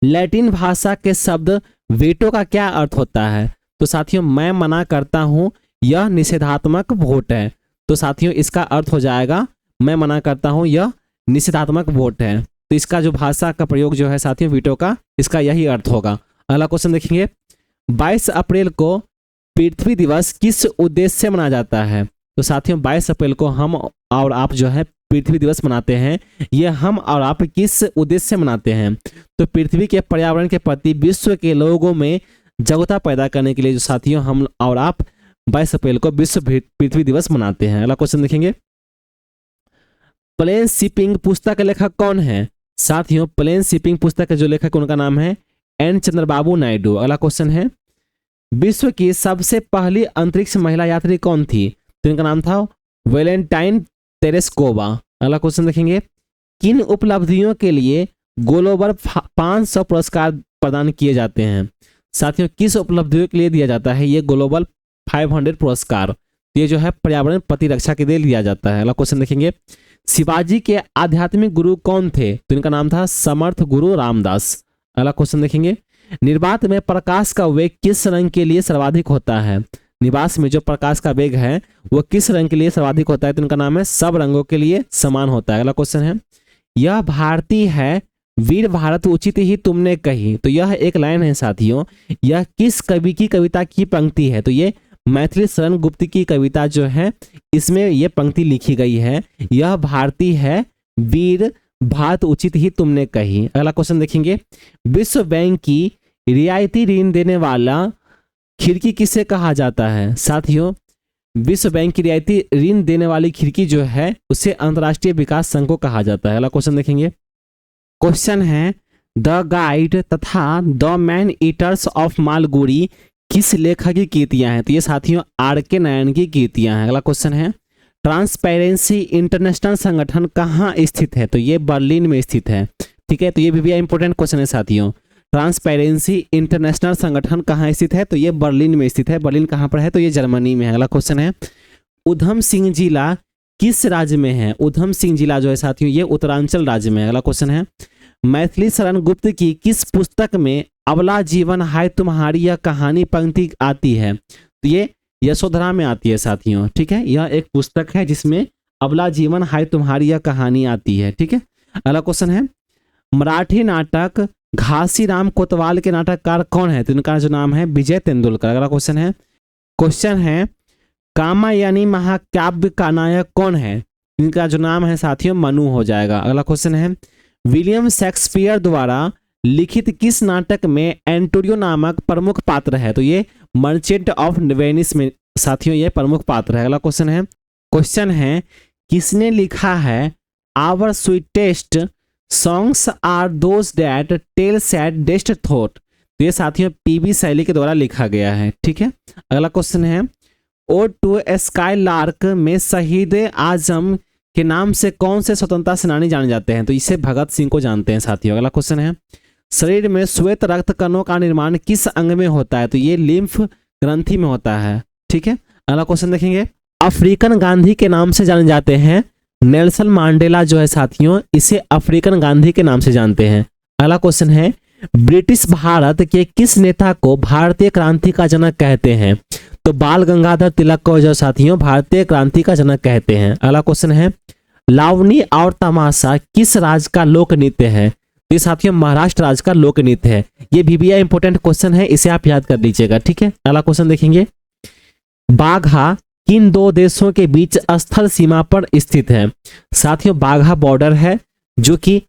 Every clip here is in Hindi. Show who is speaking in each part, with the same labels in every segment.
Speaker 1: लैटिन भाषा के शब्द वेटो का क्या अर्थ होता है? तो साथियों मैं मना करता हूं, यह निषेधात्मक वोट है। तो साथियों इसका अर्थ हो जाएगा मैं मना करता हूं, यह निषेधात्मक वोट है। तो इसका जो भाषा का प्रयोग जो है साथियों वीटो का, इसका यही अर्थ होगा। अगला क्वेश्चन देखेंगे, 22 अप्रैल को पृथ्वी दिवस किस उद्देश्य से मनाया जाता है? तो साथियों 22 अप्रैल को हम और आप जो है पृथ्वी दिवस मनाते हैं, ये हम और आप किस उद्देश्य से मनाते हैं? तो पृथ्वी के पर्यावरण के प्रति विश्व के लोगों में जागरूकता पैदा करने के लिए जो साथियों हम और आप 22 अप्रैल को विश्व पृथ्वी दिवस मनाते हैं। अगला क्वेश्चन देखेंगे, प्लेन शिपिंग पुस्तक के लेखक कौन है? साथियों प्लेन शिपिंग पुस्तक के जो लेखक उनका नाम है एन चंद्रबाबू नायडू। अगला क्वेश्चन है, विश्व की सबसे पहली अंतरिक्ष महिला यात्री कौन थी? तो इनका नाम था वेलेंटाइन तेरेस्कोवा। अगला क्वेश्चन देखेंगे, किन उपलब्धियों के लिए ग्लोबल 500 पुरस्कार प्रदान किए जाते हैं? साथियों किस उपलब्धियों के लिए दिया जाता है ये ग्लोबल 500 पुरस्कार? ये जो है पर्यावरण प्रतिरक्षा के लिए दिया जाता है। अगला क्वेश्चन देखेंगे, शिवाजी के आध्यात्मिक गुरु कौन थे? तो इनका नाम था समर्थ गुरु रामदास। अगला क्वेश्चन देखेंगे, निर्वात में प्रकाश का वेग किस रंग के लिए सर्वाधिक होता है? निवास में जो प्रकाश का वेग है वो किस रंग के लिए सर्वाधिक होता है? तो इनका नाम है सब रंगों के लिए समान होता है। अगला क्वेश्चन है, यह भारती है वीर भारत उचित ही तुमने कही। तो यह एक लाइन है साथियों, यह किस कवि की कविता की पंक्ति है? तो ये मैथिली शरण गुप्त की कविता जो है इसमें यह पंक्ति लिखी गई है, यह भारती है वीर भारत उचित ही तुमने कही। अगला क्वेश्चन देखेंगे, विश्व बैंक की रियायती ऋण देने वाला खिड़की किसे कहा जाता है? साथियों विश्व बैंक की रियायती ऋण देने वाली खिड़की जो है उसे अंतर्राष्ट्रीय विकास संघ को कहा जाता है। अगला क्वेश्चन देखेंगे, क्वेश्चन है, द गाइड तथा the man eaters of Malgudi किस लेखक की कृतियां हैं? तो ये साथियों आर के नारायण की कृतियां हैं। अगला क्वेश्चन है, ट्रांसपेरेंसी इंटरनेशनल संगठन कहाँ स्थित है? तो ये बर्लिन में स्थित है। ठीक है, तो ये भी इंपॉर्टेंट क्वेश्चन है साथियों, ट्रांसपेरेंसी इंटरनेशनल संगठन कहाँ स्थित है? तो ये बर्लिन में स्थित है। बर्लिन कहाँ पर है? तो ये जर्मनी में है। अगला क्वेश्चन है, उधम सिंह जिला किस राज्य में है? उधम सिंह जिला जो है साथियों ये उत्तरांचल राज्य में है। अगला क्वेश्चन है, मैथिली शरण गुप्त की किस पुस्तक में अबला जीवन हाय तुम्हारी यह कहानी पंक्ति आती है? तो ये यशोधरा में आती है साथियों। ठीक है, यह एक पुस्तक है जिसमें अबला जीवन हाय तुम्हारी यह कहानी आती है। ठीक है, अगला क्वेश्चन है, मराठी नाटक घासीराम कोतवाल के नाटककार कौन है? तो इनका जो नाम है विजय तेंदुलकर। अगला क्वेश्चन है, कामायनी महाकाव्य का नायक कौन है? इनका जो नाम है साथियों मनु हो जाएगा। अगला क्वेश्चन है, विलियम शेक्सपियर द्वारा लिखित किस नाटक में एंटोनियो नामक प्रमुख पात्र है? तो ये मर्चेंट ऑफ वेनिस में साथियों ये प्रमुख पात्र है। अगला क्वेश्चन है, किसने लिखा है our sweetest songs are those that tell saddest thought? तो ये साथियों पीबी शैली के द्वारा लिखा गया है। ठीक है, अगला क्वेश्चन है, ओड टू स्काई लार्क में शहीद आजम के नाम से कौन से स्वतंत्रता सेनानी जाने जाते हैं? तो इसे भगत सिंह को जानते हैं साथियों। अगला क्वेश्चन है, शरीर में श्वेत रक्त कणों का निर्माण किस अंग में होता है? तो ये लिम्फ ग्रंथि में होता है। ठीक है, अगला क्वेश्चन देखेंगे, अफ्रीकन गांधी के नाम से जाने जाते हैं नेल्सन मंडेला जो है साथियों इसे अफ्रीकन गांधी के नाम से जानते हैं। अगला क्वेश्चन है, ब्रिटिश भारत के किस नेता को भारतीय क्रांति का जनक कहते हैं? तो बाल गंगाधर तिलक को जो साथियों भारतीय क्रांति का जनक कहते हैं। अगला क्वेश्चन है, लावनी और तमाशा किस राज्य का लोक नृत्य है? ये साथियों महाराष्ट्र राज्य का लोक नृत्य है। ये भी इंपॉर्टेंट क्वेश्चन है, इसे आप याद कर लीजिएगा। ठीक है, अगला क्वेश्चन देखेंगे, बाघा किन दो देशों के बीच स्थल सीमा पर स्थित है? साथियों बाघा बॉर्डर है जो कि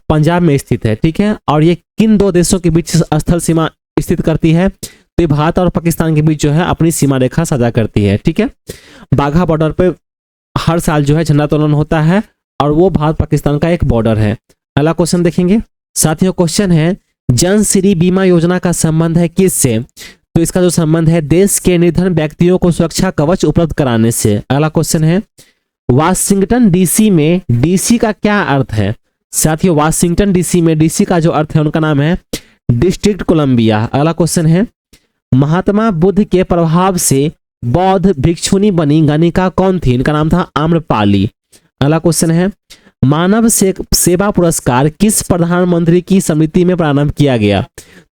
Speaker 1: पंजाब में स्थित है। ठीक है, और ये किन दो देशों के बीच स्थल सीमा स्थित करती है? तो ये भारत और पाकिस्तान के बीच जो है अपनी सीमा रेखा साझा करती है। ठीक है, बाघा बॉर्डर पे हर साल जो है झंडोत्तोलन होता है और वो भारत पाकिस्तान का एक बॉर्डर है। अगला क्वेश्चन देखेंगे साथियों, क्वेश्चन है, जन श्री बीमा योजना का संबंध है किससे? तो इसका जो संबंध है देश के निर्धन व्यक्तियों को सुरक्षा कवच उपलब्ध कराने से। अगला क्वेश्चन है, वाशिंगटन डीसी में डीसी का क्या अर्थ है? साथियों वाशिंगटन डीसी में डीसी का जो अर्थ है उनका नाम है डिस्ट्रिक्ट कोलंबिया। अगला क्वेश्चन है, महात्मा बुद्ध के प्रभाव से बौद्ध भिक्षुनी बनी गणिका कौन थी? इनका नाम था आम्रपाली। अगला क्वेश्चन है, मानव सेवा पुरस्कार किस प्रधानमंत्री की समिति में प्रारंभ किया गया?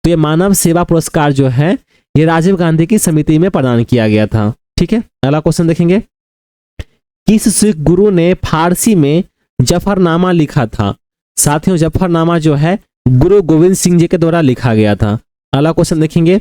Speaker 1: तो ये मानव सेवा पुरस्कार जो है ये राजीव गांधी की समिति में प्रदान किया गया था। ठीक है, अगला क्वेश्चन देखेंगे। किस सिख गुरु ने फारसी में जफरनामा लिखा था? साथियों, जफरनामा जो है गुरु गोविंद सिंह जी के द्वारा लिखा गया था। अगला क्वेश्चन देखेंगे।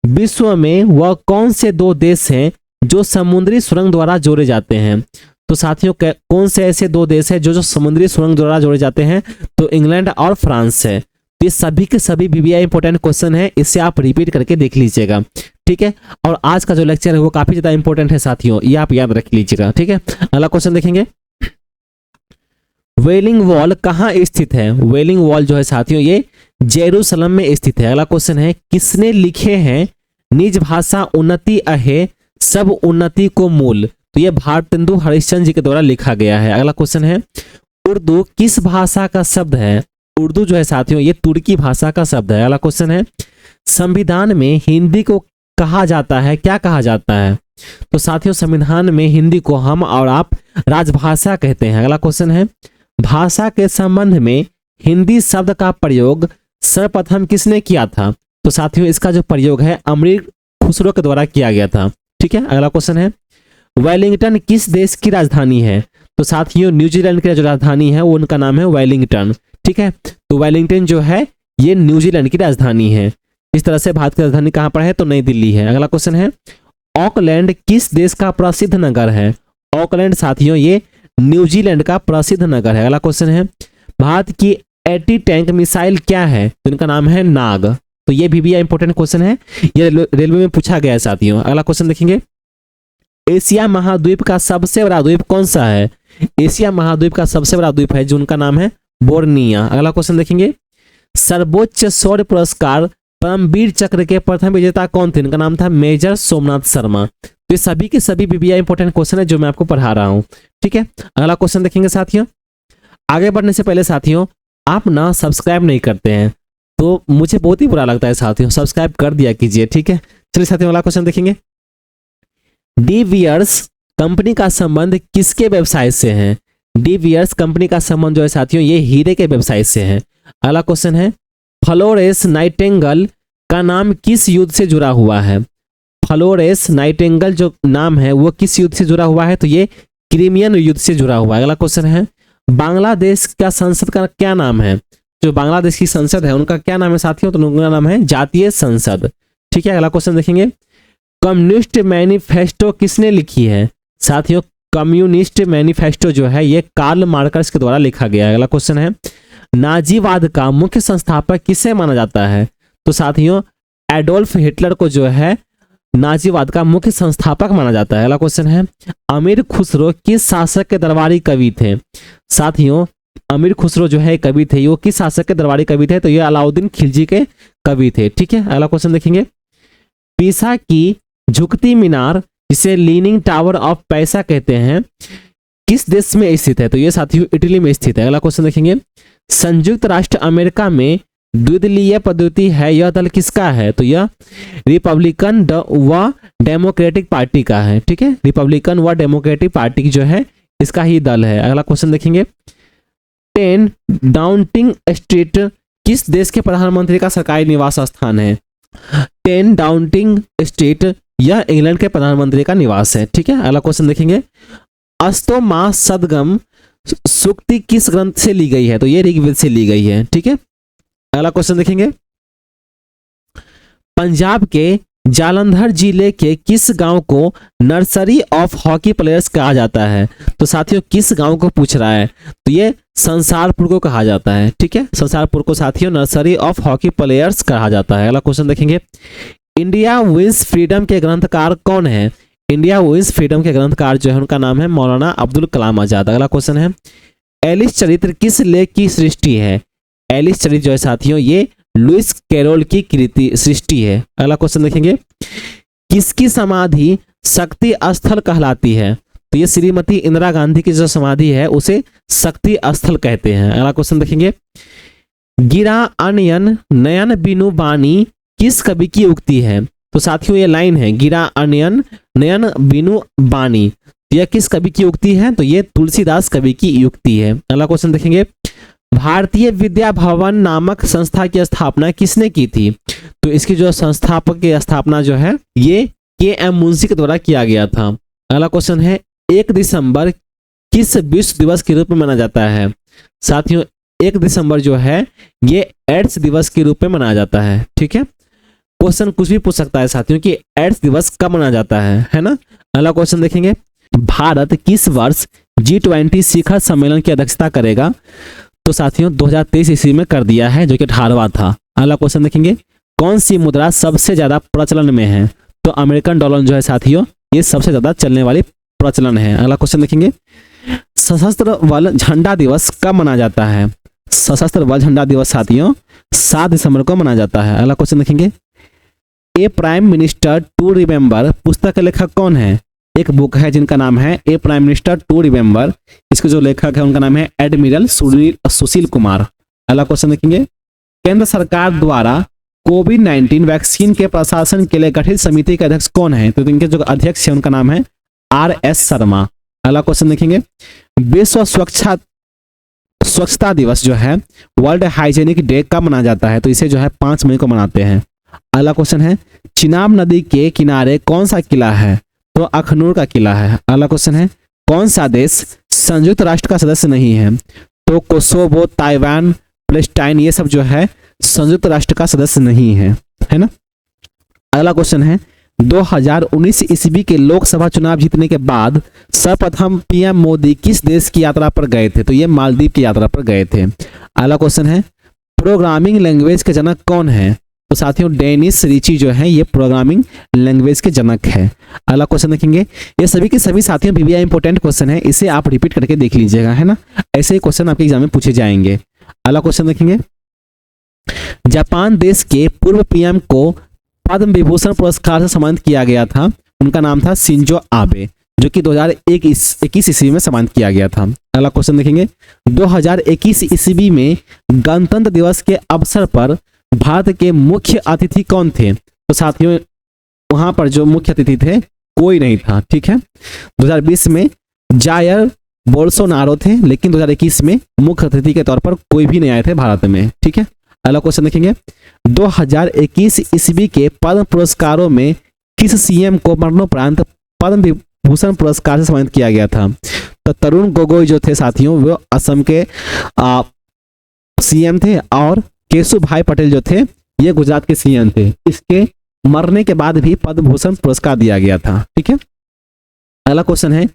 Speaker 1: विश्व में वह कौन से 2 देश हैं जो समुद्री सुरंग द्वारा जोड़े जाते हैं? तो साथियों, कौन से ऐसे 2 देश हैं जो समुद्री सुरंग द्वारा जोड़े जाते हैं? तो इंग्लैंड और फ्रांस है। ये सभी के सभी बीबीआई इंपॉर्टेंट क्वेश्चन है, इससे आप रिपीट करके देख लीजिएगा। ठीक है, और आज का जो लेक्चर है वो काफी ज्यादा इंपॉर्टेंट है साथियों, ये आप याद रख लीजिएगा। ठीक है, अगला क्वेश्चन देखेंगे। वेलिंग वॉल कहाँ स्थित है? वेलिंग वॉल जो है साथियों ये जेरूसलम में स्थित है। अगला क्वेश्चन है। किसने लिखे हैं निज भाषा उन्नति अहे सब उन्नति को मूल? तो ये भारतेंदु हरिश्चंद्र जी के द्वारा लिखा गया है। अगला क्वेश्चन है। उर्दू किस भाषा का शब्द है? उर्दू जो है साथियों ये तुर्की भाषा का शब्द है। अगला क्वेश्चन है। संविधान में हिंदी को कहा जाता है, क्या कहा जाता है? तो साथियों, संविधान में हिंदी को हम और आप राजभाषा कहते हैं। अगला क्वेश्चन है। भाषा के संबंध में हिंदी शब्द का प्रयोग सर्वप्रथम किसने किया था? तो साथियों, इसका जो प्रयोग है अमीर खुसरो के द्वारा किया गया था। ठीक है, अगला क्वेश्चन है। वेलिंगटन किस देश की राजधानी है? तो साथियों, न्यूजीलैंड की जो राजधानी है वो उनका नाम है वेलिंगटन। ठीक है, तो वेलिंगटन जो है ये न्यूजीलैंड की राजधानी है। इस तरह से भारत की राजधानी कहाँ पर है? तो नई दिल्ली है। अगला क्वेश्चन है। ऑकलैंड किस देश का प्रसिद्ध नगर है? ऑकलैंड साथियों ये न्यूजीलैंड का प्रसिद्ध नगर है। अगला क्वेश्चन है। भारत की एंटी टैंक मिसाइल क्या है? तो इनका नाम है नाग। तो ये भी इंपॉर्टेंट क्वेश्चन है, ये रेलवे में पूछा गया है साथियों। अगला क्वेश्चन देखेंगे। एशिया महाद्वीप का सबसे बड़ा द्वीप कौन सा है? एशिया महाद्वीप का सबसे बड़ा द्वीप है जो उनका नाम है बोर्निया। अगला क्वेश्चन देखेंगे। सर्वोच्च शौर्य पुरस्कार परमवीर चक्र के प्रथम विजेता कौन थे? इनका नाम था मेजर सोमनाथ शर्मा। तो ये सभी के सभी बीबीआई इंपॉर्टेंट क्वेश्चन है जो मैं आपको पढ़ा रहा हूं। ठीक है, अगला क्वेश्चन देखेंगे साथियों। आगे बढ़ने से पहले साथियों, आप ना सब्सक्राइब नहीं करते हैं तो मुझे बहुत ही बुरा लगता है साथियों, सब्सक्राइब कर दिया कीजिए। ठीक है, चलिए साथियों अगला क्वेश्चन देखेंगे। डी वियर्स कंपनी का संबंध किसके व्यवसाय से है? डी वियर्स कंपनी का संबंध जो है साथियों ये हीरे के व्यवसाय से है। अगला क्वेश्चन है। फ्लोरेंस नाइटिंगेल का नाम किस युद्ध से जुड़ा हुआ है? फ्लोरेंस नाइटिंगेल जो नाम है वो किस युद्ध से जुड़ा हुआ है? तो ये क्रीमियन युद्ध से जुड़ा हुआ है। अगला क्वेश्चन है। बांग्लादेश का संसद का क्या नाम है? जो बांग्लादेश की संसद है उनका क्या नाम है साथियों? तो उनका नाम है जातीय संसद। ठीक है, अगला क्वेश्चन देखेंगे। कम्युनिस्ट मैनिफेस्टो किसने लिखी है? साथियों, कम्युनिस्ट मैनिफेस्टो जो है ये कार्ल मार्क्स के द्वारा लिखा गया है। अगला क्वेश्चन है। नाजीवाद का मुख्य संस्थापक किसे माना जाता है? तो साथियों, एडोल्फ हिटलर को जो है नाजीवाद का मुख्य संस्थापक माना जाता है। अगला क्वेश्चन है। अमीर खुसरो किस शासक के दरबारी कवि थे? साथियों, अमीर खुसरो जो है कवि थे, वो किस शासक के दरबारी कवि थे? तो ये अलाउद्दीन खिलजी के कवि थे। ठीक है, अगला क्वेश्चन देखेंगे। पीसा की झुकती मीनार जिसे लीनिंग टावर ऑफ पैसा कहते हैं किस देश में स्थित है? तो ये साथियों इटली में स्थित है। अगला क्वेश्चन देखेंगे। संयुक्त राष्ट्र अमेरिका में द्विदलीय पद्धति है, यह दल किसका है? तो यह रिपब्लिकन व डेमोक्रेटिक पार्टी का है। ठीक है, रिपब्लिकन व डेमोक्रेटिक पार्टी जो है इसका ही दल है। अगला क्वेश्चन देखेंगे। 10 डाउनिंग स्ट्रीट किस देश के प्रधानमंत्री का सरकारी निवास स्थान है? 10 डाउनिंग स्ट्रीट यह इंग्लैंड के प्रधानमंत्री का निवास है। ठीक है, अगला क्वेश्चन देखेंगे। अस्तो मा सदगम सूक्ति किस ग्रंथ से ली गई है? तो ये ऋग्वेद से ली गई है। ठीक है, अगला क्वेश्चन देखेंगे। पंजाब के जालंधर जिले के किस गांव को नर्सरी ऑफ हॉकी प्लेयर्स कहा जाता है? तो साथियों किस गांव को पूछ रहा है? तो ये संसारपुर को कहा जाता है। ठीक है, संसारपुर को साथियों नर्सरी ऑफ हॉकी प्लेयर्स कहा जाता है। अगला क्वेश्चन देखेंगे। इंडिया विंस फ्रीडम के ग्रंथकार कौन है? इंडिया विंस फ्रीडम के ग्रंथकार जो है उनका नाम है मौलाना अब्दुल कलाम आजाद। अगला क्वेश्चन है। एलिस चरित्र किस लेख की सृष्टि है? एलिस चरित्र जो है साथियों ये लुइस कैरोल की कृति सृष्टि है। अगला क्वेश्चन देखेंगे। किसकी समाधि शक्ति स्थल कहलाती है? तो ये श्रीमती इंदिरा गांधी की जो समाधि है उसे शक्ति स्थल कहते हैं। अगला क्वेश्चन देखेंगे। गिरा अनयन नयन बिनु बानी किस कवि की उक्ति है? तो साथियों ये लाइन है गिरा अनयन नयन बिनु बानी, यह किस कवि की उक्ति है? तो ये तुलसीदास कवि की उक्ति है। अगला क्वेश्चन देखेंगे, भारतीय विद्या भवन नामक संस्था की स्थापना किसने की थी? तो इसकी जो संस्थापक की स्थापना जो है ये के.एम. मुंशी के द्वारा किया गया था। अगला क्वेश्चन है, 1 दिसंबर किस विश्व दिवस के रूप में मनाया जाता है? साथियों 1 दिसंबर जो है ये एड्स दिवस के रूप में मनाया जाता है। ठीक है, क्वेश्चन कुछ भी पूछ सकता है साथियों कि एड्स दिवस कब मनाया जाता है ना। अगला क्वेश्चन देखेंगे, भारत किस वर्ष G20 शिखर सम्मेलन की अध्यक्षता करेगा? तो साथियों 2023 ईस्वी में कर दिया है, जो कि 18वां था। अगला क्वेश्चन देखेंगे, कौन सी मुद्रा सबसे ज्यादा प्रचलन में है? तो अमेरिकन डॉलर जो है साथियों ये सबसे ज्यादा चलने वाली प्रचलन है। अगला क्वेश्चन देखेंगे, सशस्त्र बल झंडा दिवस कब मनाया जाता है? सशस्त्र बल झंडा दिवस साथियों 7 दिसंबर को मनाया जाता है। अगला क्वेश्चन देखेंगे, ए प्राइम मिनिस्टर टू रिमेंबर पुस्तक के लेखक कौन है? एक बुक है जिनका नाम है ए प्राइम मिनिस्टर टू रिमेंबर। इसके जो लेखक है उनका नाम है एडमिरल सुशील कुमार। अगला क्वेश्चन देखेंगे, केंद्र सरकार द्वारा कोविड-19 वैक्सीन के प्रशासन के लिए गठित समिति के अध्यक्ष कौन है? तो इनके जो अध्यक्ष है उनका नाम है R.S. शर्मा। अगला क्वेश्चन देखेंगे, विश्व स्वच्छता दिवस जो है वर्ल्ड हाइजेनिक डे कब मनाया जाता है? तो इसे जो है 5 मई को मनाते हैं। अगला क्वेश्चन है, चिनाब नदी के किनारे कौन सा किला है? तो अखनूर का किला है। अगला क्वेश्चन है, कौन सा देश संयुक्त राष्ट्र का सदस्य नहीं है? तो कोसोवो, ताइवान, पैलेस्टाइन ये सब जो है संयुक्त राष्ट्र का सदस्य नहीं है ना। अगला क्वेश्चन है, 2019 ईस्वी के लोकसभा चुनाव जीतने के बाद सर्वप्रथम पीएम मोदी किस देश की यात्रा पर गए थे? तो ये मालदीव की यात्रा पर गए थे। अगला क्वेश्चन है, प्रोग्रामिंग लैंग्वेज के जनक कौन है? तो साथियों डेनिस रिची जो है ये प्रोग्रामिंग लैंग्वेज के जनक है। अगला क्वेश्चन देखेंगे, ये सभी के सभी साथियों वीवीआई इंपॉर्टेंट क्वेश्चन है, इसे आप रिपीट करके देख लीजिएगा, है ना। ऐसे ही क्वेश्चन आपके एग्जाम में पूछे जाएंगे। अगला क्वेश्चन देखेंगे, जापान देश के पूर्व पीएम को पद्म विभूषण पुरस्कार से सम्मानित किया गया था, उनका नाम था शिंजो आबे, जो कि 2021 ईस्वी में सम्मानित किया गया था। अगला क्वेश्चन देखेंगे, 2021 ईस्वी में गणतंत्र दिवस के अवसर पर भारत के मुख्य अतिथि कौन थे? तो साथियों वहां पर जो मुख्य अतिथि थे कोई नहीं था। ठीक है, 2020 में जायर बोल्सोनारो थे, लेकिन 2021 में मुख्य अतिथि के तौर पर कोई भी नहीं आए थे भारत में। ठीक है, अगला क्वेश्चन देखेंगे, 2021 ईस्वी के पद्म पुरस्कारों में किस सीएम को मरणोपरांत पद्म विभूषण पुरस्कार से सम्मानित किया गया था? तो तरुण गोगोई जो थे साथियों वो असम के सीएम थे, और केशु भाई पटेल जो थे ये गुजरात के सीएम थे। इसके मरने के बाद भी पद्म भूषण पुरस्कार दिया गया था। ठीक है, अगला क्वेश्चन है,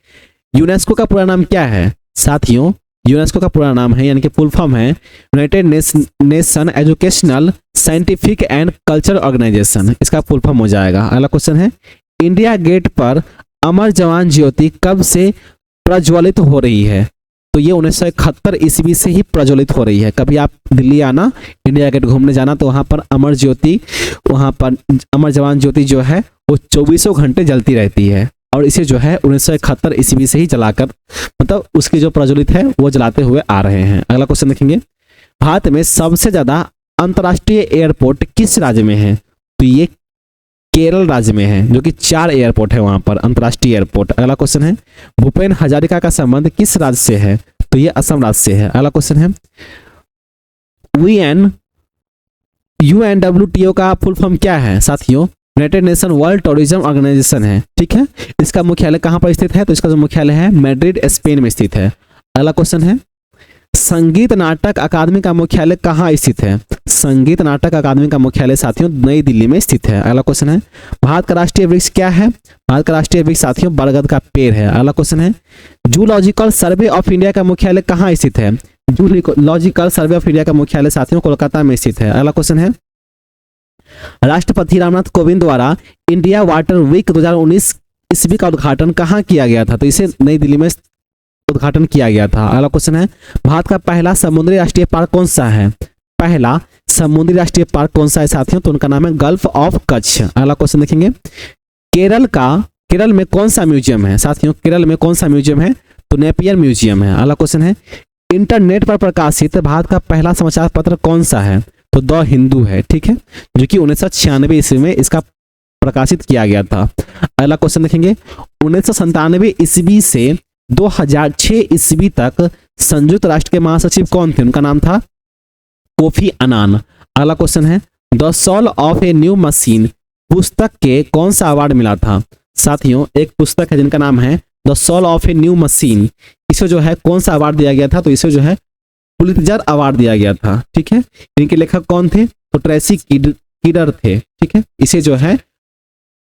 Speaker 1: यूनेस्को का पूरा नाम क्या है? साथियों यूनेस्को का पूरा नाम है यानी कि फुल फॉर्म है United Nation Educational Scientific and Cultural Organization, इसका फुल फॉर्म हो जाएगा। अगला क्वेश्चन है, इंडिया गेट पर अमर जवान ज्योति कब से प्रज्वलित हो रही है? तो ये 1971 ईस्वी से ही प्रज्वलित हो रही है। कभी आप दिल्ली आना, इंडिया गेट घूमने जाना, तो वहां पर अमर जवान ज्योति जो है वो 24 घंटे जलती रहती है, और इसे जो है 1971 ईस्वी से ही जलाकर मतलब उसकी जो प्रज्वलित है वो जलाते हुए आ रहे हैं। अगला क्वेश्चन देखेंगे, भारत में सबसे ज्यादा अंतर्राष्ट्रीय एयरपोर्ट किस राज्य में है? तो ये केरल राज्य में है, जो कि 4 एयरपोर्ट है वहां पर अंतर्राष्ट्रीय एयरपोर्ट। अगला क्वेश्चन है, भूपेन हजारिका का संबंध किस राज्य से है? तो ये असम राज्य से है। अगला क्वेश्चन है, UNWTO का फुल फॉर्म क्या है? साथियों United Nation World Tourism Organization है। ठीक है, इसका मुख्यालय कहां पर स्थित है? तो इसका जो मुख्यालय है मैड्रिड स्पेन में स्थित है। अगला क्वेश्चन है, संगीत नाटक अकादमी का मुख्यालय कहाँ स्थित है? संगीत नाटक अकादमी का मुख्यालय साथियों नई दिल्ली में स्थित है। अगला क्वेश्चन है, भारत का राष्ट्रीय वृक्ष क्या है? भारत का राष्ट्रीय वृक्ष साथियों बरगद का पेड़ है। अगला क्वेश्चन है, जूलॉजिकल सर्वे ऑफ इंडिया का मुख्यालय कहाँ स्थित है? जूलॉजिकल सर्वे ऑफ इंडिया का मुख्यालय साथियों कोलकाता में स्थित है। अगला क्वेश्चन है, राष्ट्रपति रामनाथ कोविंद द्वारा इंडिया वाटर वीक 2019 ईस्वी का उद्घाटन कहाँ किया गया था? तो इसे नई दिल्ली में उद्घाटन किया गया था। अगला क्वेश्चन है, भारत का पहला समुद्री राष्ट्रीय पार्क कौन सा है? पहला समुद्री राष्ट्रीय पार्क कौन सा है साथियों? तो उनका नाम है गल्फ ऑफ कच्छ। अगला क्वेश्चन देखेंगे, केरल में कौन सा म्यूजियम है? साथियों केरल में कौन सा म्यूजियम है? तो नेपियर म्यूजियम है। अगला क्वेश्चन है, इंटरनेट पर प्रकाशित भारत का पहला समाचार पत्र कौन सा है? तो द हिंदू है। ठीक है, जो कि 1996 ईस्वी में इसका प्रकाशित किया गया था। अगला क्वेश्चन देखेंगे, 1997 ईस्वी से 2006 ईस्वी तक संयुक्त राष्ट्र के महासचिव कौन थे? उनका नाम था कोफी अन्नान। अगला क्वेश्चन है, the Soul of a New Machine पुस्तक के कौन सा अवार्ड मिला था? साथियों, एक पुस्तक है जिनका नाम है the Soul of a New Machine, इसे जो है कौन सा अवार्ड दिया गया था? तो इसे जो है पुलित्जर अवार्ड दिया गया था। ठीक है, इनके लेखक कौन थे? तो ट्रेसी किडर थे। ठीक है, इसे जो है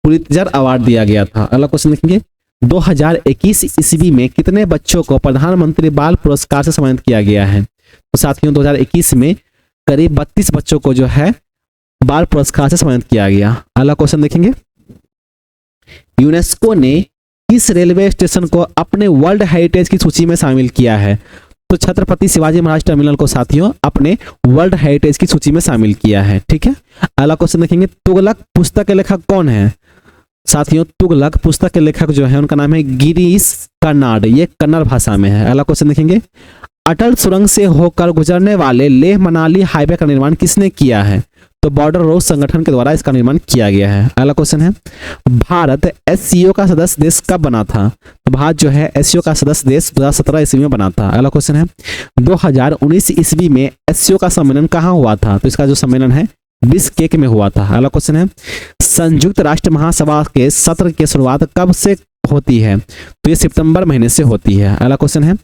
Speaker 1: पुलित्जर अवार्ड दिया गया था। अगला क्वेश्चन देखेंगे, 2021 ईस्वी में कितने बच्चों को प्रधानमंत्री बाल पुरस्कार से सम्मानित किया गया है? तो साथियों, 2021 में करीब 32 बच्चों को जो है बाल पुरस्कार से सम्मानित किया गया। अगला क्वेश्चन देखेंगे, यूनेस्को ने किस रेलवे स्टेशन को अपने वर्ल्ड हेरिटेज की सूची में शामिल किया है? तो छत्रपति शिवाजी महाराज टर्मिनल को साथियों अपने वर्ल्ड हेरिटेज की सूची में शामिल किया है। ठीक है, अगला क्वेश्चन देखेंगे, तुगलक पुस्तक के लेखक कौन है? साथियों, तुगलक पुस्तक के लेखक जो है उनका नाम है गिरीश कर्नाड, ये कन्नड़ भाषा में है। अगला क्वेश्चन देखेंगे, अटल सुरंग से होकर गुजरने वाले लेह मनाली हाईवे का निर्माण किसने किया है? तो बॉर्डर रोड संगठन के द्वारा इसका निर्माण किया गया है। अगला क्वेश्चन है, भारत एससीओ का सदस्य देश कब बना था? तो भारत जो है एससीओ का सदस्य देश 2017 ईस्वी में बना था। अगला क्वेश्चन है, 2019 ईस्वी में एससीओ का सम्मेलन कहाँ हुआ था? तो इसका जो सम्मेलन है बिश्केक में हुआ था। अगला क्वेश्चन है, संयुक्त राष्ट्र महासभा के सत्र की शुरुआत कब से होती है? तो ये सितंबर महीने से होती है। अगला क्वेश्चन है,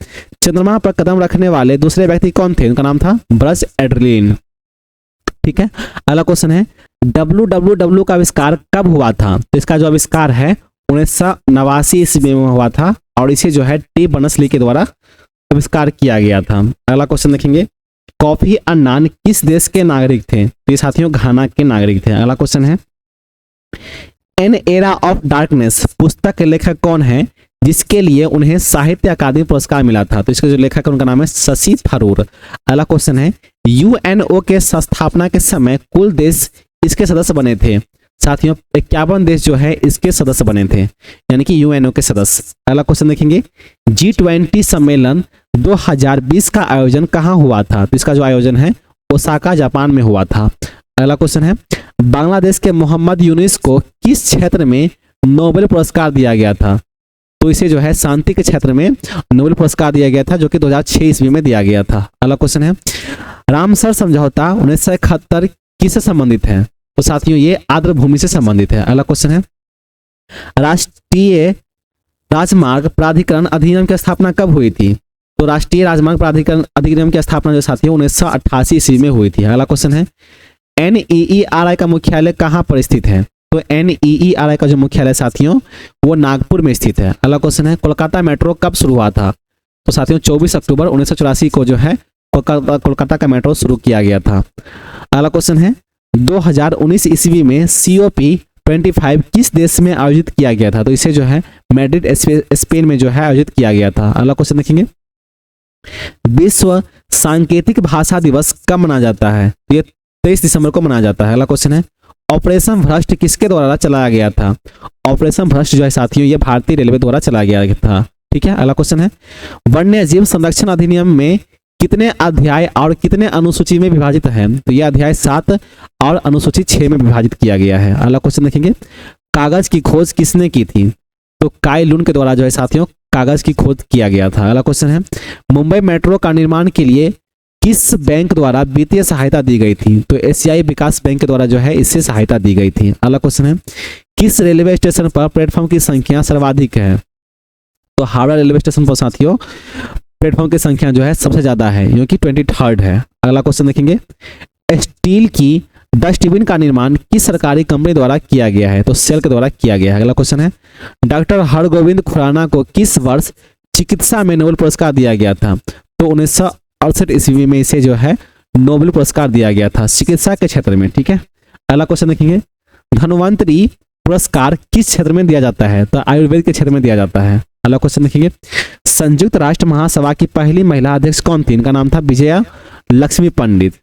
Speaker 1: चंद्रमा पर कदम रखने वाले दूसरे व्यक्ति कौन थे? उनका नाम था ब्रज एड्रिन। ठीक है, अगला क्वेश्चन है, WWW का आविष्कार कब हुआ था? तो इसका जो आविष्कार है 1989 ईस्वी में हुआ था और इसे जो है टी बर्नर्स-ली के द्वारा आविष्कार किया गया था। अगला क्वेश्चन देखेंगे, कोफी अन्नान किस देश के नागरिक थे? तो ये साथियों घाना के नागरिक थे। अगला क्वेश्चन है, एन एरा ऑफ डार्कनेस पुस्तक के लेखक कौन है जिसके लिए उन्हें साहित्य अकादमी पुरस्कार मिला था? तो इसका जो लेखक है उनका नाम है शशि थरूर। अगला क्वेश्चन है, यूएनओ के स्थापना के समय कुल देश इसके सदस्य बने थे? साथियों 51 देश जो है इसके सदस्य बने थे, यानी कि यूएनओ के सदस्य। अगला क्वेश्चन देखेंगे, G20 सम्मेलन 2020 का आयोजन कहाँ हुआ था? तो इसका जो आयोजन है ओसाका जापान में हुआ था। अगला क्वेश्चन है, बांग्लादेश के मोहम्मद यूनुस को किस क्षेत्र में नोबेल पुरस्कार दिया गया था? तो इसे जो है शांति के क्षेत्र में नोबेल पुरस्कार दिया गया था, जो कि 2006 ईस्वी में दिया गया था। अगला क्वेश्चन है, रामसर समझौता 1971 किससे संबंधित है? तो साथियों ये आर्द्र भूमि से संबंधित है। अगला क्वेश्चन है, राष्ट्रीय राजमार्ग प्राधिकरण अधिनियम की स्थापना कब हुई थी? तो राष्ट्रीय राजमार्ग प्राधिकरण अधिनियम की स्थापना जो साथियों 1988 ईस्वी में हुई थी। अगला क्वेश्चन है, NEERI का मुख्यालय कहाँ पर स्थित है? तो NEERI का जो मुख्यालय साथियों वो नागपुर में स्थित है। अगला क्वेश्चन है, कोलकाता मेट्रो कब शुरू हुआ था? तो साथियों 24 अक्टूबर 1984 को जो है कोलकाता का मेट्रो शुरू किया गया था। अगला क्वेश्चन है, 2019 ईस्वी में COP25 किस देश में आयोजित किया गया था? तो इसे जो है मैड्रिड स्पेन में जो है आयोजित किया गया था। अगला क्वेश्चन देखेंगे, विश्व सांकेतिक भाषा दिवस कब मनाया जाता है? तो ये 23 दिसंबर को मनाया जाता है। अगला क्वेश्चन है, ऑपरेशन भ्रष्ट किसके द्वारा चलाया गया था? ऑपरेशन भ्रष्ट जो है साथियों ये भारतीय रेलवे द्वारा चलाया गया था। ठीक है, अगला क्वेश्चन है, वन्य जीव संरक्षण अधिनियम में कितने अध्याय और कितने अनुसूची में विभाजित है? तो यह अध्याय 7 और अनुसूची 6 में विभाजित किया गया है। अगला क्वेश्चन देखेंगे, कागज की खोज किसने की थी? तो काई लुन के द्वारा जो है साथियों कागज की खोज किया गया था। अगला क्वेश्चन है, मुंबई मेट्रो का निर्माण के लिए किस बैंक द्वारा वित्तीय सहायता दी गई थी? तो एशियाई विकास बैंक के द्वारा जो है इससे सहायता दी गई थी। अगला क्वेश्चन है, किस रेलवे स्टेशन पर प्लेटफॉर्म की संख्या सर्वाधिक है? तो हावड़ा रेलवे स्टेशन पर साथियों प्लेटफॉर्म की संख्या जो है सबसे ज्यादा है, जो कि 23rd है। अगला क्वेश्चन देखेंगे, स्टील की डस्टबिन का निर्माण किस सरकारी कंपनी द्वारा किया गया है? तो सेल के द्वारा किया गया है। अगला क्वेश्चन है, डॉक्टर हरगोविंद खुराना को किस वर्ष चिकित्सा में नोबेल पुरस्कार दिया गया था? तो 1968 ईस्वी में इसे जो है नोबेल पुरस्कार दिया गया था चिकित्सा के क्षेत्र में। ठीक है, अगला क्वेश्चन देखेंगे, धन्वंतरी पुरस्कार किस क्षेत्र में दिया जाता है? तो आयुर्वेद के क्षेत्र में दिया जाता है। अगला क्वेश्चन देखेंगे, संयुक्त राष्ट्र महासभा की पहली महिला अध्यक्ष कौन थी? इनका नाम था विजया लक्ष्मी पंडित।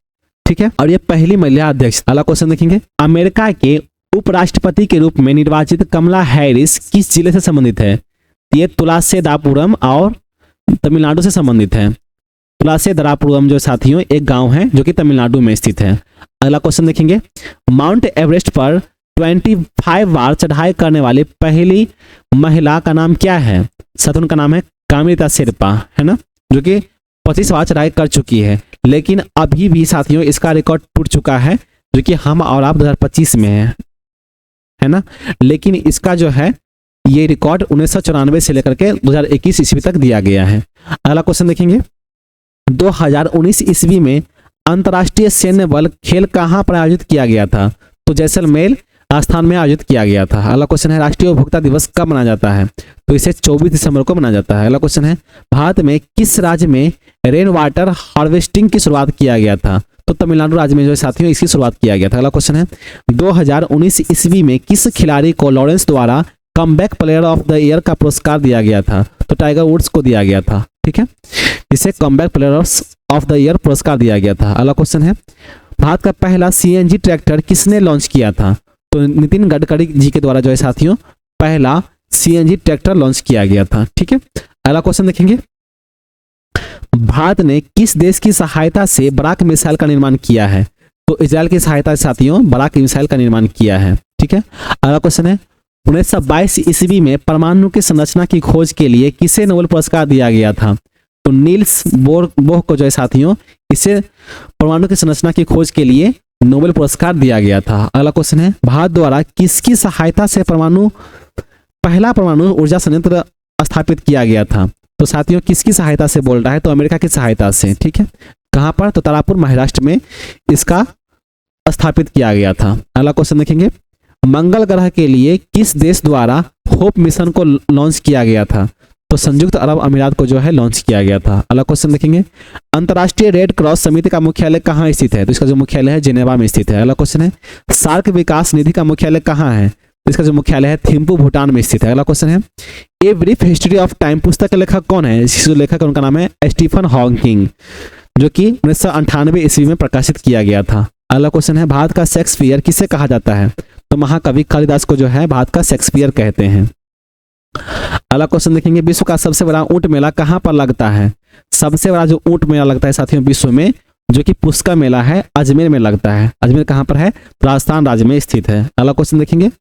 Speaker 1: ठीक है, और ये पहली महिला अध्यक्ष। अगला क्वेश्चन देखेंगे, अमेरिका के उपराष्ट्रपति के रूप में निर्वाचित कमला हैरिस किस जिले से संबंधित है? ये तुलासेदापुरम और तमिलनाडु से संबंधित है। तुलासेदापुरम जो साथियों एक गांव है जो कि तमिलनाडु में स्थित है। अगला क्वेश्चन देखेंगे, माउंट एवरेस्ट पर 25 बार चढ़ाई करने वाली पहली महिला का नाम क्या है? साथ उनका नाम है कामिता शेरपा, है ना, जो कि 25 बार चढ़ाई कर चुकी है। लेकिन अभी भी साथियों इसका रिकॉर्ड टूट चुका है, जो कि हम और आप 2025 में है ना। लेकिन इसका जो है ये रिकॉर्ड 1994 से लेकर के 2021 ईस्वी तक दिया गया है। अगला क्वेश्चन देखेंगे, 2019 ईस्वी में अंतर्राष्ट्रीय सैन्य बल खेल कहाँ पर आयोजित किया गया था? तो जैसलमेर राजस्थान में आयोजित किया गया था। अगला क्वेश्चन है, राष्ट्रीय उपभोक्ता दिवस कब मनाया जाता है? तो इसे 24 दिसंबर को मनाया जाता है। अगला क्वेश्चन है, भारत में किस राज्य में रेन वाटर हार्वेस्टिंग की शुरुआत किया गया था? तो तमिलनाडु राज्य में जो साथियों इसकी शुरुआत किया गया था। अगला क्वेश्चन है, 2019 ईस्वी में किस खिलाड़ी को लॉरेंस द्वारा comeback player of the year का पुरस्कार दिया गया था? तो टाइगर वुड्स को दिया गया था, ठीक है, इसे comeback player of the year पुरस्कार दिया गया था। अगला क्वेश्चन है, भारत का पहला सीएनजी ट्रैक्टर किसने लॉन्च किया था? तो नितिन गडकरी जी के द्वारा जो है साथियों पहला सीएनजी ट्रैक्टर लॉन्च किया गया था, ठीक है। अगला क्वेश्चन देखेंगे, भारत ने किस देश की सहायता से बराक मिसाइल का निर्माण किया है? तो इजराइल की सहायता से साथियों बराक मिसाइल का निर्माण किया है, ठीक है। अगला क्वेश्चन है, 1922 ईस्वी में परमाणु की संरचना की खोज के लिए किसे नोबेल पुरस्कार दिया गया था? तो नील्स बोर को जो है साथियों इसे परमाणु की संरचना की खोज के लिए नोबेल पुरस्कार दिया गया था। अगला क्वेश्चन है, भारत द्वारा किसकी सहायता से पहला परमाणु ऊर्जा संयंत्र स्थापित किया गया था? तो साथियों किसकी सहायता से बोल रहा है? तो अमेरिका की सहायता से, ठीक है। कहां पर? तो तारापुर महाराष्ट्र में इसका स्थापित किया गया था। अगला क्वेश्चन देखेंगे, मंगल ग्रह के लिए किस देश द्वारा होप मिशन को लॉन्च किया गया था? तो संयुक्त अरब अमीरात को जो है लॉन्च किया गया था। अगला क्वेश्चन देखेंगे, अंतर्राष्ट्रीय रेड क्रॉस समिति का मुख्यालय कहाँ स्थित है? तो इसका जो मुख्यालय है जिनेवा में स्थित है। अगला क्वेश्चन है, सार्क विकास निधि का मुख्यालय कहाँ है? तो इसका जो मुख्यालय है थिम्पू भूटान में स्थित है। अगला क्वेश्चन है, a brief history of time पुस्तक के लेखक कौन है? इसके जो लेखक उनका नाम है स्टीफन हॉकिंग, जो कि 1998 ईस्वी में प्रकाशित किया गया था। अगला क्वेश्चन है, भारत का शेक्सपियर किसे कहा जाता है? तो महाकवि कालिदास को जो है भारत का शेक्सपियर कहते हैं। अगला क्वेश्चन देखेंगे, विश्व का सबसे बड़ा ऊंट मेला कहाँ पर लगता है? सबसे बड़ा जो ऊंट मेला लगता है साथियों विश्व में, जो कि पुष्कर मेला है, अजमेर में लगता है। अजमेर कहाँ पर है? राजस्थान राज्य में स्थित है। अगला क्वेश्चन देखेंगे,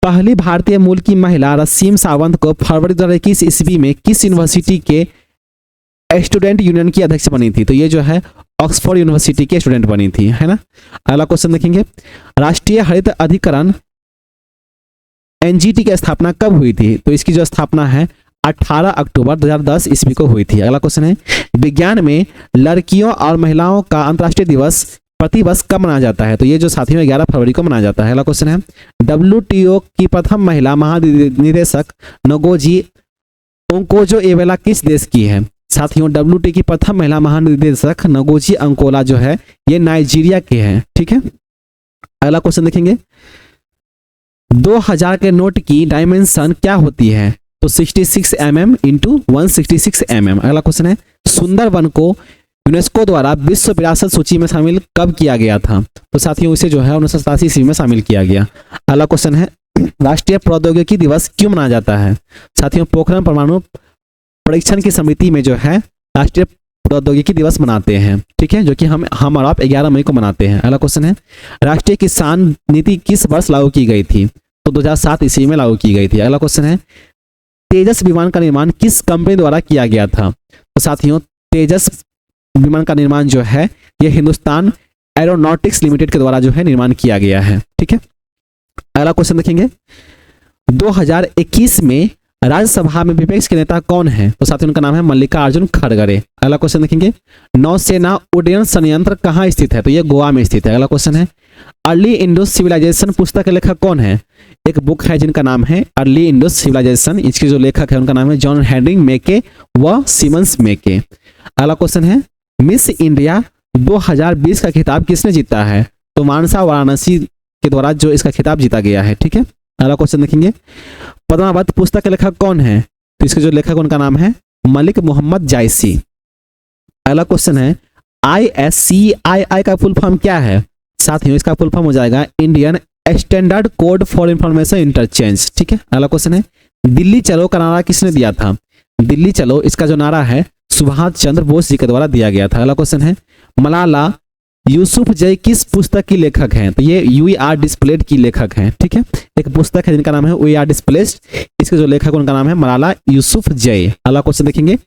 Speaker 1: पहली भारतीय मूल की महिला रसीम सावंत को फरवरी 2021 ईस्वी में किस यूनिवर्सिटी के स्टूडेंट यूनियन की अध्यक्ष बनी थी? तो ये जो है ऑक्सफोर्ड यूनिवर्सिटी के स्टूडेंट बनी थी, है ना। अगला क्वेश्चन देखेंगे, राष्ट्रीय हरित अधिकरण एनजीटी की स्थापना कब हुई थी? तो इसकी जो स्थापना है 18 अक्टूबर 2010 ईस्वी को हुई थी। अगला क्वेश्चन है, विज्ञान में लड़कियों और महिलाओं का अंतर्राष्ट्रीय दिवस प्रतिवर्ष कब मनाया जाता है? तो ये जो साथियों 11 फरवरी को मनाया जाता है। अगला क्वेश्चन है, WTO की प्रथम महिला महानिदेशक नगोजी ओंकोजो-इवेला किस देश की है? साथियों WTO की प्रथम महिला महानिदेशक नगोजी अंकोला जो है ये नाइजीरिया के हैं, ठीक है। अगला क्वेश्चन देखेंगे, 2000 के नोट की डायमेंशन क्या होती है? तो 66 mm इंटू 166 mm। अगला क्वेश्चन है, सुंदरवन को यूनेस्को द्वारा विश्व विरासत सूची में शामिल कब किया गया था? तो साथियों इसे जो है 1987 ईस्वी में शामिल किया गया। अगला क्वेश्चन है, राष्ट्रीय प्रौद्योगिकी दिवस क्यों मनाया जाता है? साथियों पोखरण परमाणु परीक्षण की समिति में जो है राष्ट्रीय प्रौद्योगिकी दिवस मनाते हैं, ठीक है, जो कि हम और आप 11 मई को मनाते हैं। अगला क्वेश्चन है, राष्ट्रीय किसान नीति किस वर्ष लागू की गई थी? तो 2007 ईस्वी में लागू की गई थी। अगला क्वेश्चन है, तेजस विमान का निर्माण किस कंपनी द्वारा किया गया था? तो साथियों तेजस विमान का निर्माण जो है ये हिंदुस्तान एरोनॉटिक्स लिमिटेड के द्वारा जो है निर्माण किया गया है, ठीक है। अगला क्वेश्चन देखेंगे, 2021 में राज्यसभा में विपक्ष के नेता कौन है? तो साथियों उनका नाम है मल्लिकार्जुन खड़गरे। अगला क्वेश्चन देखेंगे, नौसेना उड्डयन संयंत्र कहाँ स्थित है? तो ये गोवा में स्थित है। अगला क्वेश्चन है, अर्ली इंडस सिविलाइजेशन पुस्तक के लेखक कौन है? एक बुक है जिनका नाम है अर्ली इंडस सिविलाइजेशन, इसके जो लेखक है उनका नाम है जॉन हेनरी मेके व सिमंस मेके। अगला क्वेश्चन है, मिस इंडिया 2020 का खिताब किसने जीता है? तो मानसा वाराणसी के द्वारा जो इसका खिताब जीता गया है, ठीक है। अगला क्वेश्चन देखेंगे, पद्मावत पुस्तक के लेखक कौन है? तो इसके जो लेखक उनका नाम है मलिक मोहम्मद जायसी। अगला क्वेश्चन है, ISCII का फुल फॉर्म क्या है? साथियों इसका फुल फॉर्म हो जाएगा Indian standard code for information interchange, ठीक है। अगला क्वेश्चन है, दिल्ली चलो का नारा किसने दिया था? दिल्ली चलो इसका जो नारा है सुभाष चंद्र बोस जी के द्वारा दिया गया था। अगला क्वेश्चन है, मलाला यूसुफ जय किस पुस्तक की लेखक हैं? तो ये वी आर डिस्प्लेड की लेखक हैं। ठीक है, एक पुस्तक है जिनका नाम है वी आर डिस्प्लेस्ड, इसके जो लेखक उनका नाम है मलाला यूसुफ जय। अगला क्वेश्चन देखेंगे,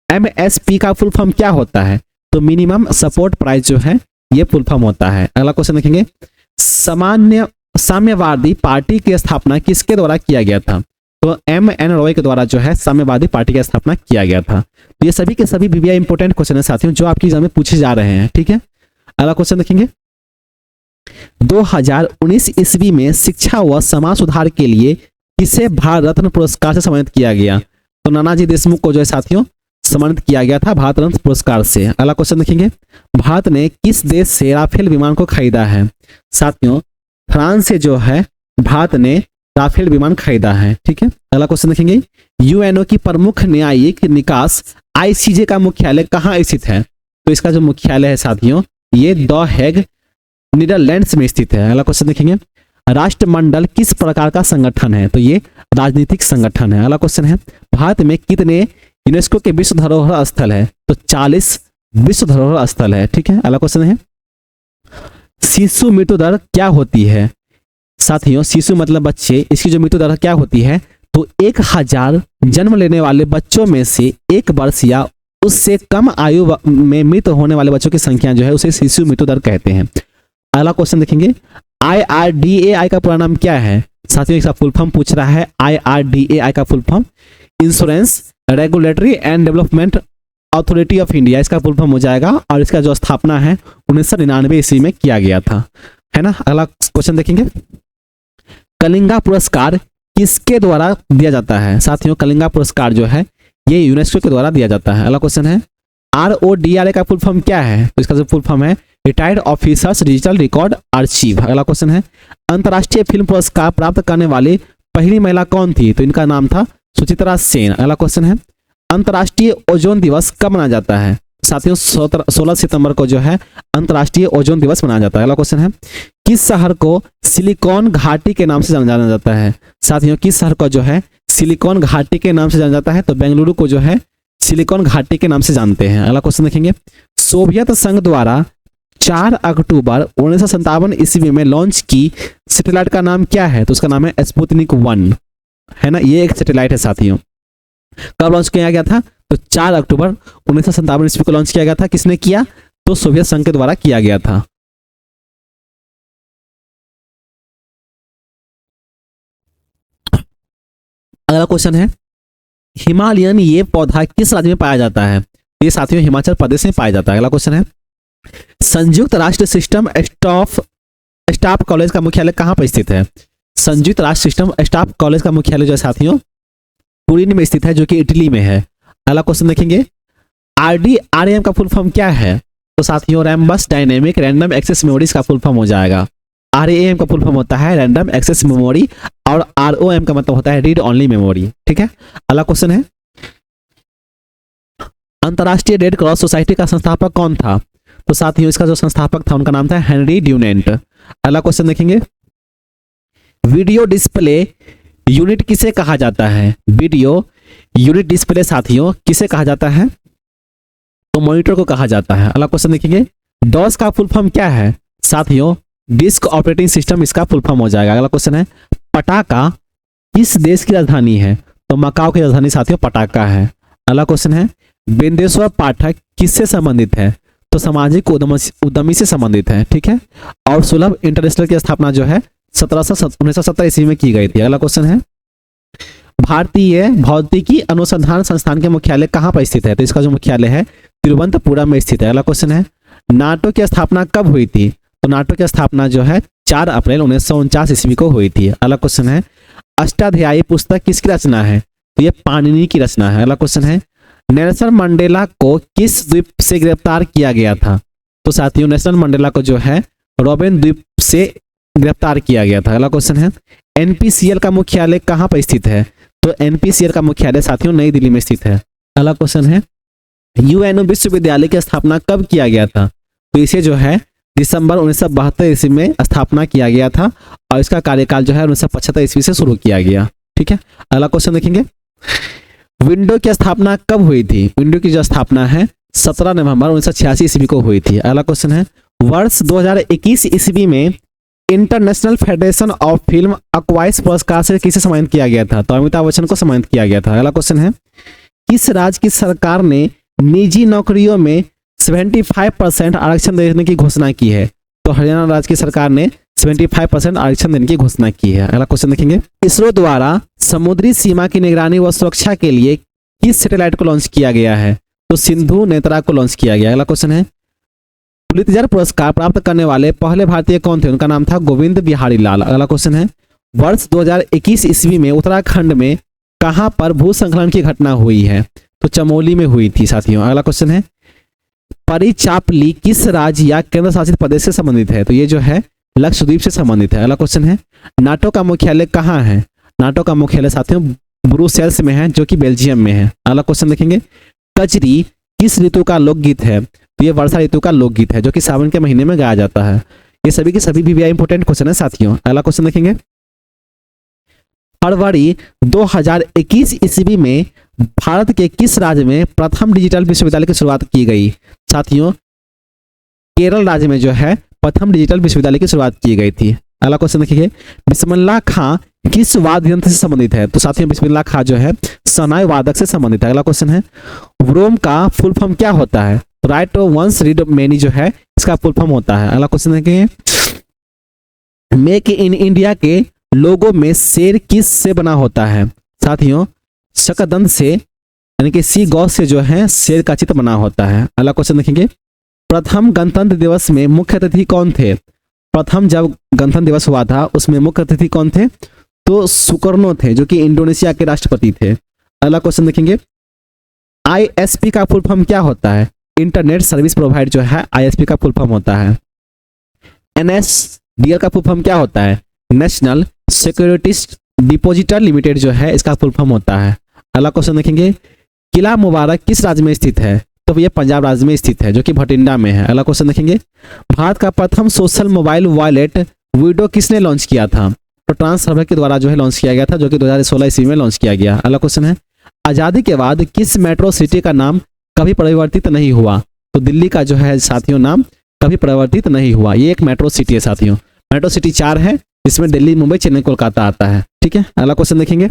Speaker 1: MSP का फुल फॉर्म क्या होता है? तो मिनिमम सपोर्ट प्राइस जो है ये फुल फॉर्म होता है। अगला क्वेश्चन देखेंगे, साम्यवादी पार्टी की स्थापना किसके द्वारा किया गया था? तो MN रॉय के द्वारा जो है साम्यवादी पार्टी की स्थापना किया गया था। तो ये सभी के सभी BBI इंपोर्टेंट क्वेश्चन है साथियों, जो आपकी एग्जाम में पूछे जा रहे हैं। ठीक है, अगला क्वेश्चन देखेंगे, 2019 ईस्वी में शिक्षा व समाज सुधार के लिए किसे भारत रत्न पुरस्कार से सम्मानित किया गया? तो नानाजी देशमुख को जो है साथियों सम्मानित किया गया था भारत रत्न पुरस्कार से। अगला क्वेश्चन देखेंगे, भारत ने किस देश से राफेल विमान को खरीदा है? साथियों फ्रांस से जो है भारत ने राफेल विमान खरीदा है। ठीक है, अगला क्वेश्चन देखेंगे, UNO की प्रमुख न्यायिक निकास ICJ का मुख्यालय कहाँ स्थित है? तो इसका जो मुख्यालय है साथियों ये द हेग नीदरलैंड्स में स्थित है। अगला क्वेश्चन देखेंगे, राष्ट्रमंडल किस प्रकार का संगठन है? तो ये राजनीतिक संगठन है। अगला क्वेश्चन है, भारत में कितने यूनेस्को के विश्व धरोहर स्थल है? तो 40 विश्व धरोहर स्थल है। ठीक है, अगला क्वेश्चन है, शिशु मृत्यु दर क्या होती है? साथियों शिशु मतलब बच्चे, इसकी जो मृत्यु दर क्या होती है? तो 1000 जन्म लेने वाले बच्चों में से 1 वर्ष या उससे कम आयु में मृत होने वाले बच्चों की संख्या जो है उसे शिशु मृत्यु दर कहते हैं। अगला क्वेश्चन देखेंगे, IRDAI का पूरा नाम क्या है? साथियों इसका फुल फॉर्म पूछ रहा है। IRDAI का full form insurance regulatory and development authority of India, इसका फुल फॉर्म हो जाएगा। और इसका जो स्थापना है 1999 ईस्वी में किया गया था, है ना। अगला क्वेश्चन देखेंगे, कलिंगा पुरस्कार किसके द्वारा दिया जाता है? साथियों कलिंगा पुरस्कार जो है ये यूनेस्को के द्वारा दिया जाता है। अगला क्वेश्चन है, RODRA का फुल फॉर्म क्या है? तो इसका जो फुल फॉर्म है retired officers digital record archive. अगला क्वेश्चन है, अंतर्राष्ट्रीय फिल्म पुरस्कार प्राप्त करने वाली पहली महिला कौन थी? तो इनका नाम था सुचित्रा सेन। अगला क्वेश्चन है, अंतर्राष्ट्रीय ओजोन दिवस कब मनाया जाता है? साथियों 16 सितंबर को जो है अंतर्राष्ट्रीय ओजोन दिवस मनाया जाता है। अगला क्वेश्चन है, किस शहर को सिलिकॉन घाटी के नाम से जाना जाता है? साथियों किस शहर को जो है सिलिकॉन घाटी के नाम से जाना जाता है? तो बेंगलुरु को जो है सिलिकॉन घाटी के नाम से जानते हैं। अगला क्वेश्चन देखेंगे, सोवियत संघ द्वारा 4 अक्टूबर 1957 ईस्वी में लॉन्च की सैटेलाइट का नाम क्या है? तो उसका नाम है स्पुतनिक 1, है ना। ये एक सैटेलाइट है साथियों। कब लॉन्च किया गया था? तो 4 अक्टूबर 1957 ईस्वी को लॉन्च किया गया था। किसने किया? तो सोवियत संघ के द्वारा किया गया था। अगला क्वेश्चन है, हिमालयन ये पौधा किस राज्य में पाया जाता है? ये साथियों हिमाचल प्रदेश में पाया जाता है। अगला क्वेश्चन है, संयुक्त राष्ट्र सिस्टम स्टाफ कॉलेज का मुख्यालय कहां पर स्थित है? संयुक्त राष्ट्र सिस्टम स्टाफ कॉलेज का मुख्यालय जो साथियों तुरिन में स्थित है, जो कि इटली में है। अगला क्वेश्चन देखेंगे, RDRAM का फुल फॉर्म क्या है? तो साथियों Rambus dynamic random access memories का फुल फॉर्म हो जाएगा। RAM का फुल फॉर्म होता है रैंडम एक्सेस मेमोरी, और ROM का मतलब होता है रीड ओनली मेमोरी। ठीक है, अगला क्वेश्चन है, अंतरराष्ट्रीय रेड क्रॉस सोसाइटी का संस्थापक कौन था? तो साथियों इसका जो संस्थापक था उनका नाम था हेनरी ड्यूनेंट। अगला क्वेश्चन देखेंगे, वीडियो डिस्प्ले यूनिट किसे कहा जाता है? वीडियो यूनिट डिस्प्ले साथियों किसे कहा जाता है? तो मॉनिटर को कहा जाता है। अगला क्वेश्चन देखेंगे, डॉस का फुल फॉर्म क्या है? साथियों डिस्क ऑपरेटिंग सिस्टम इसका फुल फॉर्म हो जाएगा। अगला क्वेश्चन है, पटाका किस देश की राजधानी है? तो मकाओ की राजधानी साथियों पटाका है। अगला क्वेश्चन है, बिंदेश्वर पाठक किससे संबंधित है? तो सामाजिक उद्यमी से संबंधित है। ठीक है, और सुलभ इंटरनेशनल की स्थापना जो है 1917 ईस्वी में की गई थी। अगला क्वेश्चन है, भारतीय भौतिकी अनुसंधान संस्थान के मुख्यालय कहां पर स्थित है? तो इसका जो मुख्यालय है तिरुवनंतपुरम में स्थित है। अगला क्वेश्चन है, नाटो की स्थापना कब हुई थी? तो नाटो की स्थापना जो है 4 अप्रैल 1949 ईस्वी को हुई थी। अगला क्वेश्चन है, अष्टाध्यायी पुस्तक किसकी रचना है? तो ये पाणिनि की रचना है। अगला क्वेश्चन है, नेल्सन मंडेला को किस द्वीप से गिरफ्तार किया गया था? तो साथियों नेल्सन मंडेला को जो है रॉबिन द्वीप से गिरफ्तार किया गया था। अगला क्वेश्चन है, NPCL का मुख्यालय कहां पर स्थित है? तो NPCL का मुख्यालय साथियों नई दिल्ली में स्थित है। अगला क्वेश्चन है, UNO विश्वविद्यालय की स्थापना कब किया गया था? तो इसे जो है दिसंबर 1972 ईस्वी में स्थापना किया गया था, और इसका कार्यकाल जो है 1975 ईस्वी से शुरू किया गया। ठीक है, अगला क्वेश्चन देखेंगे, विंडो की स्थापना कब हुई थी? विंडो की जो स्थापना है 17 नवंबर 1986 ईस्वी को हुई थी। अगला क्वेश्चन है, वर्ष 2021 ईस्वी में इंटरनेशनल फेडरेशन ऑफ फिल्म अक्वाइस पुरस्कार से किसे सम्मानित किया गया था? तो अमिताभ बच्चन को सम्मानित किया गया था। अगला क्वेश्चन है, किस राज्य की सरकार ने निजी नौकरियों में 75% आरक्षण देने की घोषणा की है? तो हरियाणा राज्य की सरकार ने 75% आरक्षण देने की घोषणा की है। अगला क्वेश्चन देखेंगे, इसरो द्वारा समुद्री सीमा की निगरानी व सुरक्षा के लिए किस सैटेलाइट को लॉन्च किया गया है? तो सिंधु नेत्रा को लॉन्च किया गया। अगला क्वेश्चन है, पुलित्जर पुरस्कार प्राप्त करने वाले पहले भारतीय कौन थे? उनका नाम था गोविंद बिहारी लाल। अगला क्वेश्चन है, वर्ष 2021 ईस्वी में उत्तराखंड में कहां पर भूस्खलन की घटना हुई है? तो चमोली में हुई थी साथियों। अगला क्वेश्चन है, परिचापली किस राज्य या केंद्र शासित प्रदेश से संबंधित है? तो ये जो है लक्षद्वीप से संबंधित है। अगला क्वेश्चन है, नाटो का मुख्यालय कहाँ है? नाटो का मुख्यालय साथियों ब्रुसेल्स में है, जो कि बेल्जियम में है। अगला क्वेश्चन देखेंगे, कजरी किस ऋतु का लोकगीत है? तो ये वर्षा ऋतु का लोकगीत है, जो कि सावन के महीने में गाया जाता है। ये सभी के सभी भी इंपोर्टेंट क्वेश्चन है साथियों। अगला क्वेश्चन देखेंगे, फरवरी 2021 ईस्वी में भारत के किस राज्य में प्रथम डिजिटल विश्वविद्यालय की शुरुआत की गई? साथियों केरल राज्य में जो है प्रथम डिजिटल विश्वविद्यालय की शुरुआत की गई थी। अगला क्वेश्चन देखिए, बिस्मिल्लाह खां किस वाद्य यंत्र से संबंधित है? तो साथियों बिस्मिल्लाह खां जो है शहनाई वादक से संबंधित है। अगला क्वेश्चन है, व्रोम का फुल फॉर्म क्या होता है? राइट वंस रीड मैनी जो है इसका फुल फॉर्म होता है। अगला क्वेश्चन देखिए, मेक इन इंडिया के लोगो में शेर किस से बना होता है? साथियों शकदंत से, यानी कि सी गॉस से जो है शेर का चित्र बना होता है। अगला क्वेश्चन देखेंगे, प्रथम गणतंत्र दिवस में मुख्य अतिथि कौन थे? प्रथम जब गणतंत्र दिवस हुआ था उसमें मुख्य अतिथि कौन थे? तो सुकर्नो थे, जो कि इंडोनेशिया के राष्ट्रपति थे। अगला क्वेश्चन देखेंगे, आईएसपी का फुल फॉर्म क्या होता है? इंटरनेट सर्विस प्रोवाइडर जो है आईएसपी का फुल फॉर्म होता है। एनएसडीएल का फुल फॉर्म क्या होता है? नेशनल सिक्योरिटीज डिपॉजिटर लिमिटेड जो है इसका फुल फॉर्म होता है। अगला क्वेश्चन देखेंगे, किला मुबारक किस राज्य में स्थित है? तो ये पंजाब राज्य में स्थित है, जो कि भटिंडा में है। अगला क्वेश्चन देखेंगे, भारत का प्रथम सोशल मोबाइल वॉलेट वीडो किसने लॉन्च किया था? तो ट्रांस सर्वर के द्वारा जो है लॉन्च किया गया था, जो कि 2016 ईस्वी में लॉन्च किया गया। अगला क्वेश्चन है, आजादी के बाद किस मेट्रो सिटी का नाम कभी परिवर्तित नहीं हुआ? तो दिल्ली का जो है साथियों नाम कभी परिवर्तित नहीं हुआ। ये एक मेट्रो सिटी है साथियों। मेट्रो सिटी 4 है, जिसमें दिल्ली, मुंबई, चेन्नई, कोलकाता आता है। ठीक है। अगला क्वेश्चन देखेंगे,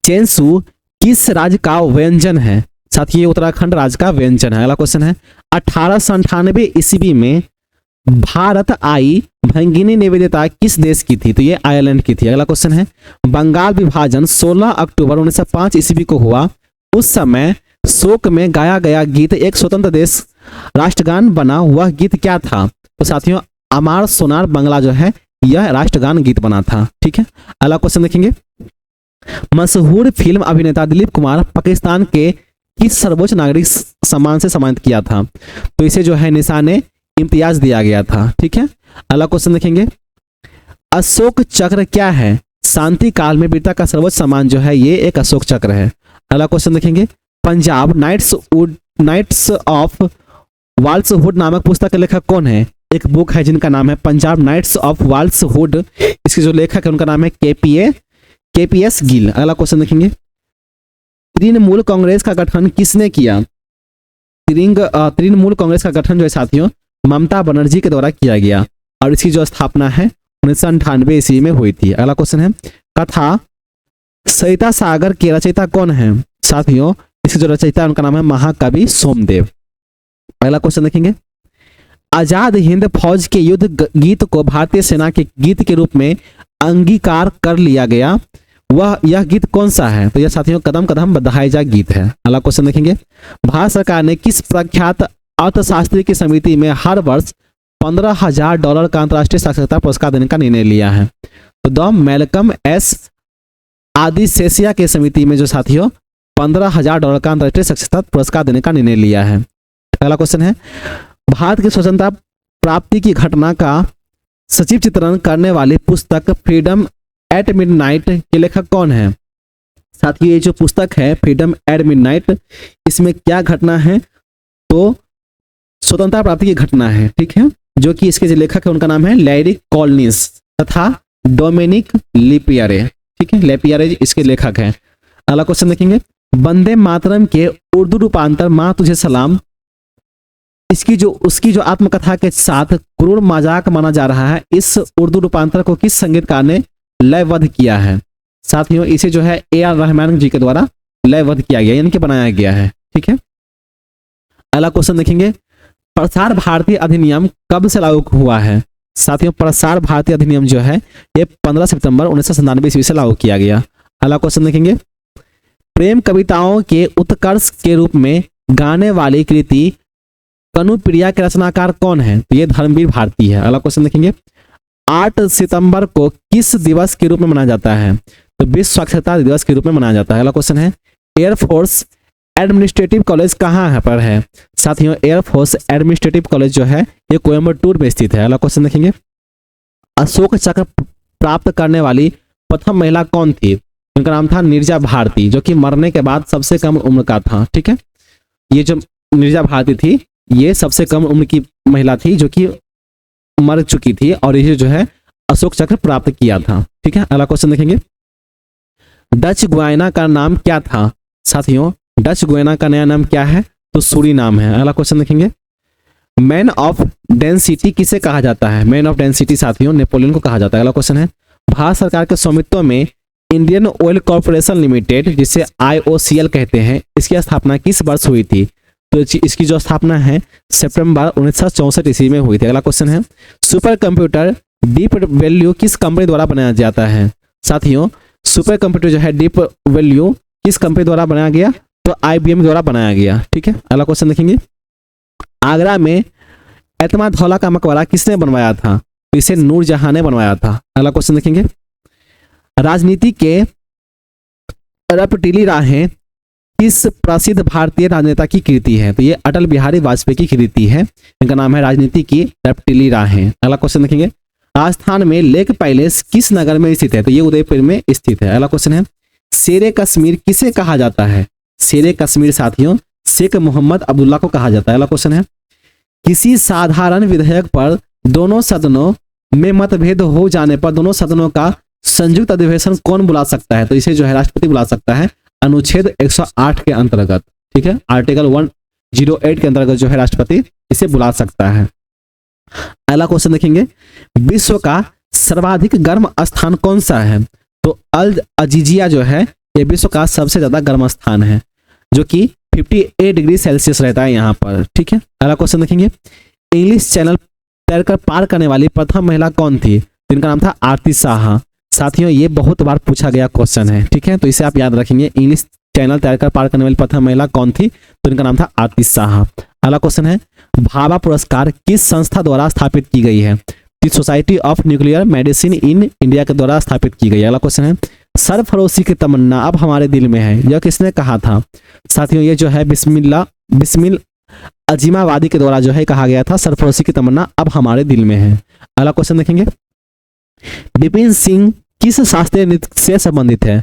Speaker 1: चेंसू किस राज्य का व्यंजन है? साथियों ये उत्तराखंड राज्य का व्यंजन है। अगला क्वेश्चन है, 1898 ईस्वी में भारत आई भंगिनी निवेदिता किस देश की थी? तो ये आयरलैंड की थी। अगला क्वेश्चन है, बंगाल विभाजन 16 अक्टूबर 1905 ईस्वी को हुआ। उस समय शोक में गाया गया गीत एक स्वतंत्र देश राष्ट्रगान बना, वह गीत क्या था? तो साथियों अमार सोनार बंगला जो है यह राष्ट्रगान गीत बना था। ठीक है। अगला क्वेश्चन देखेंगे, मशहूर फिल्म अभिनेता दिलीप कुमार पाकिस्तान के किस सर्वोच्च नागरिक सम्मान से सम्मानित किया था? तो इसे जो है निशाने इम्तियाज दिया गया था। ठीक है। अगला क्वेश्चन देखेंगे, अशोक चक्र क्या है? शांति काल में वीरता का सर्वोच्च सम्मान जो है ये एक अशोक चक्र है। अगला क्वेश्चन देखेंगे, पंजाब नाइट्स ऑफ वाल्सहुड नामक पुस्तक के लेखक कौन है? एक बुक है जिनका नाम है पंजाब नाइट्स ऑफ वाल्सहुड। इसके जो लेखक है उनका नाम है केपीएस गिल। अगला क्वेश्चन देखेंगे, तृणमूल कांग्रेस का गठन किसने किया? तृणमूल कांग्रेस का गठन जो है साथियों ममता बनर्जी के द्वारा किया गया, और इसकी जो स्थापना है 1998 ईस्वी में हुई थी। अगला क्वेश्चन है, कथा सरिता सागर के रचयिता कौन है? साथियों इसके जो रचयिता है उनका नाम है महाकवि सोमदेव। अगला क्वेश्चन देखेंगे, आजाद हिंद फौज के युद्ध गीत को भारतीय सेना के गीत के रूप में अंगीकार कर लिया गया, यह गीत कौन सा है? तो यह साथियों कदम कदम बधाई जा गीत है। अगला क्वेश्चन देखेंगे, भारत सरकार ने किस प्रख्यात अर्थशास्त्री की समिति में हर वर्ष $15,000 का अंतर्राष्ट्रीय साक्षरता पुरस्कार देने का निर्णय लिया है? तो द मैलकम एस आदिशेषिया के समिति में जो साथियों $15,000 का अंतर्राष्ट्रीय साक्षरता पुरस्कार देने का निर्णय लिया है। अगला क्वेश्चन है, भारत की स्वतंत्रता प्राप्ति की घटना का सचिव चित्रण करने वाली पुस्तक फ्रीडम एट मिडनाइट के लेखक कौन है? साथियों ये जो पुस्तक है फ्रीडम एट मिडनाइट, इसमें क्या घटना है? तो स्वतंत्रता प्राप्ति की घटना है। ठीक है। जो कि इसके जो लेखक है उनका नाम है लैरी कॉलिंस तथा डोमिनिक लिपियरे। ठीक है, लेपियरे इसके लेखक हैं। अगला क्वेश्चन देखेंगे, वंदे मातरम के उर्दू रूपांतर माँ तुझे सलाम उसकी जो आत्मकथा के साथ क्रूर मजाक माना जा रहा है, इस उर्दू रूपांतर को किस संगीतकार ने लयबद्ध किया है? साथियों इसे जो है A.R. रहमान जी के द्वारा लयबद्ध किया गया, यानी कि बनाया गया है। ठीक है, अगला क्वेश्चन देखेंगे, प्रसार भारती अधिनियम कब से लागू हुआ है? साथियों प्रसार भारती अधिनियम जो है ये 15 सितंबर 1997 ईस्वी से लागू किया गया। अगला क्वेश्चन देखेंगे, प्रेम कविताओं के उत्कर्ष के रूप में गाने वाली कृति कनुप्रिया के रचनाकार कौन है? तो ये धर्मवीर भारती है। अगला क्वेश्चन देखेंगे, 8 सितंबर को किस दिवस के रूप में मनाया जाता है? तो विश्व साक्षरता दिवस के रूप में मनाया जाता है। अगला क्वेश्चन है, एयरफोर्स एडमिनिस्ट्रेटिव कॉलेज कहाँ पर है? साथियों एयरफोर्स एडमिनिस्ट्रेटिव कॉलेज जो है ये कोयम्बटूर में स्थित है। अगला क्वेश्चन देखेंगे, अशोक चक्र प्राप्त करने वाली प्रथम महिला कौन थी? उनका नाम था नीरजा भारती, जो कि मरने के बाद सबसे कम उम्र का था। ठीक है, ये जो नीरजा भारती थी ये सबसे कम उम्र की महिला थी जो कि मर चुकी थी, और ये जो है अशोक चक्र प्राप्त किया था। ठीक है, अगला क्वेश्चन देखेंगे, डच गुयाना का नाम क्या था? साथियों डच गुयाना का नया नाम क्या है? तो सूरीनाम है। अगला क्वेश्चन देखेंगे, मैन ऑफ डेंसिटी किसे कहा जाता है? मैन ऑफ डेंसिटी साथियों नेपोलियन को कहा जाता है। अगला क्वेश्चन है, भारत सरकार के स्वामित्व में इंडियन ऑयल कॉर्पोरेशन लिमिटेड जिसे IOCL कहते हैं, इसकी स्थापना किस वर्ष हुई थी? तो इसकी जो स्थापना है सितंबर 1964 ईस्वी में हुई थी। अगला क्वेश्चन है, सुपर कंप्यूटर डीप वैल्यू किस कंपनी द्वारा बनाया जाता है? साथियों सुपर कंप्यूटर जो है डीप वैल्यू किस कंपनी द्वारा बनाया गया? तो IBM द्वारा बनाया गया। ठीक है, अगला क्वेश्चन देखेंगे, आगरा में एतमादौला का मकबरा किसने बनवाया था? तो इसे नूरजहां ने बनवाया था। अगला क्वेश्चन देखेंगे, राजनीति के रपटीली राहें किस प्रसिद्ध भारतीय राजनेता की कृति है? तो ये अटल बिहारी वाजपेयी की कृति है, इनका नाम है राजनीति की रपटीली राहें। अगला क्वेश्चन देखेंगे, राजस्थान में लेक पैलेस किस नगर में स्थित है? तो ये उदयपुर में स्थित है। अगला क्वेश्चन है, शेरे कश्मीर किसे कहा जाता है? शेरे कश्मीर साथियों शेख मोहम्मद अब्दुल्ला को कहा जाता है। अगला क्वेश्चन है, किसी साधारण विधेयक पर दोनों सदनों में मतभेद हो जाने पर दोनों सदनों का संयुक्त अधिवेशन कौन बुला सकता है? तो इसे जो है राष्ट्रपति बुला सकता है अनुच्छेद 108 के अंतर्गत। ठीक है, आर्टिकल 108 के अंतर्गत जो है राष्ट्रपति इसे बुला सकता है। अगला क्वेश्चन देखेंगे, विश्व का सर्वाधिक गर्म स्थान कौन सा है? तो अल अजीजिया जो है ये विश्व का सबसे ज्यादा गर्म स्थान है, जो कि 58 डिग्री सेल्सियस रहता है यहाँ पर। ठीक है, अगला क्वेश्चन देखेंगे, इंग्लिश चैनल तैरकर पार करने वाली प्रथम महिला कौन थी? तो इनका नाम था आरती शाह। साथियों ये बहुत बार पूछा गया क्वेश्चन है। ठीक है, तो इसे आप याद रखेंगे, इंग्लिश चैनल तैरकर पार करने वाली प्रथम महिला कौन थी? तो इनका नाम था आरती शाह। अगला क्वेश्चन है, भाभा पुरस्कार किस संस्था द्वारा स्थापित की गई है? Society of nuclear medicine in India के द्वारा स्थापित की गई। अगला क्वेश्चन है, सरफरोशी की तमन्ना अब हमारे दिल में है, यह किसने कहा था? साथियों ये जो है बिस्मिल अजीमावादी के द्वारा जो है कहा गया था, सरफरोशी की तमन्ना अब हमारे दिल में है। अगला क्वेश्चन देखेंगे, विपिन सिंह किस शास्त्रीय नृत्य से संबंधित है?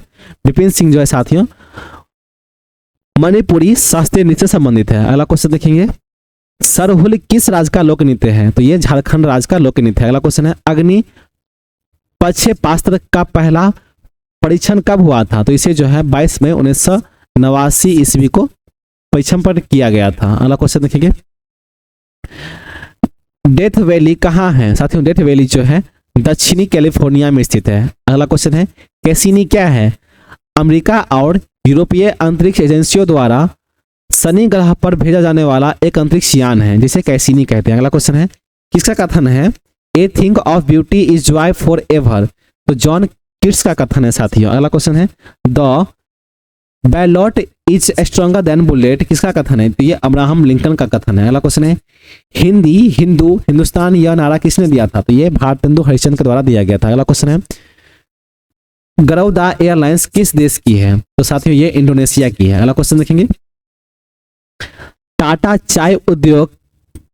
Speaker 1: विपिन सिंह जो है साथियों मणिपुरी शास्त्रीय नृत्य से संबंधित है। अगला क्वेश्चन देखेंगे, सरहुल किस राज्य का लोक नृत्य है? तो ये झारखंड राज्य का लोक नृत्य है। अगला क्वेश्चन है, अग्नि प्रक्षेपास्त्र का पहला परीक्षण कब हुआ था? तो इसे जो है 22 मई 1989 ईस्वी को परीक्षण पर किया गया था। अगला क्वेश्चन देखेंगे, डेथ वैली कहाँ है? साथियों डेथ वैली जो है दक्षिणी कैलिफोर्निया में स्थित है। अगला क्वेश्चन है, कैसिनी क्या है? अमेरिका और यूरोपीय अंतरिक्ष एजेंसियों द्वारा शनि ग्रह पर भेजा जाने वाला एक अंतरिक्ष यान है जिसे कैसिनी कहते हैं। अगला क्वेश्चन है, किसका कथन है, a thing of beauty is Joy for ever? तो जॉन किट्स का कथन है साथियों। अगला क्वेश्चन है, the ballot is stronger than bullet किसका कथन है? तो ये अब्राहम लिंकन का कथन है। अगला क्वेश्चन है, हिंदी हिंदू हिंदुस्तान यह नारा किसने दिया था? तो ये भारतेंदु हरिश्चंद्र के द्वारा दिया गया था। अगला क्वेश्चन है, गरौदा एयरलाइंस किस देश की है? तो साथियों ये इंडोनेशिया की है। अगला क्वेश्चन देखेंगे, टाटा चाय उद्योग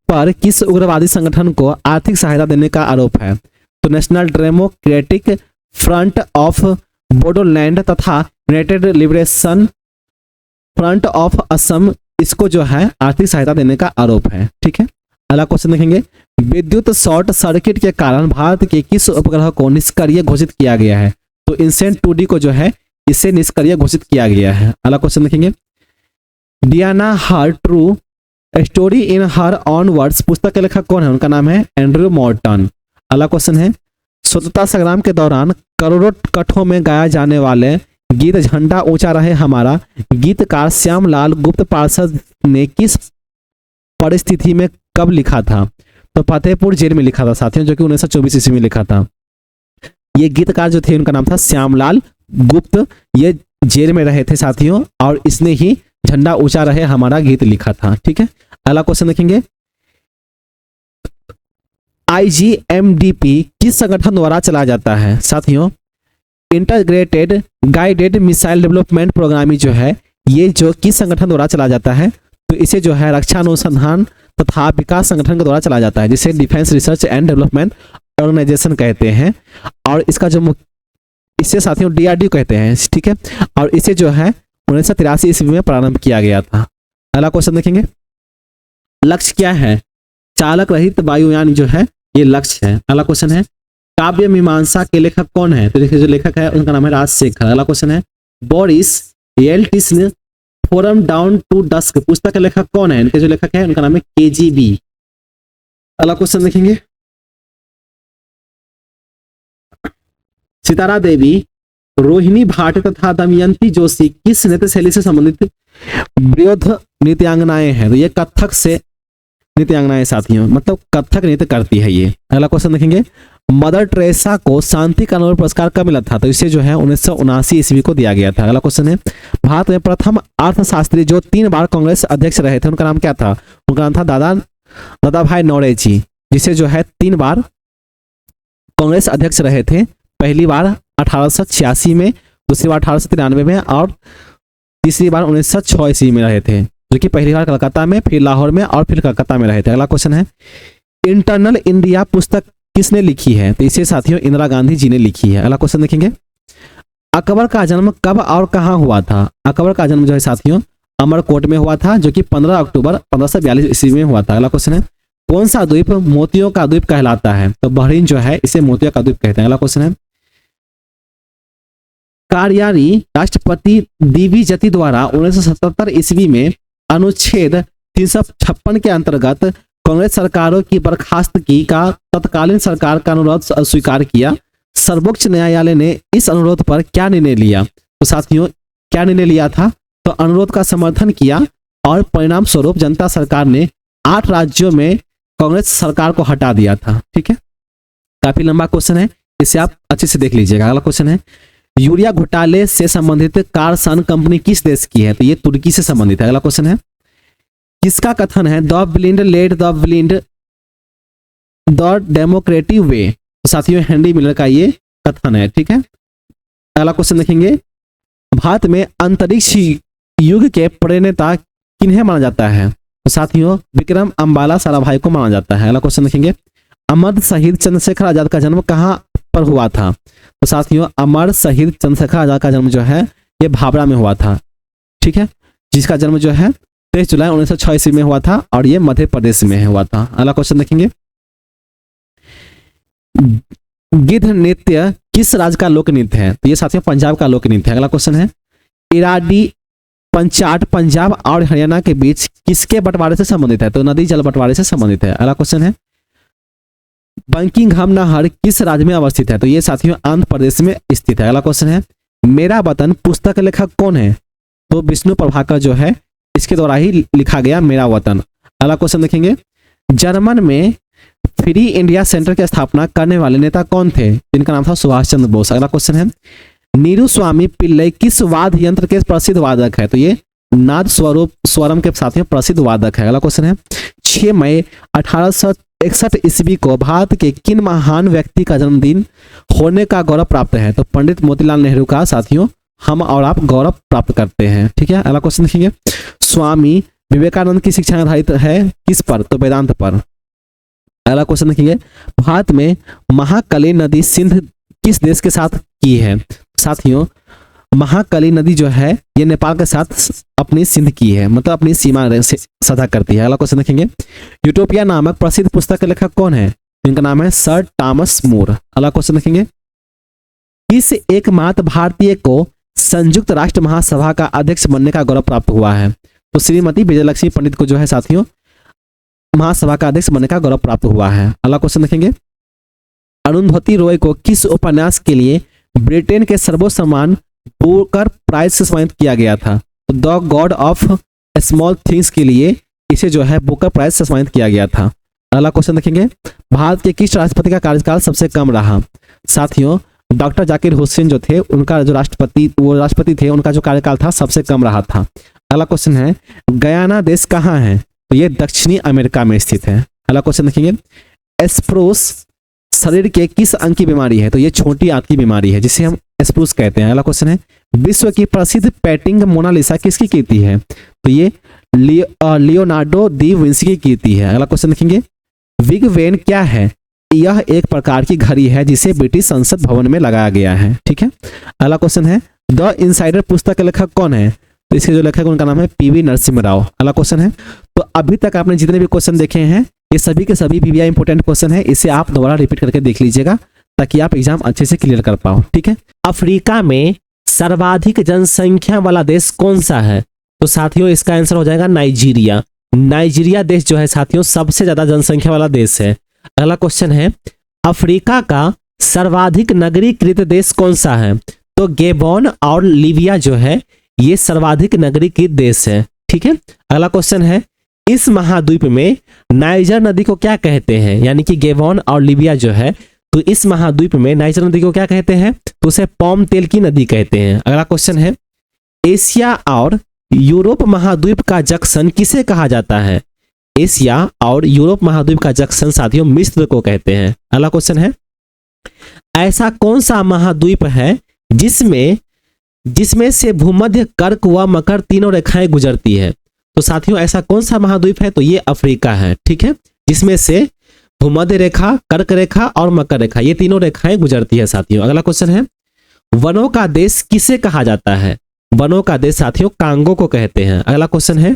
Speaker 1: पर किस उग्रवादी संगठन को आर्थिक सहायता देने का आरोप है? तो national democratic front of Bodoland तथा united liberation front of Assam, इसको जो है आर्थिक सहायता देने का आरोप है। ठीक है, अगला क्वेश्चन देखेंगे, विद्युत शॉर्ट सर्किट के कारण भारत के किस उपग्रह को निष्क्रिय घोषित किया गया है? तो इनसेंट 2D को जो है इसे निष्क्रिय घोषित किया गया है। अगला क्वेश्चन देखेंगे, Diana her true story in her on words पुस्तक के लेखक कौन है? उनका नाम है एंड्रयू मॉर्टन। अगला क्वेश्चन है, स्वतंत्रता संग्राम के दौरान करोड़ों कठों में गाया जाने वाले गीत झंडा ऊंचा रहे हमारा गीतकार श्यामलाल गुप्त पार्षद ने किस परिस्थिति में कब लिखा था? तो फतेहपुर जेल में लिखा था साथियों, जो कि 1924 ईस्वी में लिखा था। ये गीतकार जो थे उनका नाम था श्यामलाल गुप्त। ये जेल में रहे थे साथियों, और इसने ही झंडा ऊंचा रहे हमारा गीत लिखा था। ठीक है, अगला क्वेश्चन देखेंगे, IGMDP किस संगठन द्वारा चलाया जाता है? साथियों, integrated guided missile development programme जो है, ये जो किस संगठन द्वारा चलाया जाता है? तो इसे जो है रक्षा अनुसंधान तथा विकास संगठन के द्वारा चलाया जाता है, जिसे Defence Research and Development Organisation कहते हैं। और इसका जो इसे साथियों DRDO कहते हैं। ठीक है, और इसे जो है 1983 ईस्वी में प्रारंभ किया गया था। अगला क्वेश्चन देखेंगे, लक्ष्य क्या है? चालक रहित वायुयान जो है ये लक्ष्य है। अगला क्वेश्चन है, काव्य मीमांसा के लेखक कौन है? तो देखिए जो लेखक है उनका नाम है राजशेखर। अगला क्वेश्चन है, Boris Yeltsin from dawn to dusk पुस्तक के लेखक कौन है? इनके जो लेखक है उनका नाम है KGB। अगला क्वेश्चन देखेंगे, सितारा देवी, रोहिणी भाट तथा दमयंती जोशी किस नृत्य शैली से संबंधित वृद्ध नृत्यांगनाएं हैं? तो ये कथक से नृत्यांगनाएं साथियों, मतलब कथक नृत्य करती है ये। अगला क्वेश्चन देखेंगे, मदर टेरेसा को शांति का नोबेल पुरस्कार कब मिला था? तो इसे जो है 1979 ईस्वी को दिया गया था। अगला क्वेश्चन है, भारत में प्रथम अर्थशास्त्री जो 3 बार कांग्रेस अध्यक्ष रहे थे उनका नाम क्या था? उनका नाम था दादा भाई नौरोजी, जिसे जो है 3 बार कांग्रेस अध्यक्ष रहे थे। पहली बार 1886 में, दूसरी बार 1893 में और तीसरी बार 1906 ईस्वी में रहे थे, जो कि पहली बार कलकत्ता में, फिर लाहौर में और फिर कलकत्ता में रहे थे। अगला क्वेश्चन है, इंटरनल इंडिया पुस्तक किसने लिखी है? तो इसे साथियों इंदिरा गांधी जी ने लिखी है। अगला क्वेश्चन देखेंगे, अकबर का जन्म कब और कहाँ हुआ था? अकबर का जन्म जो है साथियों अमरकोट में हुआ था, जो कि 15 अक्टूबर 1542 ईस्वी में हुआ था। अगला क्वेश्चन है, कौन सा द्वीप मोतियों का द्वीप कहलाता है? तो बहरीन जो है इसे मोतियों का द्वीप कहते हैं। अगला क्वेश्चन है, कार्यकारी राष्ट्रपति डीवी जति द्वारा 1977 ईस्वी में अनुच्छेद 356 के अंतर्गत कांग्रेस सरकारों की बर्खास्तगी का तत्कालीन सरकार का अनुरोध अस्वीकार किया। सर्वोच्च न्यायालय ने इस अनुरोध पर क्या निर्णय लिया? तो साथियों क्या निर्णय लिया था? तो अनुरोध का समर्थन किया और परिणाम स्वरूप जनता सरकार ने 8 राज्यों में कांग्रेस सरकार को हटा दिया था। ठीक है, काफी लंबा क्वेश्चन है, इसे आप अच्छे से देख लीजिएगा। अगला क्वेश्चन है, यूरिया घोटाले से संबंधित कारसान कंपनी किस देश की है? तो ये तुर्की से संबंधित है। अगला क्वेश्चन है, किसका कथन है the blind led the blind the democratic way? तो साथियों हेनरी मिलर का ये कथन है। ठीक है, अगला क्वेश्चन देखेंगे, भारत में अंतरिक्ष युग के प्रणेता किन्हें माना जाता है? तो साथियों विक्रम अम्बाला साराभाई को माना जाता है। अगला क्वेश्चन देखेंगे, अमर शहीद चंद्रशेखर आजाद का जन्म कहाँ पर हुआ था? तो साथियों अमर शहीद चंद्रशेखर आजाद का जन्म जो है ये भाभरा में हुआ था। ठीक है, जिसका जन्म जो है 23 जुलाई 1906 ईस्वी में हुआ था और ये मध्य प्रदेश में हुआ था। अगला क्वेश्चन देखेंगे, गिद्ध नृत्य किस राज्य का लोक नृत्य है? तो ये साथियों पंजाब का लोक नृत्य है। अगला क्वेश्चन है, इराडी पंचाट पंजाब और हरियाणा के बीच किसके बंटवारे से संबंधित है? तो नदी जल बंटवारे से संबंधित है। अगला क्वेश्चन है, बंकिंघम नहर किस राज्य में अवस्थित है? तो ये साथियों आंध्र प्रदेश में स्थित है। अगला क्वेश्चन है, मेरा वतन पुस्तक लेखक कौन है? तो विष्णु प्रभाकर जो है इसके द्वारा ही लिखा गया मेरा वतन। अगला क्वेश्चन देखेंगे, जर्मन में फ्री इंडिया सेंटर की स्थापना करने वाले नेता कौन थे? जिनका नाम था सुभाष चंद्र बोस। अगला क्वेश्चन है, नीरू स्वामी पिल्लई किस वाद्य यंत्र के प्रसिद्ध वादक है? तो ये नाद स्वरूप स्वरम के साथियों प्रसिद्ध वादक है। अगला क्वेश्चन है, 6 मई 1861 ईस्वी को भारत के किन महान व्यक्ति का जन्मदिन होने का गौरव प्राप्त है? तो पंडित मोतीलाल नेहरू का साथियों हम और आप गौरव प्राप्त करते हैं। ठीक है, अगला क्वेश्चन देखेंगे, स्वामी विवेकानंद की शिक्षा आधारित है किस पर? तो वेदांत पर। अगला क्वेश्चन देखेंगे, भारत में महाकली नदी सिंध किस देश के साथ की है? साथियों महाकली नदी जो है ये नेपाल के साथ अपनी सिंध की है, मतलब अपनी सीमा से साझा करती है। अगला क्वेश्चन देखेंगे, यूटोपिया नामक प्रसिद्ध पुस्तक के लेखक कौन है? इनका नाम है सर टॉमस मोर। अगला क्वेश्चन देखेंगे, किस एकमात्र भारतीय को संयुक्त राष्ट्र महासभा का अध्यक्ष बनने का गौरव प्राप्त हुआ है? तो श्रीमती विजयलक्ष्मी पंडित को जो है साथियों महासभा का अध्यक्ष बनने का गौरव प्राप्त हुआ है। अगला क्वेश्चन देखेंगे, अरुंधति रॉय को किस उपन्यास के लिए ब्रिटेन के सर्वोच्च बुकर प्राइज से सम्मानित किया गया था? The God of small things के लिए इसे जो है बुकर प्राइज से सम्मानित किया गया था। अगला क्वेश्चन देखेंगे, भारत के किस राष्ट्रपति का कार्यकाल सबसे कम रहा? साथियों, डॉक्टर जाकिर हुसैन जो थे उनका जो राष्ट्रपति थे उनका जो कार्यकाल था सबसे कम रहा था। अगला क्वेश्चन है, गयाना देश कहाँ है? तो ये दक्षिणी अमेरिका में स्थित है। अगला क्वेश्चन देखेंगे, एस्प्रोस शरीर के किस अंग की बीमारी है? तो ये छोटी आंत की बीमारी है जिसे हम एस्प्रोस कहते हैं। अगला क्वेश्चन है, विश्व की प्रसिद्ध पेंटिंग मोनालिसा किसकी कीर्ति है? तो ये लियोनार्डो दी विंसी की कीर्ति है। अगला क्वेश्चन देखेंगे, बिग बेन क्या है? यह एक प्रकार की घड़ी है जिसे ब्रिटिश संसद भवन में लगाया गया है। ठीक है। अगला क्वेश्चन है, द इनसाइडर पुस्तक के लेखक कौन है? तो इसके जो लेखक उनका नाम है पीवी नरसिम्हा राव। अगला क्वेश्चन है, तो अभी तक आपने जितने भी क्वेश्चन देखे हैं ये सभी के सभी वीवीआई इंपोर्टेंट क्वेश्चन है, इसे आप दोबारा रिपीट करके देख लीजिएगा ताकि आप एग्जाम अच्छे से क्लियर कर पाओ। ठीक है। अफ्रीका में सर्वाधिक जनसंख्या वाला देश कौन सा है? तो साथियों इसका आंसर हो जाएगा नाइजीरिया। नाइजीरिया देश जो है साथियों सबसे ज्यादा जनसंख्या वाला देश है। अगला क्वेश्चन है, अफ्रीका का सर्वाधिक नगरीकृत देश कौन सा है? तो गेबोन और लीबिया जो है ये सर्वाधिक नगरीकृत देश है। ठीक है। अगला क्वेश्चन है, इस महाद्वीप में नाइजर नदी को क्या कहते हैं? यानी कि गेबोन और लीबिया जो है तो इस महाद्वीप में नाइजर नदी को क्या कहते हैं? तो उसे पाम तेल की नदी कहते हैं। अगला क्वेश्चन है, एशिया और यूरोप महाद्वीप का जंक्शन किसे कहा जाता है? एशिया और यूरोप महाद्वीप का जंक्शन साथियों मिस्र को कहते हैं। अगला क्वेश्चन है, ऐसा कौन सा महाद्वीप है जिसमें से भूमध्य, कर्क व मकर तीनों रेखाएं गुजरती है? तो साथियों ऐसा कौन सा महाद्वीप है? तो ये अफ्रीका है। ठीक है। जिसमें से भूमध्य रेखा, कर्क रेखा और मकर रेखा ये तीनों रेखाएं गुजरती है साथियों। अगला क्वेश्चन है, वनों का देश किसे कहा जाता है? वनों का देश साथियों कांगो को कहते हैं। अगला क्वेश्चन है,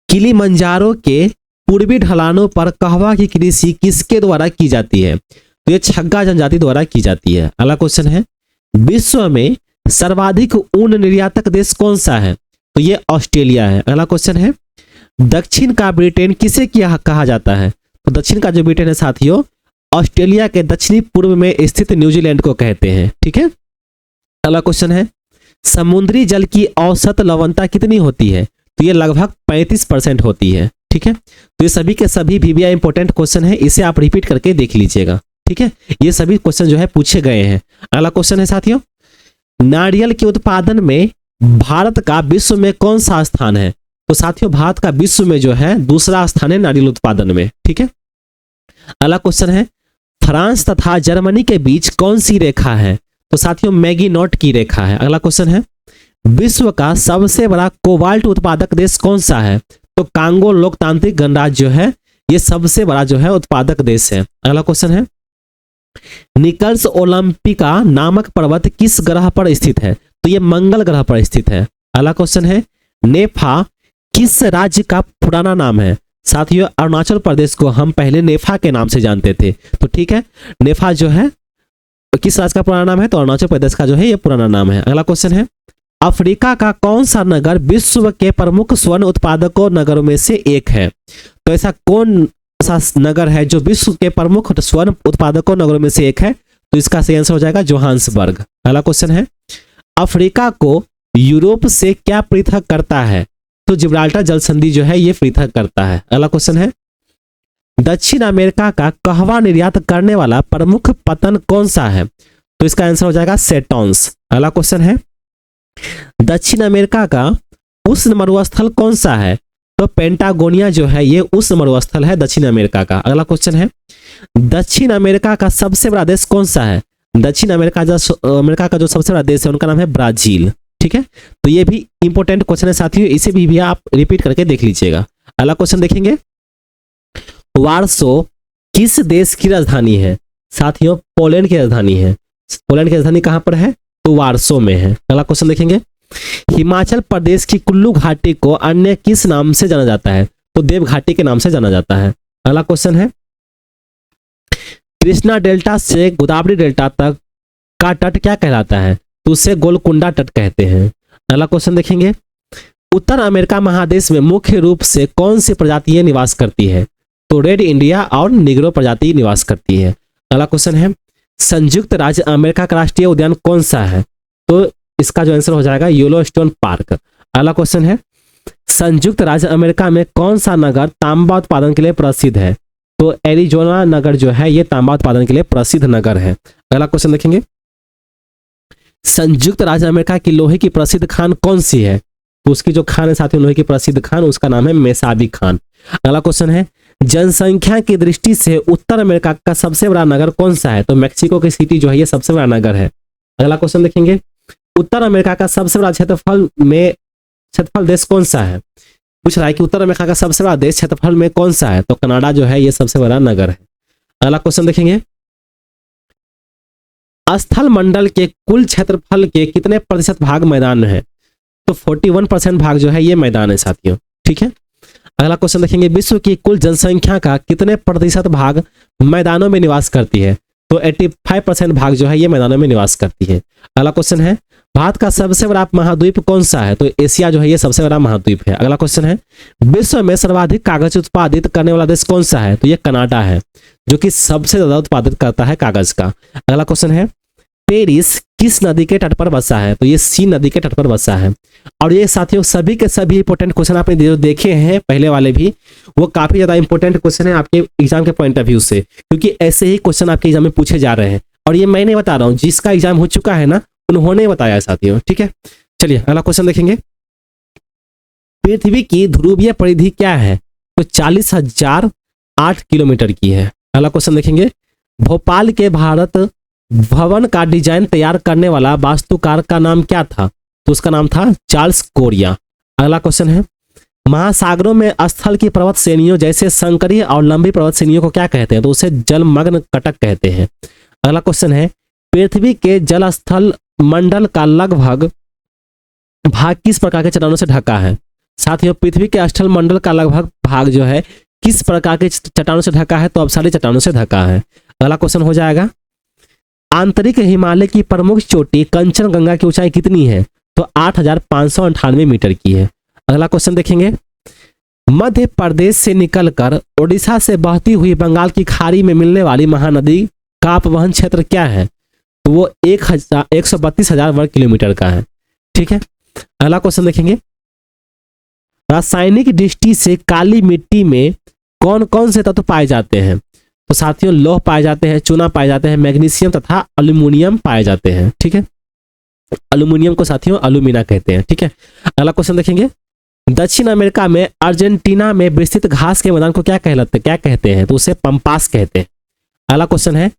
Speaker 1: किलिमंजारो के पूर्वी ढलानों पर कहवा की कृषि किसके द्वारा की जाती है? तो ये छग्गा जनजाति द्वारा की जाती है। अगला क्वेश्चन है, विश्व में सर्वाधिक ऊन निर्यातक देश कौन सा है? तो ये ऑस्ट्रेलिया है। अगला क्वेश्चन है, दक्षिण का ब्रिटेन किसे कहा जाता है? तो दक्षिण का जो ब्रिटेन है साथियों ऑस्ट्रेलिया के दक्षिणी पूर्व में स्थित न्यूजीलैंड को कहते हैं। ठीक है। अगला क्वेश्चन है, समुद्री जल की औसत लवणता कितनी होती है? तो ये लगभग 35% होती है। ठीक है। तो ये सभी के सभी वीवीआई इंपोर्टेंट क्वेश्चन है, इसे आप रिपीट करके देख लीजिएगा। ठीक है। ये सभी क्वेश्चन जो है पूछे गए हैं। अगला क्वेश्चन है साथियों, नारियल के उत्पादन में भारत का विश्व में कौन सा स्थान है? तो साथियों भारत का विश्व में जो है दूसरा स्थान है नारियल उत्पादन में। ठीक है। अगला क्वेश्चन है, फ्रांस तथा जर्मनी के बीच कौन सी रेखा है? तो साथियों मैगीनॉट की रेखा है। अगला क्वेश्चन है, विश्व का सबसे बड़ा कोबाल्ट उत्पादक देश कौन सा है? तो कांगो लोकतांत्रिक गणराज्य जो है ये सबसे बड़ा जो है उत्पादक देश है। अगला क्वेश्चन है, निकल्स ओलंपिका नामक पर्वत किस ग्रह पर स्थित है? तो ये मंगल ग्रह पर स्थित है। अगला क्वेश्चन है, नेफा किस राज्य का पुराना नाम है? साथियों अरुणाचल प्रदेश को हम पहले नेफा के नाम से जानते थे। तो ठीक है, नेफा जो है किस राज्य का पुराना नाम है? तो अरुणाचल प्रदेश का जो है ये पुराना नाम है। अगला क्वेश्चन है, अफ्रीका का कौन सा नगर विश्व के प्रमुख स्वर्ण उत्पादकों नगरों में से एक है? तो ऐसा कौन सा नगर है जो विश्व के प्रमुख स्वर्ण उत्पादकों नगरों में से एक है? तो इसका सही आंसर हो जाएगा जोहान्सबर्ग। अगला क्वेश्चन है, अफ्रीका को यूरोप से क्या पृथक करता है? तो जिब्राल्टर जल संधि जो है ये पृथक करता है। अगला क्वेश्चन है, दक्षिण अमेरिका का कहवा निर्यात करने वाला प्रमुख पतन कौन सा है? तो इसका आंसर हो जाएगा सेटॉन्स। अगला क्वेश्चन है, दक्षिण अमेरिका का उष्ण मरुस्थल कौन सा है? तो पेंटागोनिया जो है ये उष्ण मरुस्थल है दक्षिण अमेरिका का। अगला क्वेश्चन है, दक्षिण अमेरिका का सबसे बड़ा देश कौन सा है? दक्षिण अमेरिका का जो सबसे बड़ा देश है उनका नाम है ब्राजील। ठीक है। तो ये भी इंपॉर्टेंट क्वेश्चन है साथियों, इसे भी आप रिपीट करके देख लीजिएगा। अगला क्वेश्चन देखेंगे, वार्सो किस देश की राजधानी है? साथियों पोलैंड की राजधानी है। पोलैंड की राजधानी कहां पर है? तो वार्सो में है। अगला क्वेश्चन देखेंगे, हिमाचल प्रदेश की कुल्लू घाटी को अन्य किस नाम से जाना जाता है? तो देव घाटी के नाम से जाना जाता है। अगला क्वेश्चन है, कृष्णा डेल्टा से गोदावरी डेल्टा तक का तट क्या कहलाता है? तो उसे गोलकुंडा तट कहते हैं। अगला क्वेश्चन देखेंगे, उत्तर अमेरिका महादेश में मुख्य रूप से कौन सी प्रजातियां निवास करती है? तो रेड इंडिया और निग्रो प्रजाति निवास करती है। अगला क्वेश्चन है संयुक्त राज्य अमेरिका का राष्ट्रीय उद्यान कौन सा है? तो इसका जो आंसर हो जाएगा येलोस्टोन पार्क। अगला क्वेश्चन है संयुक्त राज्य अमेरिका में कौन सा नगर तांबा उत्पादन के लिए प्रसिद्ध है? तो एरिजोना नगर जो है ये तांबा उत्पादन के लिए प्रसिद्ध नगर है। अगला क्वेश्चन देखेंगे संयुक्त राज्य अमेरिका की लोहे की प्रसिद्ध खान कौन सी है? तो उसकी जो खान है साथियों लोहे की प्रसिद्ध खान उसका नाम है मेसाबी खान। अगला क्वेश्चन है जनसंख्या की दृष्टि से उत्तर अमेरिका का सबसे बड़ा नगर कौन सा है? तो मैक्सिको की सिटी जो है ये सबसे बड़ा नगर है। अगला क्वेश्चन देखेंगे उत्तर अमेरिका का सबसे बड़ा क्षेत्रफल देश कौन सा है? पूछ रहा है कि उत्तर अमेरिका का सबसे बड़ा देश क्षेत्रफल में कौन सा है? तो कनाडा जो है ये सबसे बड़ा नगर है। अगला क्वेश्चन देखेंगे स्थल मंडल के कुल क्षेत्रफल के कितने प्रतिशत भाग मैदान है? तो 41% भाग जो है ये मैदान है साथियों। ठीक है। अगला क्वेश्चन देखेंगे विश्व की कुल जनसंख्या का कितने प्रतिशत भाग मैदानों में निवास करती है? तो 85% भाग जो है ये मैदानों में निवास करती है। अगला क्वेश्चन है भारत का सबसे बड़ा महाद्वीप कौन सा है? तो एशिया जो है ये सबसे बड़ा महाद्वीप है। अगला क्वेश्चन है विश्व में सर्वाधिक कागज उत्पादित करने वाला देश कौन सा है? तो ये कनाडा है जो कि सबसे ज्यादा उत्पादित करता है कागज का। अगला क्वेश्चन है पेरिस किस नदी के तट पर बसा है? तो ये सी नदी के तट पर बसा है। और ये साथियों सभी के सभी इंपॉर्टेंट क्वेश्चन आपने जो देखे हैं पहले वाले भी वो काफी ज्यादा इंपॉर्टेंट क्वेश्चन है आपके एग्जाम के पॉइंट ऑफ व्यू से, क्योंकि ऐसे ही क्वेश्चन आपके एग्जाम में पूछे जा रहे हैं। और ये मैं नहीं बता रहा हूँ, जिसका एग्जाम हो चुका है ना उन्होंने बताया साथियों। ठीक है, चलिए अगला क्वेश्चन देखेंगे पृथ्वी की ध्रुवीय परिधि क्या है? तो 40,008 किलोमीटर की है। अगला क्वेश्चन देखेंगे भोपाल के भारत भवन का डिजाइन तैयार करने वाला वास्तुकार का नाम क्या था? तो उसका नाम था चार्ल्स कोरिया। अगला क्वेश्चन है महासागरों में स्थल की पर्वत श्रेणियों जैसे संकरीय और लंबी पर्वत श्रेणियों को क्या कहते हैं? तो उसे जलमग्न कटक कहते हैं। अगला क्वेश्चन है पृथ्वी के जल स्थल मंडल का लगभग भाग किस प्रकार के चट्टानों से ढका है? साथियों पृथ्वी के स्थल मंडल का लगभग भाग जो है किस प्रकार के चट्टानों से ढका है? तो अपसारी चट्टानों से ढका है। अगला क्वेश्चन हो जाएगा आंतरिक हिमालय की प्रमुख चोटी कंचनजंगा की ऊंचाई कितनी है? तो 8,598 मीटर की है। अगला क्वेश्चन देखेंगे मध्य प्रदेश से निकलकर ओडिशा से बहती हुई बंगाल की खाड़ी में मिलने वाली महानदी का अपवहन क्षेत्र क्या है? तो वो 132,000 वर्ग किलोमीटर का है। ठीक है। अगला क्वेश्चन देखेंगे रासायनिक दृष्टि से काली मिट्टी में कौन कौन से तत्व पाए जाते हैं? तो साथियों लौह पाए जाते हैं, चूना पाए जाते हैं, मैग्नीशियम तथा एल्यूमिनियम पाए जाते हैं। ठीक है, एल्यूमिनियम को साथियों एल्यूमिना कहते हैं। ठीक है। अगला क्वेश्चन देखेंगे दक्षिण अमेरिका में अर्जेंटीना में विस्तृत घास के मैदान को क्या कहते हैं? तो उसे पंपास कहते हैं। अगला क्वेश्चन है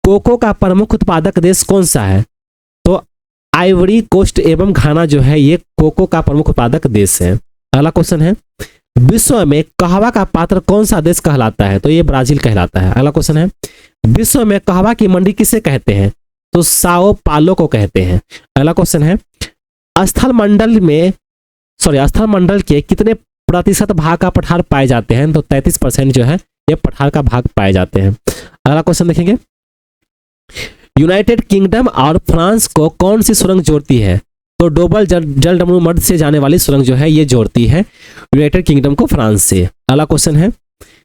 Speaker 1: कोको का प्रमुख उत्पादक देश कौन सा है? तो आइवरी कोस्ट एवं घाना जो है ये कोको का प्रमुख उत्पादक देश है। अगला क्वेश्चन है विश्व में कहवा का पात्र कौन सा देश कहलाता है? तो ये ब्राजील कहलाता है। अगला क्वेश्चन है विश्व में कहवा की मंडी किसे कहते हैं? तो साओ पालो को कहते हैं। अगला क्वेश्चन है स्थल मंडल के कितने प्रतिशत भाग का पठार पाए जाते हैं? तो 33% जो है ये पठार का भाग पाए जाते हैं। अगला क्वेश्चन देखेंगे यूनाइटेड किंगडम और फ्रांस को कौन सी सुरंग जोड़ती है? तो डोबल जलडमरू मर्द से जाने वाली सुरंग जो है ये जोड़ती है यूनाइटेड किंगडम को फ्रांस से। अगला क्वेश्चन है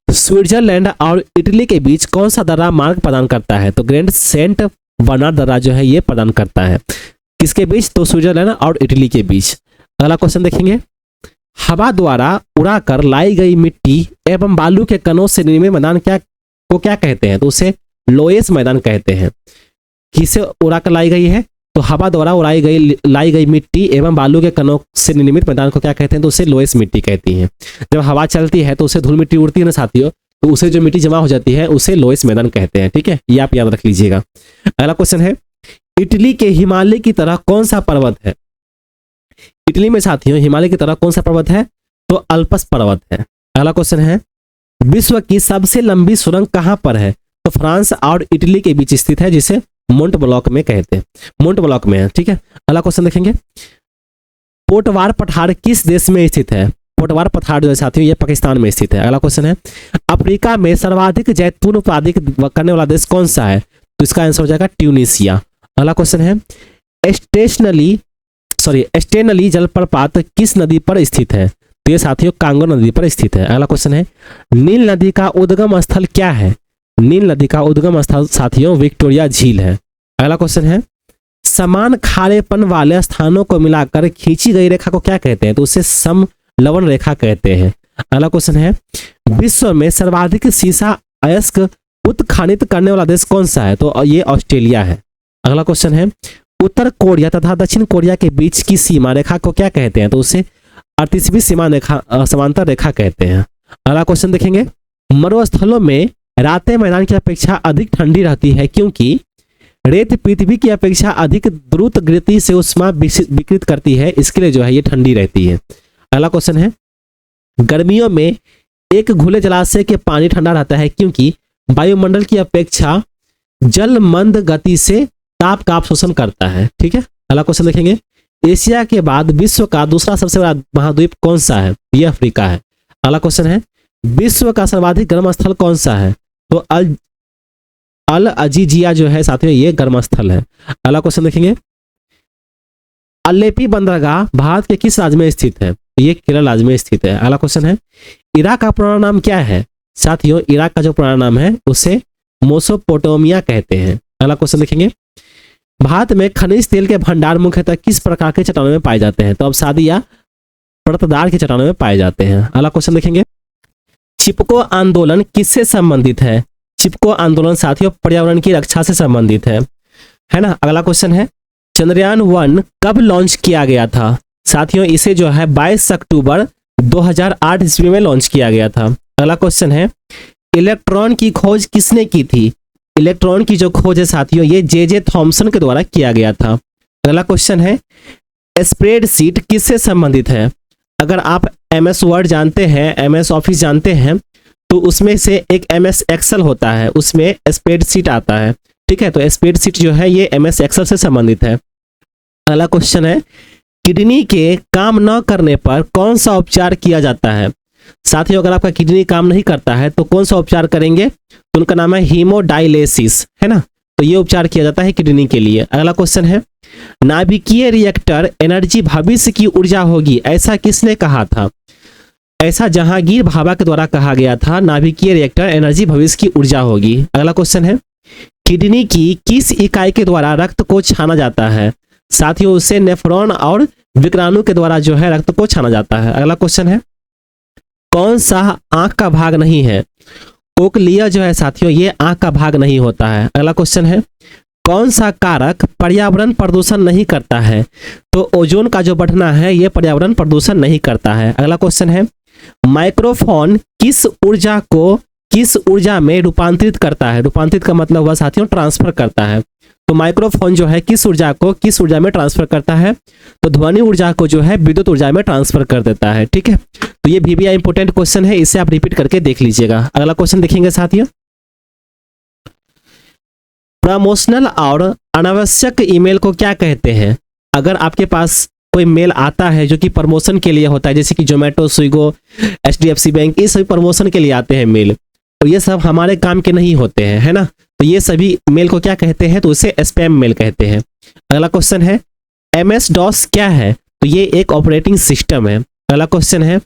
Speaker 1: स्विट्जरलैंड और इटली के बीच कौन सा दर्रा मार्ग प्रदान करता है? तो ग्रैंड सेंट बर्नार्ड दर्रा जो है ये प्रदान करता है किसके बीच? तो स्विट्जरलैंड और इटली के बीच। अगला क्वेश्चन देखेंगे हवा द्वारा उड़ाकर लाई गई मिट्टी एवं बालू के कणों से निर्मित मैदान क्या कहते हैं? तो उसे लोएस मैदान कहते हैं। किसे उड़ाकर लाई गई है? तो हवा द्वारा लाई गई मिट्टी एवं बालू के कणों से निर्मित मैदान को क्या कहते हैं? तो उसे लोएस मिट्टी कहती हैं। जब हवा चलती है तो उसे धूल मिट्टी उड़ती है ना साथियों, तो उसे जो मिट्टी जमा हो जाती है उसे लोएस मैदान कहते हैं। ठीक है, ये आप याद रख लीजिएगा। अगला क्वेश्चन है इटली के हिमालय की तरह कौन सा पर्वत है? इटली में साथियों हिमालय की तरह कौन सा पर्वत है? तो अल्पस पर्वत है। अगला क्वेश्चन है विश्व की सबसे लंबी सुरंग कहां पर है? तो फ्रांस और इटली के बीच स्थित है जिसे मोंट ब्लॉक में कहते हैं, मोंट ब्लॉक में है। ठीक है। अगला क्वेश्चन देखेंगे पोटवार पठार किस देश में स्थित है? पोटवार पठार जो है साथियों ये पाकिस्तान में स्थित है। अगला क्वेश्चन है अफ्रीका में सर्वाधिक जैतून उत्पादित करने वाला देश कौन सा है? तो इसका आंसर हो जाएगा ट्यूनीशिया। अगला क्वेश्चन है स्टेनली जलप्रपात किस नदी पर स्थित है? तो ये साथियों कांगो नदी पर स्थित है। अगला क्वेश्चन है, नील नदी का उद्गम स्थल क्या है? नील नदी का उद्गम स्थल साथियों विक्टोरिया झील है। अगला क्वेश्चन है, समान खारेपन वाले स्थानों को मिलाकर खींची गई रेखा को क्या कहते हैं? तो उसे समलवन रेखा कहते हैं। अगला क्वेश्चन है, विश्व में सर्वाधिक सीसा अयस्क उत्खनन करने वाला देश कौन सा है? तो ये ऑस्ट्रेलिया है। अगला क्वेश्चन है, उत्तर कोरिया तथा दक्षिण कोरिया के बीच की सीमा रेखा को क्या कहते हैं? तो उसे 38वीं सीमा रेखा समांतर रेखा कहते हैं। अगला क्वेश्चन देखेंगे, मरुस्थलों में रातें मैदान की अपेक्षा अधिक ठंडी रहती है क्योंकि रेत पृथ्वी की अपेक्षा अधिक द्रुत गति से उष्मा विकृत करती है, इसके लिए जो है ये ठंडी रहती है। अगला क्वेश्चन है, गर्मियों में एक खुले जलाशय के पानी ठंडा रहता है क्योंकि वायुमंडल की अपेक्षा जल मंद गति से ताप का अवशोषण करता है। ठीक है। अगला क्वेश्चन देखेंगे, एशिया के बाद विश्व का दूसरा सबसे बड़ा महाद्वीप कौन सा है? ये अफ्रीका है। अगला क्वेश्चन है, विश्व का सर्वाधिक गर्म स्थल कौन सा है? तो अल अजीजिया जो है साथियों ये गर्म स्थल है। अगला क्वेश्चन देखेंगे, अलेपी बंदरगाह भारत के किस राज्य में स्थित है? ये केरल राज्य में स्थित है। अगला क्वेश्चन है, इराक का पुराना नाम क्या है? साथियों इराक का जो पुराना नाम है उसे मेसोपोटामिया कहते हैं। अगला क्वेश्चन देखेंगे, भारत में खनिज तेल के भंडार मुख्यतः किस प्रकार के चट्टानों में पाए जाते हैं? तो अवसादी या परतदार के चट्टानों में पाए जाते हैं। अगला क्वेश्चन देखेंगे, चिपको आंदोलन किससे संबंधित है? चिपको आंदोलन साथियों पर्यावरण की रक्षा से संबंधित है ना। अगला क्वेश्चन है, चंद्रयान 1 कब लॉन्च किया गया था? साथियों इसे जो है 22 अक्टूबर 2008 ईस्वी में लॉन्च किया गया था। अगला क्वेश्चन है, इलेक्ट्रॉन की खोज किसने की थी? इलेक्ट्रॉन की जो खोज है साथियों ये जे थॉमसन के द्वारा किया गया था। अगला क्वेश्चन है, स्प्रेडशीट किससे संबंधित है? अगर आप MS वर्ड जानते हैं, MS ऑफिस जानते हैं, तो उसमें से एक MS एक्सेल होता है, उसमें स्प्रेडशीट आता है। ठीक है, तो स्प्रेडशीट जो है ये MS एक्सेल से संबंधित है। अगला क्वेश्चन है, किडनी के काम न करने पर कौन सा उपचार किया जाता है? साथियों अगर आपका किडनी काम नहीं करता है तो कौन सा उपचार करेंगे? तो उनका नाम है हीमोडायलिसिस, है ना। तो ये उपचार किया जाता है किडनी के लिए। अगला क्वेश्चन है, नाभिकीय रिएक्टर एनर्जी भविष्य की ऊर्जा होगी, ऐसा किसने कहा था? ऐसा जहांगीर भाभा के द्वारा कहा गया था, नाभिकीय रिएक्टर एनर्जी भविष्य की ऊर्जा होगी। अगला क्वेश्चन है, किडनी की किस इकाई के द्वारा रक्त को छाना जाता है? साथियों उसे नेफ्रॉन और विक्राणु के द्वारा जो है रक्त को छाना जाता है। अगला क्वेश्चन है, कौन सा आंख का भाग नहीं है? कोक्लिया जो है साथियों ये आंख का भाग नहीं होता है। अगला क्वेश्चन है, कौन सा कारक पर्यावरण प्रदूषण नहीं करता है? तो ओजोन का जो बढ़ना है ये पर्यावरण प्रदूषण नहीं करता है। अगला क्वेश्चन है, माइक्रोफोन किस ऊर्जा को किस ऊर्जा में रूपांतरित करता है? रूपांतरित का मतलब हुआ साथियों ट्रांसफर करता है। तो माइक्रोफोन जो है किस ऊर्जा को किस ऊर्जा में ट्रांसफर करता है? तो ध्वनि ऊर्जा को जो है विद्युत ऊर्जा में ट्रांसफर कर देता है। ठीक है, तो ये VBI इंपोर्टेंट क्वेश्चन है, इसे आप रिपीट करके देख लीजिएगा। अगला क्वेश्चन देखेंगे साथियों, प्रमोशनल और अनावश्यक ईमेल को क्या कहते हैं? अगर आपके पास कोई मेल आता है जो कि प्रमोशन के लिए होता है, जैसे कि जोमेटो, स्विगो, HDFC बैंक, ये सभी प्रमोशन के लिए आते हैं मेल, तो ये सब हमारे काम के नहीं होते हैं, है ना। तो ये सभी मेल को क्या कहते हैं? तो उसे स्पैम मेल कहते हैं। अगला क्वेश्चन है, MS-DOS क्या है? तो ये एक ऑपरेटिंग सिस्टम है। अगला क्वेश्चन है,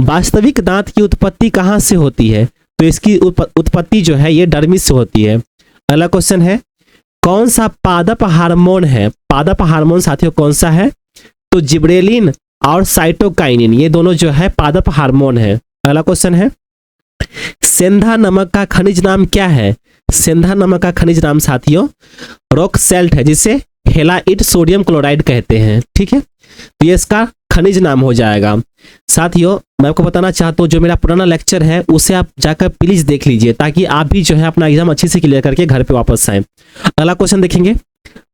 Speaker 1: वास्तविक दांत की उत्पत्ति कहाँ से होती है? तो इसकी उत्पत्ति जो है ये डर्मिस से होती है। अगला क्वेश्चन है, कौन सा पादप हार्मोन है? पादप हार्मोन साथियों कौन सा है? तो जिब्रेलिन और साइटोकाइनिन, ये दोनों जो है पादप हार्मोन है। अगला क्वेश्चन है, सेंधा नमक का खनिज नाम क्या है? सेंधा नमक का खनिज नाम साथियों रॉक सैल्ट है, जिसे हेलाइट सोडियम क्लोराइड कहते हैं। ठीक है, तो ये इसका खनिज नाम हो जाएगा। साथियों मैं आपको बताना चाहता हूँ जो मेरा पुराना लेक्चर है उसे आप जाकर प्लीज देख लीजिए, ताकि आप भी जो है अपना एग्जाम अच्छे से क्लियर करके घर पे वापस आए। अगला क्वेश्चन देखेंगे,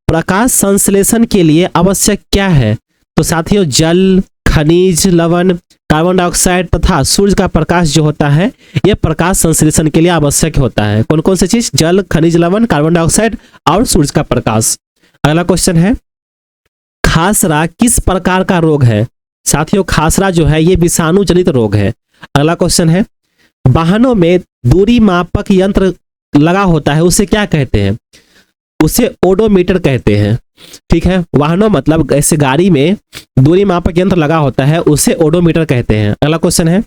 Speaker 1: प्रकाश संश्लेषण के लिए आवश्यक क्या है? तो साथियों जल, खनिज लवण, कार्बन डाइऑक्साइड तथा सूर्य का प्रकाश जो होता है यह प्रकाश संश्लेषण के लिए आवश्यक होता है। कौन कौन सी चीज? जल, खनिज लवण, कार्बन डाइऑक्साइड और सूर्य का प्रकाश। अगला क्वेश्चन है, खासरा किस प्रकार का रोग है? साथियों खासरा जो है ये विषाणु जनित रोग है। अगला क्वेश्चन है, वाहनों में दूरी मापक यंत्र लगा होता है उसे क्या कहते हैं? उसे ओडोमीटर कहते हैं। ठीक है, वाहनों मतलब ऐसे गाड़ी में दूरी मापक यंत्र लगा होता है, उसे ओडोमीटर कहते हैं। अगला क्वेश्चन है,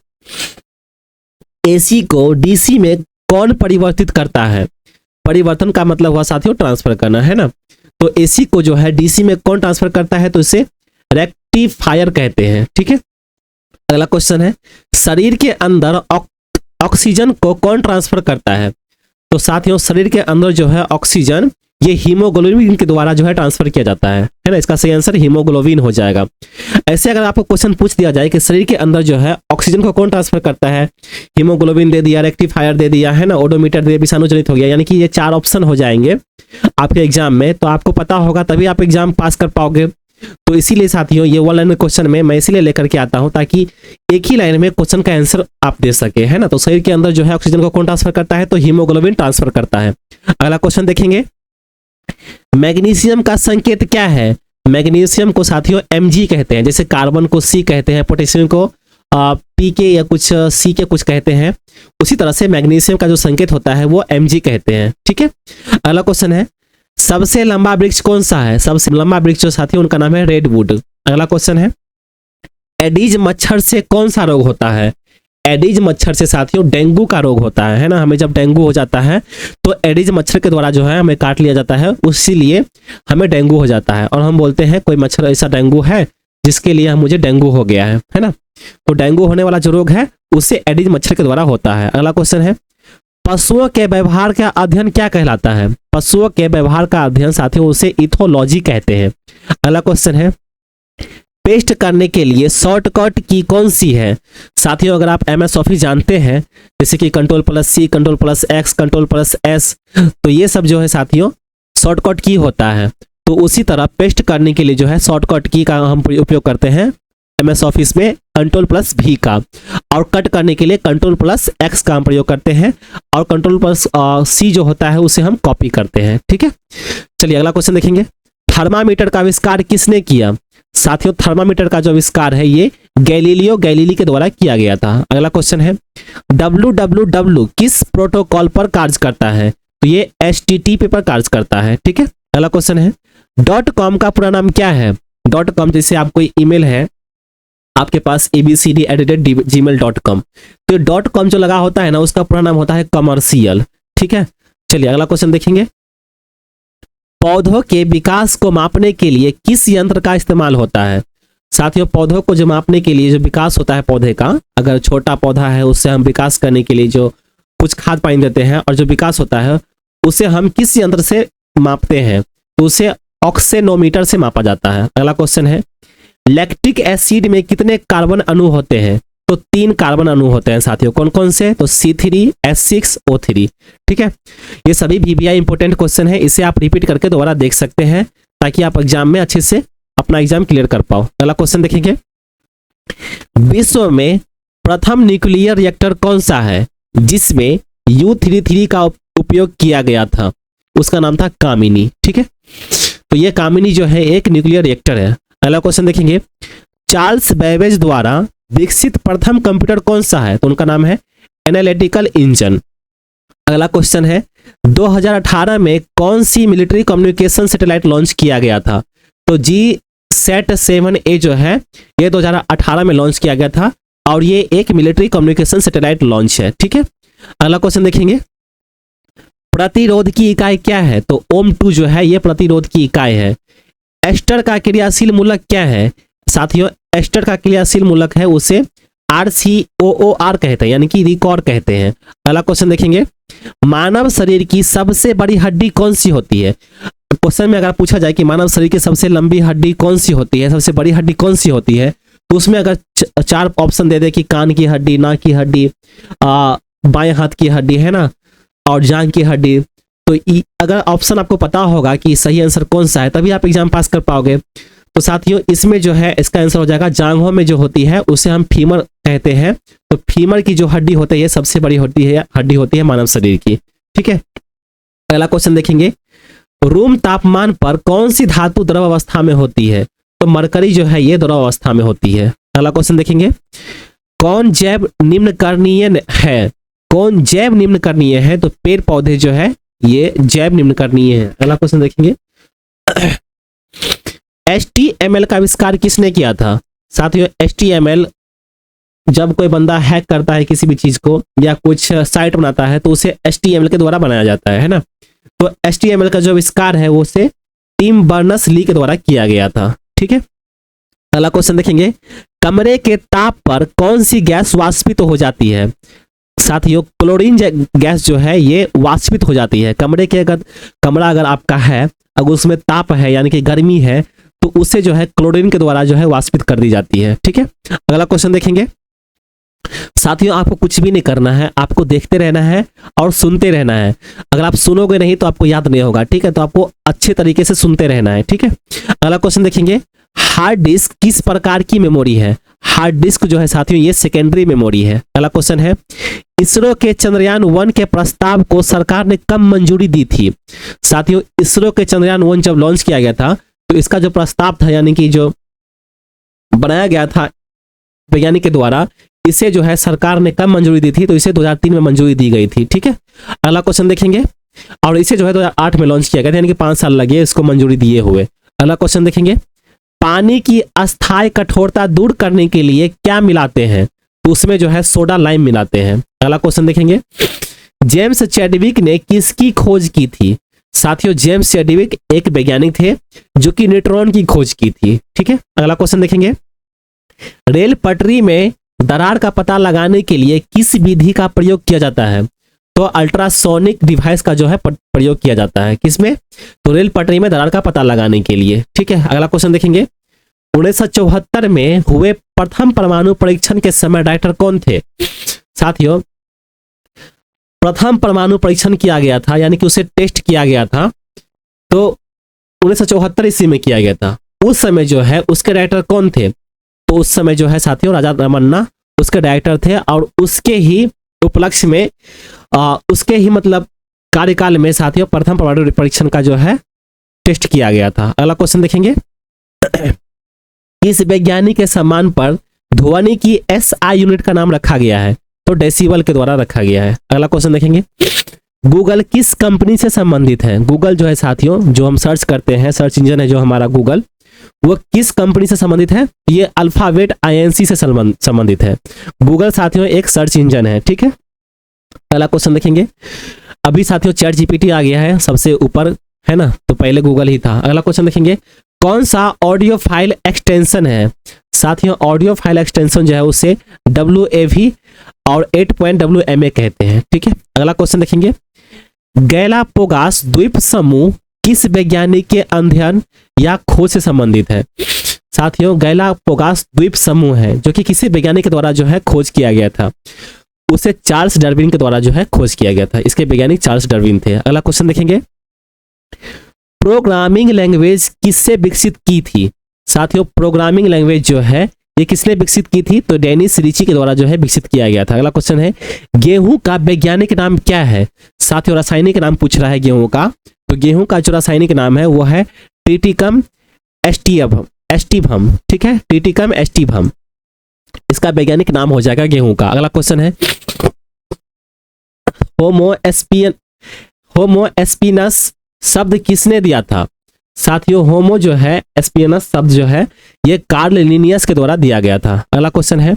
Speaker 1: एसी को डीसी में कौन परिवर्तित करता है? परिवर्तन का मतलब हुआ साथियों ट्रांसफर करना, है ना। तो एसी को जो है डीसी में कौन ट्रांसफर करता है? तो इसे रेक्टिफायर कहते हैं। ठीक है, अगला क्वेश्चन है, शरीर के अंदर ऑक्सीजन को कौन ट्रांसफर करता है? तो साथियों शरीर के अंदर जो है ऑक्सीजन ये हीमोग्लोबिन के द्वारा जो है ट्रांसफर किया जाता है ना। इसका सही आंसर हीमोग्लोबिन हो जाएगा। ऐसे अगर आपको क्वेश्चन पूछ दिया जाए कि शरीर के अंदर जो है ऑक्सीजन को कौन ट्रांसफर करता है, हीमोग्लोबिन दे दिया, रेक्टिफायर दे दिया, है ना, ओडोमीटर दे दिया, विषाणुजनित हो गया, यानी कि ये 4 ऑप्शन हो जाएंगे आपके एग्जाम में। तो आपको पता होगा तभी आप एग्जाम पास कर पाओगे। तो इसीलिए साथियों ये वन लाइन में क्वेश्चन में मैं इसीलिए लेकर के आता हूं ताकि एक ही लाइन में क्वेश्चन का आंसर आप दे सके, है ना। तो शरीर के अंदर जो है ऑक्सीजन को कौन ट्रांसफर करता है? तो हीमोग्लोबिन ट्रांसफर करता है। अगला क्वेश्चन देखेंगे, मैग्नीशियम का संकेत क्या है? मैग्नीशियम को साथियों Mg कहते हैं, जैसे कार्बन को C कहते हैं, पोटेशियम को P के या कुछ C के कुछ कहते हैं, उसी तरह से मैग्नीशियम का जो संकेत होता है वो Mg कहते हैं। ठीक है, अगला क्वेश्चन है, सबसे लंबा वृक्ष कौन सा है? सबसे लंबा वृक्ष जो साथियों उनका नाम है रेडवुड। अगला क्वेश्चन है, एडीज मच्छर से कौन सा रोग होता है? एडीज मच्छर से साथियों डेंगू का रोग होता है ना। हमें जब डेंगू हो जाता है तो एडीज मच्छर के द्वारा जो है हमें काट लिया जाता है, इसीलिए हमें डेंगू हो जाता है और हम बोलते हैं कोई मच्छर ऐसा डेंगू है जिसके लिए मुझे डेंगू हो गया है ना। तो डेंगू होने वाला जो रोग है उसे एडीज मच्छर के द्वारा होता है। अगला क्वेश्चन है, पशुओं के व्यवहार का अध्ययन क्या कहलाता है? पशुओं के व्यवहार का अध्ययन साथियों उसे इथोलॉजी कहते हैं। अगला क्वेश्चन है, पेस्ट करने के लिए शॉर्टकट की कौन सी है? साथियों अगर आप MS ऑफिस जानते हैं जैसे कि Ctrl+C, Ctrl+X, Ctrl+S, तो ये सब जो है साथियों शॉर्टकट की होता है। तो उसी तरह पेस्ट करने के लिए जो है शॉर्टकट की का हम उपयोग करते हैं MS ऑफिस में Ctrl+V का, और कट करने के लिए Ctrl+X का हम प्रयोग करते हैं, और Ctrl+C जो होता है उसे हम कॉपी करते हैं। ठीक है, चलिए अगला क्वेश्चन देखेंगे, थर्मामीटर का आविष्कार किसने किया? साथियों थर्मामीटर का जो आविष्कार है ये गैलीलियो गैलीली के द्वारा किया गया था। अगला क्वेश्चन है, www किस प्रोटोकॉल पर कार्य करता है? तो ये HTTP पर कार्य करता है। ठीक है, अगला क्वेश्चन है, .com का पूरा नाम क्या है? .com जैसे आप कोई ईमेल है आपके पास abcd@gmail.com, तो .com जो लगा होता है ना उसका पूरा नाम होता है कमर्शियल। ठीक है, चलिए अगला क्वेश्चन देखेंगे, पौधों के विकास को मापने के लिए किस यंत्र का इस्तेमाल होता है? साथियों पौधों को जो मापने के लिए जो विकास होता है पौधे का, अगर छोटा पौधा है उससे हम विकास करने के लिए जो कुछ खाद पानी देते हैं और जो विकास होता है उसे हम किस यंत्र से मापते हैं? तो उसे ऑक्सेनोमीटर से मापा जाता है। अगला क्वेश्चन है, लैक्टिक एसिड में कितने कार्बन अणु होते हैं? तो 3 कार्बन अणु होते हैं साथियों। कौन कौन से? तो C3, H6, O3। ठीक है, ये सभी VBI इंपोर्टेंट क्वेश्चन है, इसे आप रिपीट करके दोबारा देख सकते हैं ताकि आप एग्जाम में अच्छे से अपना एग्जाम क्लियर कर पाओ। अगला क्वेश्चन देखेंगे, विश्व में प्रथम न्यूक्लियर रिएक्टर कौन सा है जिसमें U33 का उपयोग किया गया था? उसका नाम था कामिनी। ठीक है, तो ये कामिनी जो है एक न्यूक्लियर रिएक्टर है। अगला क्वेश्चन देखेंगे, चार्ल्स बेबेज द्वारा विकसित प्रथम कंप्यूटर कौन सा है? तो उनका नाम है एनालिटिकल इंजन। अगला क्वेश्चन है, 2018 में कौन सी मिलिट्री कम्युनिकेशन सैटेलाइट लॉन्च किया गया था? तो GSAT-7A जो है ये 2018 में लॉन्च किया गया था और ये एक मिलिट्री कम्युनिकेशन सैटेलाइट लॉन्च है। ठीक है, अगला क्वेश्चन देखेंगे, प्रतिरोध की इकाई क्या है? तो ओम 2 जो है ये प्रतिरोध की इकाई है। एस्टर का क्रियाशील मूलक क्या है? साथियों एस्टर का क्रियाशील मूलक है उसे RCOOR कहते हैं, यानी कि रिकॉर कहते हैं। अगला क्वेश्चन देखेंगे, मानव शरीर की सबसे बड़ी हड्डी कौन सी होती है? क्वेश्चन में अगर पूछा जाए कि मानव शरीर की सबसे लंबी हड्डी कौन सी होती है, सबसे बड़ी हड्डी कौन सी होती है, तो उसमें अगर 4 ऑप्शन दे दे कि कान की हड्डी, नाक की हड्डी, बाएं हाथ की हड्डी, है ना, और जांघ की हड्डी, तो अगर ऑप्शन आपको पता होगा कि सही आंसर कौन सा है तभी आप एग्जाम पास कर पाओगे। तो साथियों इसमें जो है इसका आंसर हो जाएगा जांघों में जो होती है उसे हम फीमर कहते हैं। तो फीमर की जो हड्डी होती है सबसे बड़ी हड्डी होती है मानव शरीर की। ठीक है, अगला क्वेश्चन देखेंगे, रूम तापमान पर कौन सी धातु द्रव अवस्था में होती है? तो मरकरी जो है ये द्रव अवस्था में होती है। अगला क्वेश्चन देखेंगे, कौन जैव निम्नकरणीय है? कौन जैव निम्नकरणीय है? तो पेड़ पौधे जो है ये जैव निम्नकरणीय है। अगला क्वेश्चन देखेंगे, HTML का आविष्कार किसने किया था? साथियों HTML जब कोई बंदा हैक करता है किसी भी चीज को या कुछ साइट बनाता है तो उसे HTML के द्वारा बनाया जाता है ना। तो HTML का जो आविष्कार है वो उसे टिम बर्नर्स-ली के द्वारा किया गया था। ठीक है, अगला क्वेश्चन देखेंगे, कमरे के ताप पर कौन सी गैस वाष्पित हो जाती है? साथियों क्लोरीन गैस जो है ये वाष्पित हो जाती है। कमरा अगर आपका है, अगर उसमें ताप है यानी कि गर्मी है, तो उसे जो है क्लोरीन के द्वारा जो है वाष्पित कर दी जाती है। ठीक है, अगला क्वेश्चन देखेंगे। साथियों आपको कुछ भी नहीं करना है, आपको देखते रहना है और सुनते रहना है। अगर आप सुनोगे नहीं तो आपको याद नहीं होगा। ठीक है, तो आपको अच्छे तरीके से सुनते रहना है। ठीक है, अगला क्वेश्चन देखेंगे, हार्ड डिस्क किस प्रकार की मेमोरी है? हार्ड डिस्क जो है साथियों ये सेकेंडरी मेमोरी है। अगला क्वेश्चन है, इसरो के चंद्रयान-1 के प्रस्ताव को सरकार ने कब मंजूरी दी थी? साथियों इसरो के चंद्रयान-1 जब लॉन्च किया गया था तो इसका जो प्रस्ताव था यानी कि जो बनाया गया था वैज्ञानिक के द्वारा, इसे जो है सरकार ने कब मंजूरी दी थी? तो इसे 2003 में मंजूरी दी गई थी। ठीक है, अगला क्वेश्चन देखेंगे, और इसे जो है 2008 में लॉन्च किया गया था यानी कि 5 साल लगे इसको मंजूरी दिए हुए। अगला क्वेश्चन देखेंगे, पानी की अस्थायी कठोरता दूर करने के लिए क्या मिलाते हैं? तो उसमें जो है सोडा लाइम मिलाते हैं। अगला क्वेश्चन देखेंगे, जेम्स चैडविक ने किसकी खोज की थी? साथियों जेम्स चैडविक एक वैज्ञानिक थे जो कि न्यूट्रॉन की खोज की थी। ठीक है, अगला क्वेश्चन देखेंगे, रेल पटरी में दरार का पता लगाने के लिए किस विधि का प्रयोग किया जाता है? तो अल्ट्रासोनिक डिवाइस का जो है प्रयोग किया जाता है। किसमें? तो रेल पटरी में दरार का पता लगाने के लिए। ठीक है, अगला क्वेश्चन देखेंगे, 1974 में हुए प्रथम परमाणु परीक्षण के समय डायरेक्टर कौन थे? साथियों प्रथम परमाणु परीक्षण किया गया था यानी कि उसे टेस्ट किया गया था तो 1974 ईस्वी में किया गया था। उस समय जो है उसके डायरेक्टर कौन थे? तो उस समय जो है साथियों राजा रमन्ना उसके डायरेक्टर थे और उसके ही उपलक्ष्य में उसके ही मतलब कार्यकाल में साथियों प्रथम परमाणु परीक्षण का जो है टेस्ट किया गया था। अगला क्वेश्चन देखेंगे, इस वैज्ञानिक के सम्मान पर ध्वनि की SI यूनिट का नाम रखा गया है? तो डेसिबल के द्वारा रखा गया है। अगला क्वेश्चन देखेंगे, गूगल किस कंपनी से संबंधित है? गूगल जो है साथियों जो हम सर्च करते हैं, सर्च इंजन है जो हमारा गूगल, वो किस कंपनी से संबंधित है? ये अल्फाबेट INC से संबंधित है। गूगल साथियों एक सर्च इंजन है। ठीक है, अगला क्वेश्चन देखेंगे, अभी साथियों चैट GPT आ गया है सबसे ऊपर है ना, तो पहले गूगल ही था। अगला क्वेश्चन देखेंगे, कौन सा ऑडियो फाइल एक्सटेंशन है? साथियों ऑडियो फाइल एक्सटेंशन जो है उसे WAV और 8.WMA कहते हैं। ठीक है, अगला क्वेश्चन देखेंगे, गैलापागोस द्वीप समूह किस वैज्ञानिक के अध्ययन या खोज से संबंधित है? साथियों गैलापागोस द्वीप समूह है जो कि किसी वैज्ञानिक के द्वारा जो है खोज किया गया था, उसे चार्ल्स डार्विन के द्वारा जो है खोज किया गया था। इसके वैज्ञानिक चार्ल्स डार्विन थे। अगला क्वेश्चन देखेंगे, प्रोग्रामिंग लैंग्वेज किससे विकसित की थी? साथियों प्रोग्रामिंग लैंग्वेज जो है ये किसने विकसित की थी? तो डेनिस रिची के द्वारा जो है विकसित किया गया था। अगला क्वेश्चन है, गेहूं का वैज्ञानिक नाम क्या है? साथियों रासायनिक नाम पूछ रहा है गेहूं का, तो गेहूं का जो रासायनिक नाम है वो है ट्रिटिकम एस्टिवम। ठीक है, ट्रिटिकम एस्टिवम इसका वैज्ञानिक नाम हो जाएगा गेहूं का। अगला क्वेश्चन है, होमो एस्पिनस शब्द किसने दिया था? साथियों होमो जो है एस्पिनस शब्द जो है ये कार्ल लिनियस के द्वारा दिया गया था। अगला क्वेश्चन है,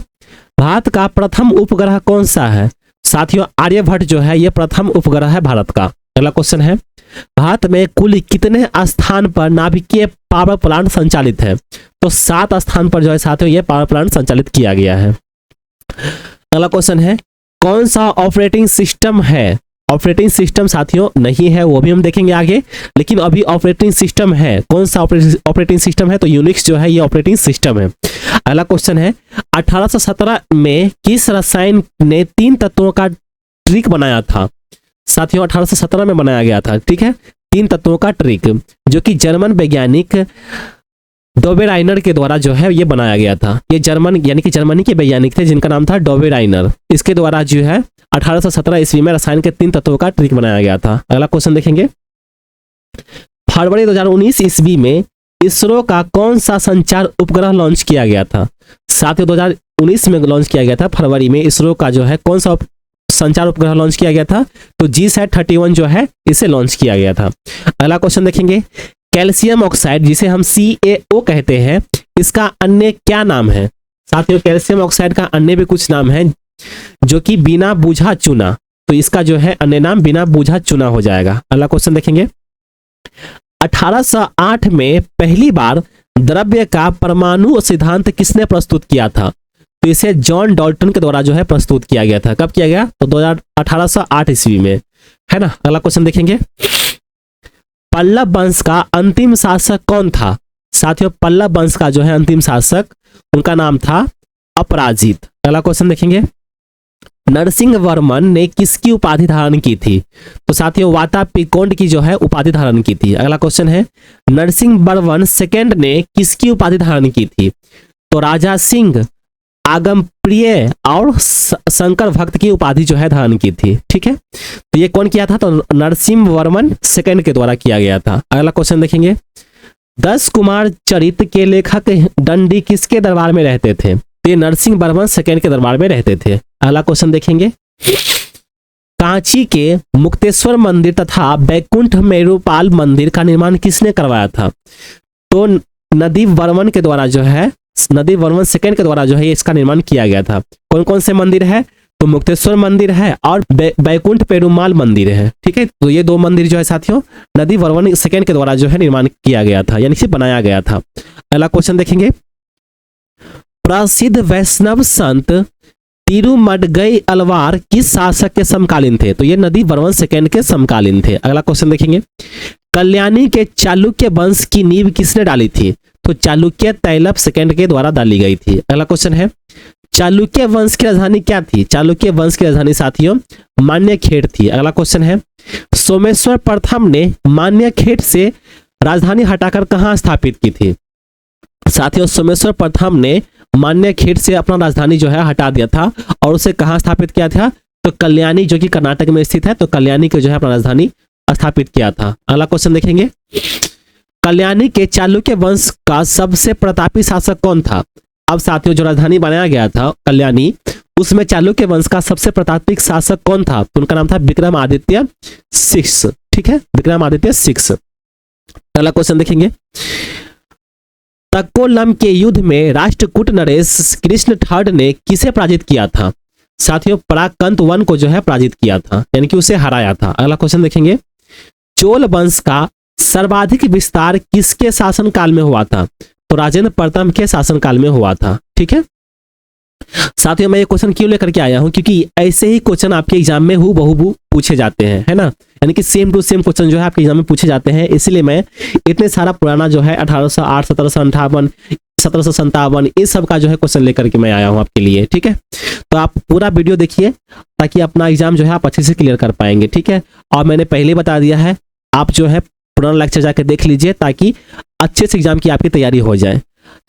Speaker 1: भारत का प्रथम उपग्रह कौन सा है? साथियों आर्यभट्ट जो है ये प्रथम उपग्रह है भारत का। अगला क्वेश्चन है, भारत में कुल कितने स्थान पर नाभिकीय पावर प्लांट संचालित है? तो 7 स्थान पर जो है साथियों ये पावर प्लांट संचालित किया गया है। अगला क्वेश्चन है, कौन सा ऑपरेटिंग सिस्टम है? ऑपरेटिंग सिस्टम साथियों नहीं है, वो भी हम देखेंगे आगे, लेकिन अभी ऑपरेटिंग सिस्टम है। कौन सा ऑपरेटिंग सिस्टम है? तो यूनिक्स जो है ये ऑपरेटिंग सिस्टम है। अगला क्वेश्चन है, 1817 में किस रसायन ने 3 तत्वों का ट्रिक बनाया था? साथियों 1817 में बनाया गया था। ठीक है, 3 तत्वों का ट्रिक जो कि जर्मन वैज्ञानिक डोबेराइनर के द्वारा जो है ये बनाया गया था। ये जर्मन यानी कि जर्मनी के वैज्ञानिक थे जिनका नाम था डोबेराइनर। इसके द्वारा जो है 1817 ईस्वी में रसायन के 3 तत्वों का ट्रिक बनाया गया था। अगला क्वेश्चन देखेंगे, फरवरी 2019 ईस्वी में इसरो का कौन सा संचार उपग्रह लॉन्च किया गया था? साथियों 2019 में लॉन्च किया गया था फरवरी में इसरो का जो है कौन सा संचार उपग्रह लॉन्च किया गया था? तो GSAT-31 जो है इसे लॉन्च किया गया था। अगला क्वेश्चन देखेंगे, कैल्शियम ऑक्साइड जिसे हम CaO कहते हैं, इसका अन्य क्या नाम है? साथियों कैल्शियम ऑक्साइड का अन्य भी कुछ नाम है जो कि बिना बूझा चूना, तो इसका जो है अन्य नाम बिना बूझा चूना हो जाएगा। अगला क्वेश्चन देखेंगे। 1808 में पहली बार द्रव्य का परमाणु सिद्धांत किसने प्रस्तुत किया था? तो इसे जॉन डाल्टन के द्वारा जो है प्रस्तुत किया गया था। कब किया गया? तो 1808 ईस्वी में, है ना। अगला क्वेश्चन देखेंगे। पल्लव वंश का अंतिम शासक कौन था? साथियों पल्लव वंश का जो है अंतिम शासक, उनका नाम था अपराजित। अगला क्वेश्चन देखेंगे। नरसिंह वर्मन ने किसकी उपाधि धारण की थी? तो साथियों वातापिकोंड की जो है उपाधि धारण की थी। अगला क्वेश्चन है नरसिंह वर्मन सेकंड ने किसकी उपाधि धारण की थी? तो राजा सिंह, आगम प्रिय और शंकर भक्त की उपाधि जो है धारण की थी। ठीक है, तो ये कौन किया था? तो नरसिंह वर्मन सेकंड के द्वारा किया गया था। अगला क्वेश्चन देखेंगे। 10 कुमार चरित्र के लेखक दंडी किसके दरबार में रहते थे? तो ये नरसिंह वर्मन सेकंड के दरबार में रहते थे। अगला क्वेश्चन देखेंगे। कांची के मुक्तेश्वर मंदिर तथा बैकुंठ मेरुपाल मंदिर का निर्माण किसने करवाया था? तो नदीम वर्मन के द्वारा जो है, नदीम वर्मन सेकंड के द्वारा जो है इसका निर्माण किया गया था। कौन कौन से मंदिर है? तो मुक्तेश्वर मंदिर है और बैकुंठ पेरुमाल मंदिर है। ठीक है, तो ये दो मंदिर जो है साथियों नदीम वर्मन सेकंड के द्वारा जो है निर्माण किया गया था, यानी कि बनाया गया था। अगला क्वेश्चन देखेंगे। प्रसिद्ध वैष्णव संत तिरुमडगई अलवार किस शासक के समकालीन थे? तो ये नदीम वर्मन सेकंड के समकालीन थे। अगला क्वेश्चन देखेंगे। कल्याणी के चालुक्य वंश की नींव किसने डाली थी? तो चालुक्य तैलप सेकंड के द्वारा डाली गई थी। अगला क्वेश्चन है। चालुक्य वंश की राजधानी क्या थी? चालुक्य वंश की राजधानी साथियों मान्यखेड़ थी। अगला क्वेश्चन है। सोमेश्वर प्रथम ने मान्यखेड़ से राजधानी हटाकर कहां स्थापित की थी? साथियों सोमेश्वर प्रथम ने मान्यखेड़ से अपना राजधानी जो है हटा दिया था और उसे कहां स्थापित किया था? तो कल्याणी जो कि कर्नाटक में स्थित है, तो कल्याणी को जो है अपना राजधानी स्थापित किया था। अगला क्वेश्चन देखेंगे। कल्याणी के चालुक्य वंश का सबसे प्रतापी शासक कौन था? अब साथियों जो राजधानी बनाया गया था कल्याणी, उसमें चालुक्य वंश का सबसे प्रतापी शासक कौन था? तो उनका नाम था विक्रमादित्य 6। ठीक है, विक्रमादित्य 6। अगला क्वेश्चन देखेंगे। तक्कोलम के युद्ध में राष्ट्रकूट नरेश कृष्ण थर्ड ने किसे पराजित किया था? साथियों पराकंत 1 को जो है पराजित किया था, यानी कि उसे हराया था। अगला क्वेश्चन देखेंगे। चोल वंश का सर्वाधिक विस्तार किसके शासनकाल में हुआ था? तो राजेंद्र प्रथम के शासनकाल में हुआ था। ठीक है साथियों, मैं ये क्वेश्चन क्यों लेकर के आया हूं? क्योंकि ऐसे ही क्वेश्चन आपके एग्जाम में हूबहू पूछे जाते हैं, है ना, यानी कि सेम टू सेम क्वेश्चन जो है आपके एग्जाम में पूछे जाते हैं। इसलिए मैं इतने सारा पुराना जो है 1808, 1758, 1757 इस सब का जो है क्वेश्चन लेकर के मैं आया हूं आपके लिए। ठीक है, तो आप पूरा वीडियो देखिए ताकि अपना एग्जाम जो है आप अच्छे से क्लियर कर पाएंगे। ठीक है, और मैंने पहले बता दिया है, आप जो है पुराना लेक्चर जाकर देख लीजिए ताकि अच्छे से एग्जाम की आपकी तैयारी हो जाए।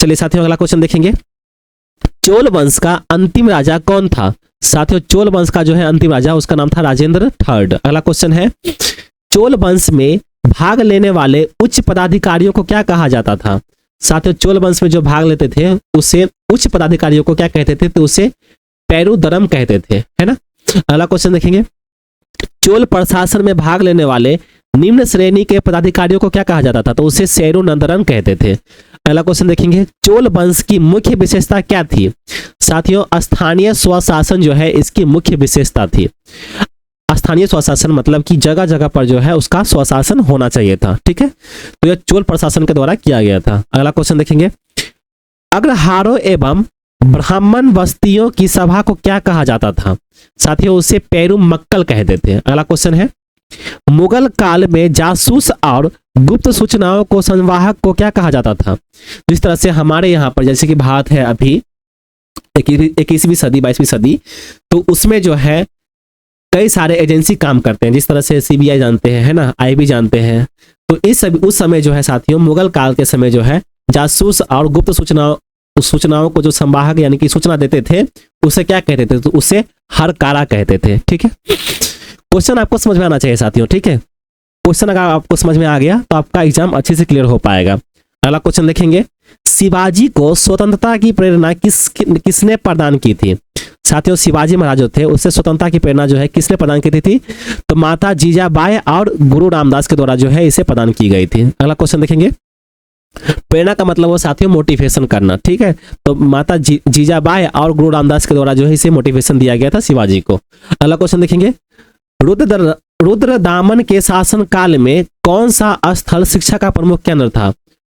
Speaker 1: चलिए साथियों अगला क्वेश्चन देखेंगे। चोल वंश का अंतिम राजा कौन था? साथियों चोल वंश का जो है अंतिम राजा उसका नाम था राजेंद्र थर्ड। अगला क्वेश्चन है। चोल वंश में भाग लेने वाले उच्च पदाधिकारियों को क्या कहा जाता था? साथियों चोल वंश में जो भाग लेते थे उसे उच्च पदाधिकारियों को क्या कहते थे? तो उसे पेरुदरम कहते थे, है ना। अगला क्वेश्चन देखेंगे। चोल प्रशासन में भाग लेने वाले निम्न श्रेणी के पदाधिकारियों को क्या कहा जाता था? तो उसे सेरुनंदरम कहते थे। अगला क्वेश्चन देखेंगे। चोल वंश की मुख्य विशेषता क्या थी? साथियों स्थानीय स्वशासन जो है इसकी मुख्य विशेषता थी। स्थानीय स्वशासन मतलब कि जगह जगह पर जो है उसका स्वशासन होना चाहिए था। ठीक है, तो यह चोल प्रशासन के द्वारा किया गया था। अगला क्वेश्चन देखेंगे। अग्रहारों एवं ब्राह्मण बस्तियों की सभा को क्या कहा जाता था? साथियों उसे पेरुमक्कल कहते थे। अगला क्वेश्चन है। मुगल काल में जासूस और गुप्त सूचनाओं को संवाहक को क्या कहा जाता था? जिस तरह से हमारे यहाँ पर जैसे कि भारत है अभी 21वीं सदी 22वीं सदी, तो उसमें जो है कई सारे एजेंसी काम करते हैं, जिस तरह से CBI जानते हैं, है ना, IB जानते हैं। तो इस उस समय जो है साथियों मुगल काल के समय जो है जासूस और गुप्त सूचनाओं को जो संवाहक यानी कि सूचना देते थे उसे क्या कहते थे? तो उसे हरकारा कहते थे। ठीक है, क्वेश्चन आपको समझ में आना चाहिए साथियों। ठीक है, क्वेश्चन अगर आपको समझ में आ गया तो आपका एग्जाम अच्छे से क्लियर हो पाएगा। अगला क्वेश्चन देखेंगे। शिवाजी को स्वतंत्रता की प्रेरणा किसने प्रदान की थी? साथियों शिवाजी महाराज जो थे उससे स्वतंत्रता की प्रेरणा जो है किसने प्रदान की थी? तो माता जीजाबाई और गुरु रामदास के द्वारा जो है इसे प्रदान की गई थी। अगला क्वेश्चन देखेंगे। प्रेरणा का मतलब वो साथियों मोटिवेशन करना, ठीक है। तो माता जीजाबाई और गुरु रामदास के द्वारा जो है इसे मोटिवेशन दिया गया था शिवाजी को। अगला क्वेश्चन देखेंगे। रुद्रदामन के शासन काल में कौन सा स्थल शिक्षा का प्रमुख केंद्र था?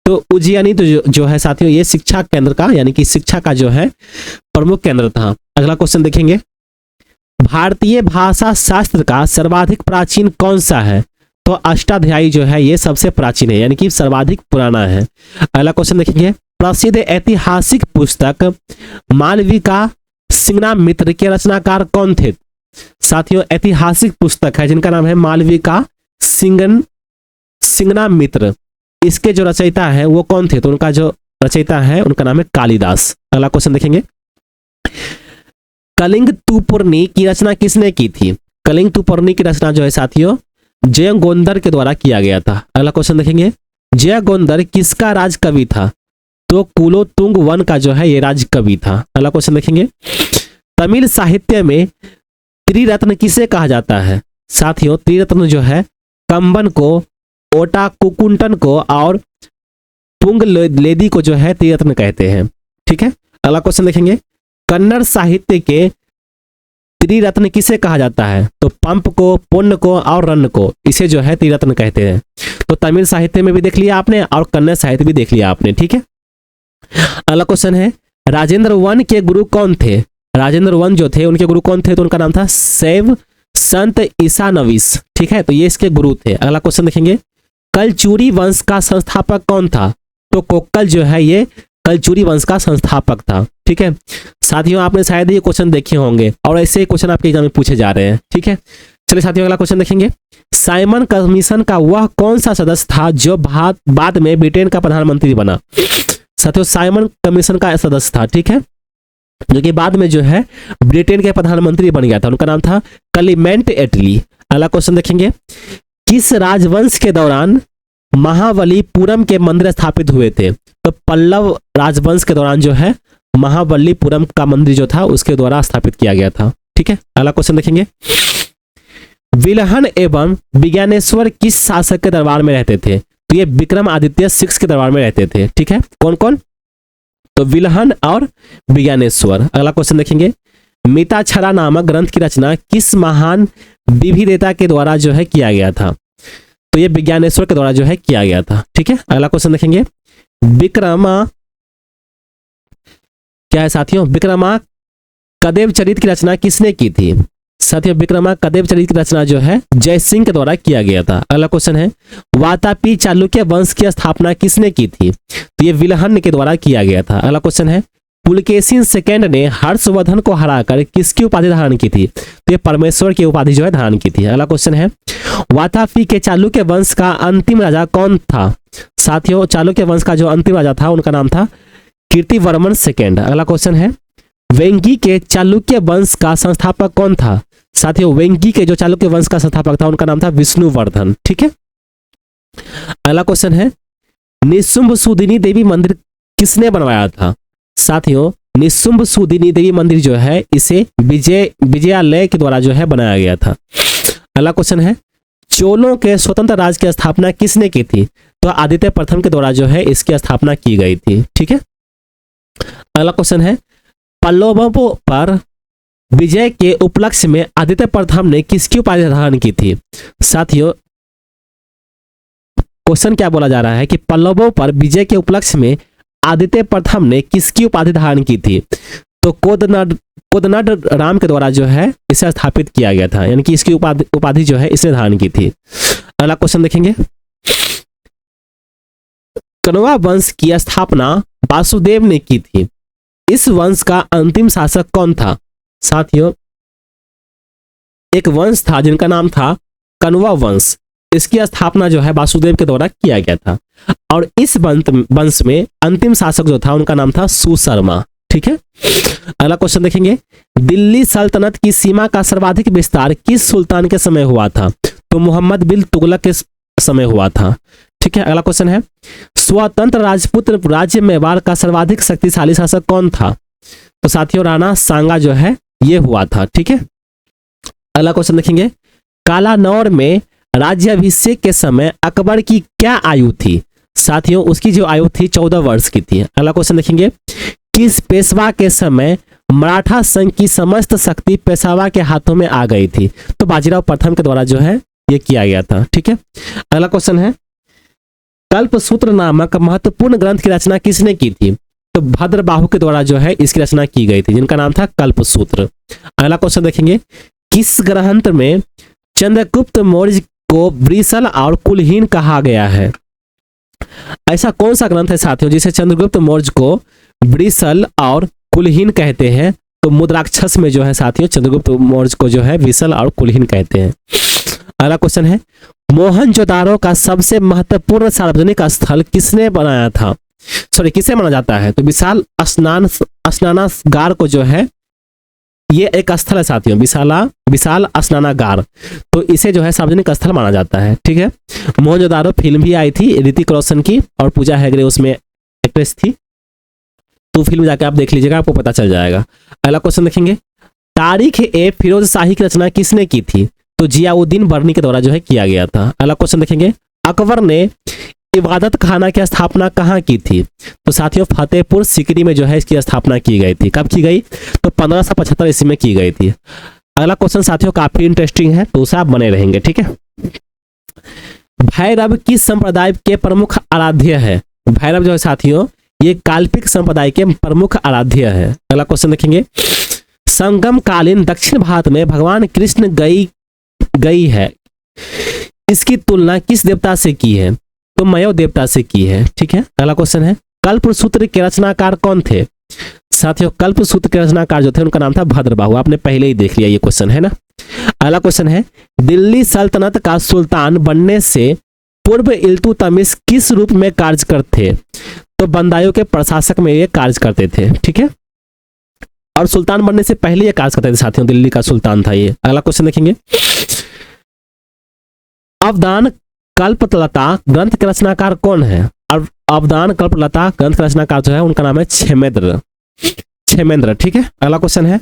Speaker 1: तो उज्जैनी तो जो है साथियों ये शिक्षा केंद्र का यानी कि शिक्षा का जो है प्रमुख केंद्र था। अगला क्वेश्चन देखेंगे। भारतीय भाषा शास्त्र का सर्वाधिक प्राचीन कौन सा है? तो अष्टाध्यायी जो है ये सबसे प्राचीन है यानी कि सर्वाधिक पुराना है। अगला क्वेश्चन देखेंगे। प्रसिद्ध ऐतिहासिक पुस्तक मालविका सिंगनामित्र के रचनाकार कौन थे? साथियों ऐतिहासिक पुस्तक है जिनका नाम है मालविका सिंगनामित्र, इसके जो रचयिता है वो कौन थे? तो उनका जो रचयिता है उनका नाम है कालिदास। अगला क्वेश्चन देखेंगे। कलिंग तुपुर्णी की रचना किसने की थी? कलिंग तुपुर्णी की रचना जो है साथियों जयगोंदर के द्वारा किया गया था। अगला क्वेश्चन देखेंगे। जयगोंदर किसका राज कवि था? तो कुलोतुंग वन का जो है ये राज कवि था। अगला क्वेश्चन देखेंगे। तमिल साहित्य में त्रिरत्न किसे कहा जाता है? साथियों त्रिरत्न जो है कंबन को, ओटा कुकुंटन को और पुंग लेदी को जो है त्रिरत्न कहते हैं, ठीक है। अगला क्वेश्चन देखेंगे। कन्नड़ साहित्य के त्रिरत्न किसे कहा जाता है? तो पंप को, पुण्य को और रन्न को, इसे जो है त्रिरत्न कहते हैं। तो तमिल साहित्य में भी देख लिया आपने और कन्नड़ साहित्य भी देख लिया आपने, ठीक है। अगला क्वेश्चन है। राजेंद्र वन के गुरु कौन थे? राजेंद्र वन जो थे उनके गुरु कौन थे? तो उनका नाम था शैव संत ईसानविस, ठीक है। तो ये इसके गुरु थे। अगला क्वेश्चन देखेंगे। कलचुरी वंश का संस्थापक कौन था? तो कोक्कल जो है ये कलचुरी वंश का संस्थापक था, ठीक है। साथियों आपने शायद ये क्वेश्चन देखे होंगे और ऐसे क्वेश्चन आपके एग्जाम में पूछे जा रहे हैं, ठीक है। चलिए साथियों अगला क्वेश्चन देखेंगे। साइमन कमीशन का वह कौन सा सदस्य था जो बाद में ब्रिटेन का प्रधानमंत्री बना? साथियों साइमन कमीशन का सदस्य था, ठीक है, जो कि बाद में जो है ब्रिटेन के प्रधानमंत्री बन गया था। उनका नाम था क्लेमेंट एटली। अगला क्वेश्चन देखेंगे। किस राजवंश के दौरान महाबलीपुरम के मंदिर स्थापित हुए थे? तो पल्लव राजवंश के दौरान जो है महाबलीपुरम का मंदिर जो था उसके द्वारा स्थापित किया गया था, ठीक है। अगला क्वेश्चन देखेंगे। विल्हन एवं विज्ञानेश्वर किस शासक के दरबार में रहते थे? तो ये विक्रमादित्य 6 के दरबार में रहते थे, ठीक है। कौन कौन? तो विल्हन और विज्ञानेश्वर। अगला क्वेश्चन देखेंगे। मिताक्षरा नामक ग्रंथ की रचना किस महान विविधता के द्वारा जो है किया गया था? तो ये विज्ञानेश्वर के द्वारा जो है किया गया था, ठीक है। अगला क्वेश्चन देखेंगे। विक्रमा क्या है साथियों? विक्रमा कदेव चरित की रचना किसने की थी? साथियों विक्रमा कदेव चरित की रचना जो है जयसिंह के द्वारा किया गया था। अगला क्वेश्चन है। वातापी चालुक्य वंश की स्थापना किसने की थी? तो ये विल्हन के द्वारा किया गया था। अगला क्वेश्चन है। पुलकेशिन सेकंड ने हर्षवर्धन को हराकर किसकी उपाधि धारण की थी? तो ये परमेश्वर की उपाधि जो है धारण की थी। अगला क्वेश्चन है। वातापी के चालुक्य वंश का अंतिम राजा कौन था? साथियों चालुक्य वंश का जो अंतिम राजा था उनका नाम था कीर्तिवर्मन सेकंड। अगला क्वेश्चन है। वेंगी के चालुक्य वंश का संस्थापक कौन था? साथियों वेंगी के जो चालुक्य वंश का संस्थापक था उनका नाम था विष्णुवर्धन, ठीक है। अगला क्वेश्चन है। निशुंभ सुदिनी देवी मंदिर किसने बनवाया था? साथियों निशुंभ सुदिनी देवी मंदिर जो है इसे विजयालय के द्वारा जो है बनाया गया था। अगला क्वेश्चन है। चोलों के स्वतंत्र राज्य की स्थापना किसने की थी? तो आदित्य प्रथम के द्वारा जो है इसकी स्थापना की गई थी, ठीक है। अगला क्वेश्चन है। पल्लवों पर विजय के उपलक्ष्य में आदित्य प्रथम ने किसकी उपाधि धारण की थी? साथियों क्वेश्चन क्या बोला जा रहा है कि पल्लवों पर विजय के उपलक्ष्य में आदित्य प्रथम ने किसकी उपाधि धारण की थी? तो कोदनड राम के द्वारा जो है इसे स्थापित किया गया था, यानी कि इसकी उपाधि जो है इसने धारण की थी। अगला क्वेश्चन देखेंगे। कण्वा वंश की स्थापना वासुदेव ने की थी। इस वंश का अंतिम शासक कौन था? साथियों एक वंश था जिनका नाम था कण्वा वंश। इसकी स्थापना जो है वासुदेव के द्वारा किया गया था और इस वंश में अंतिम शासक जो था उनका नाम था सुशर्मा, ठीक है। अगला क्वेश्चन देखेंगे। दिल्ली सल्तनत की सीमा का सर्वाधिक विस्तार किस सुल्तान के समय हुआ था? तो मोहम्मद बिन तुगलक के समय हुआ था, ठीक है। अगला क्वेश्चन है। स्वतंत्र राजपूत राज्य मेवाड़ का सर्वाधिक शक्तिशाली शासक कौन था? तो साथियों राणा सांगा जो है ये हुआ था। ठीक है, अगला क्वेश्चन देखेंगे, कालानौर में राज्याभिषेक के समय अकबर की क्या आयु थी? साथियों उसकी जो आयु थी 14 वर्ष की थी। अगला क्वेश्चन देखेंगे, किस पेशवा के समय मराठा संघ की समस्त शक्ति पेशवा के हाथों में आ गई थी? तो बाजीराव प्रथम के द्वारा जो है ये किया गया था। ठीक है, अगला क्वेश्चन है, कल्पसूत्र नामक महत्वपूर्ण ग्रंथ की रचना किसने की थी? तो भद्रबाहु के द्वारा जो है इसकी रचना की गई थी, जिनका नाम था कल्पसूत्र। अगला क्वेश्चन देखेंगे, किस ग्रंथ में चंद्रगुप्त मौर्य को वृषल और कुलहीन कहा गया है? ऐसा कौन सा ग्रंथ है साथियों जिसे चंद्रगुप्त मौर्य को वृषल और कुलहीन कहते हैं? तो मुद्राक्षस में जो है साथियों चंद्रगुप्त मौर्य को जो है विसल और कुलहीन कहते हैं। अगला क्वेश्चन है, मोहनजोदारो का सबसे महत्वपूर्ण सार्वजनिक स्थल किसने बनाया था? किसे माना जाता है? तो विशाल स्नानागार को जो है ये एक स्थल है साथियों, विशाल स्नानागार, तो इसे जो है सार्वजनिक स्थल माना जाता है। ठीक है, मोहनजोदारो फिल्म भी आई थी ऋतिक रोशन की और पूजा हेगड़े उसमें एक्ट्रेस थी, तो फिल्म जाके आप देख लीजिएगा, आपको पता चल जाएगा। अगला क्वेश्चन देखेंगे, तारीख ए फिरोज शाही की रचना किसने की थी? तो जियाउद्दीन बर्नी के द्वारा जो है किया गया था। अगला क्वेश्चन देखेंगे, अकबर ने इबादत खाना की स्थापना कहाँ की थी? तो साथियों फतेहपुर सीकरी में जो है इसकी स्थापना की गई थी। कब की गई? तो 1575 ईस्वी में की गई थी। अगला क्वेश्चन साथियों काफी इंटरेस्टिंग है, तो उसे आप बने रहेंगे। ठीक है, भैरव किस संप्रदाय के प्रमुख आराध्य है? भैरव जो है साथियों ये काल्पिक संप्रदाय के प्रमुख आराध्य है। अगला क्वेश्चन देखेंगे, संगम कालीन दक्षिण भारत में भगवान कृष्ण गई है, इसकी तुलना किस देवता से की है? तो मयो देवता से की है। ठीक है, अगला क्वेश्चन है, कल्पसूत्र के रचनाकार कौन थे? साथियों कल्पसूत्र के रचनाकार जो थे उनका नाम था भद्रबाहु, आपने पहले ही देख लिया ये क्वेश्चन है ना। अगला क्वेश्चन है, दिल्ली सल्तनत का सुल्तान बनने से पूर्व इल्तुतमिश किस रूप में कार्य करते थे? तो बंदायों के प्रशासक में ये कार्य करते थे। ठीक है, और सुल्तान बनने से पहले ये कार्य करते थे साथियों, दिल्ली का सुल्तान था ये। अगला क्वेश्चन देखेंगे, अवदान कल्पलता ग्रंथ के रचनाकार कौन है? और अवदान कल्पलता ग्रंथ का रचनाकार जो है उनका नाम है क्षेमेंद्र। ठीक है, अगला क्वेश्चन है,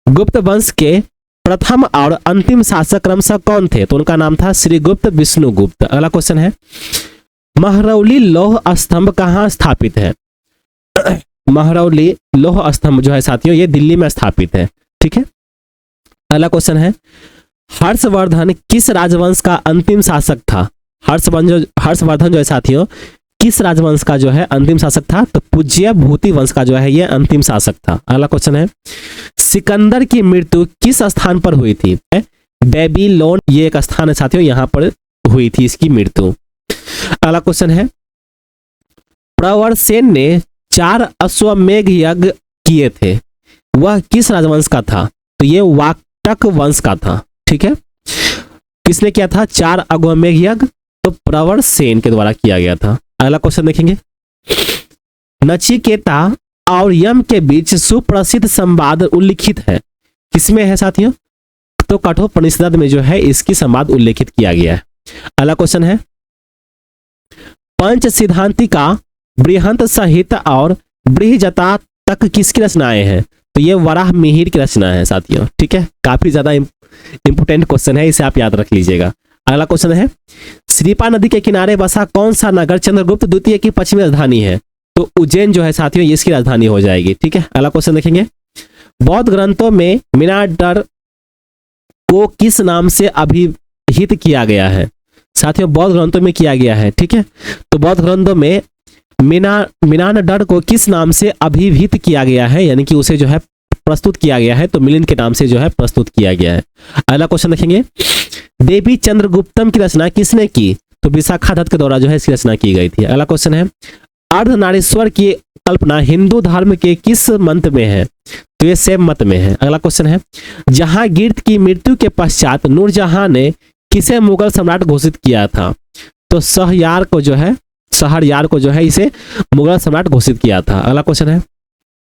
Speaker 1: गुप्त वंश के प्रथम और अंतिम शासक क्रमशः कौन थे? तो उनका नाम था श्रीगुप्त विष्णुगुप्त। अगला क्वेश्चन है, महरौली लौह स्तंभ कहाँ स्थापित है? महरौली लौह स्तंभ जो है साथियों ये दिल्ली में स्थापित है। ठीक है, अगला क्वेश्चन है, हर्षवर्धन किस राजवंश का अंतिम शासक था? हर्षवर्धन जो है साथियों किस राजवंश का जो है अंतिम शासक था? तो पूज्य भूति वंश का जो है ये अंतिम शासक था। अगला क्वेश्चन है, सिकंदर की मृत्यु किस स्थान पर हुई थी? बेबीलोन ये एक स्थान है साथियों, यहां पर हुई थी इसकी मृत्यु। अगला क्वेश्चन है, प्रवरसेन ने 4 अश्वमेध यज्ञ किए थे, वह किस राजवंश का था? तो ये वाकटक वंश का था। ठीक है, किसने किया था 4 अश्वमेध यज्ञ? तो प्रवरसेन के द्वारा किया गया था। अगला क्वेश्चन देखेंगे, नचिकेता और यम के बीच सुप्रसिद्ध संवाद उल्लिखित है, किसमें है साथियों? तो कठोपनिषद में जो है इसकी संवाद उल्लेखित किया गया है। अगला क्वेश्चन है, पंच सिद्धांतिका बृहंत सहित और बृहजता तक किसकी रचनाएं हैं? तो ये वराह मिहिर की रचना है साथियों। ठीक है, काफी ज्यादा इंपोर्टेंट क्वेश्चन है, इसे आप याद रख लीजिएगा। अगला क्वेश्चन है, श्रीपा नदी के किनारे बसा कौन सा नगर चंद्रगुप्त द्वितीय की पश्चिमी राजधानी है? तो उज्जैन जो है साथियों ये इसकी राजधानी हो जाएगी। ठीक है, अगला क्वेश्चन देखेंगे, बौद्ध ग्रंथों में मीनांडर को किस नाम से अभिहित किया गया है? साथियों बौद्ध ग्रंथों में किया गया है। ठीक है, तो बौद्ध ग्रंथों में मीनांडर को किस नाम से अभिहित किया गया है, यानी कि उसे जो है प्रस्तुत किया गया है, तो मिलिंद के नाम से जो है प्रस्तुत किया गया है। अगला क्वेश्चन देखेंगे, देवी चंद्रगुप्तम की रचना किसने की? तो विशाखादत्त के द्वारा जो है इसकी रचना की गई थी। अगला क्वेश्चन है, अर्धनारीश्वर की कल्पना हिंदू धर्म के किस मत में है? तो ये शैव मत में है। अगला क्वेश्चन है, जहांगीर की मृत्यु के पश्चात नूरजहां ने किसे मुगल सम्राट घोषित किया था? तो शहरयार को जो है इसे मुगल सम्राट घोषित किया था। अगला क्वेश्चन है,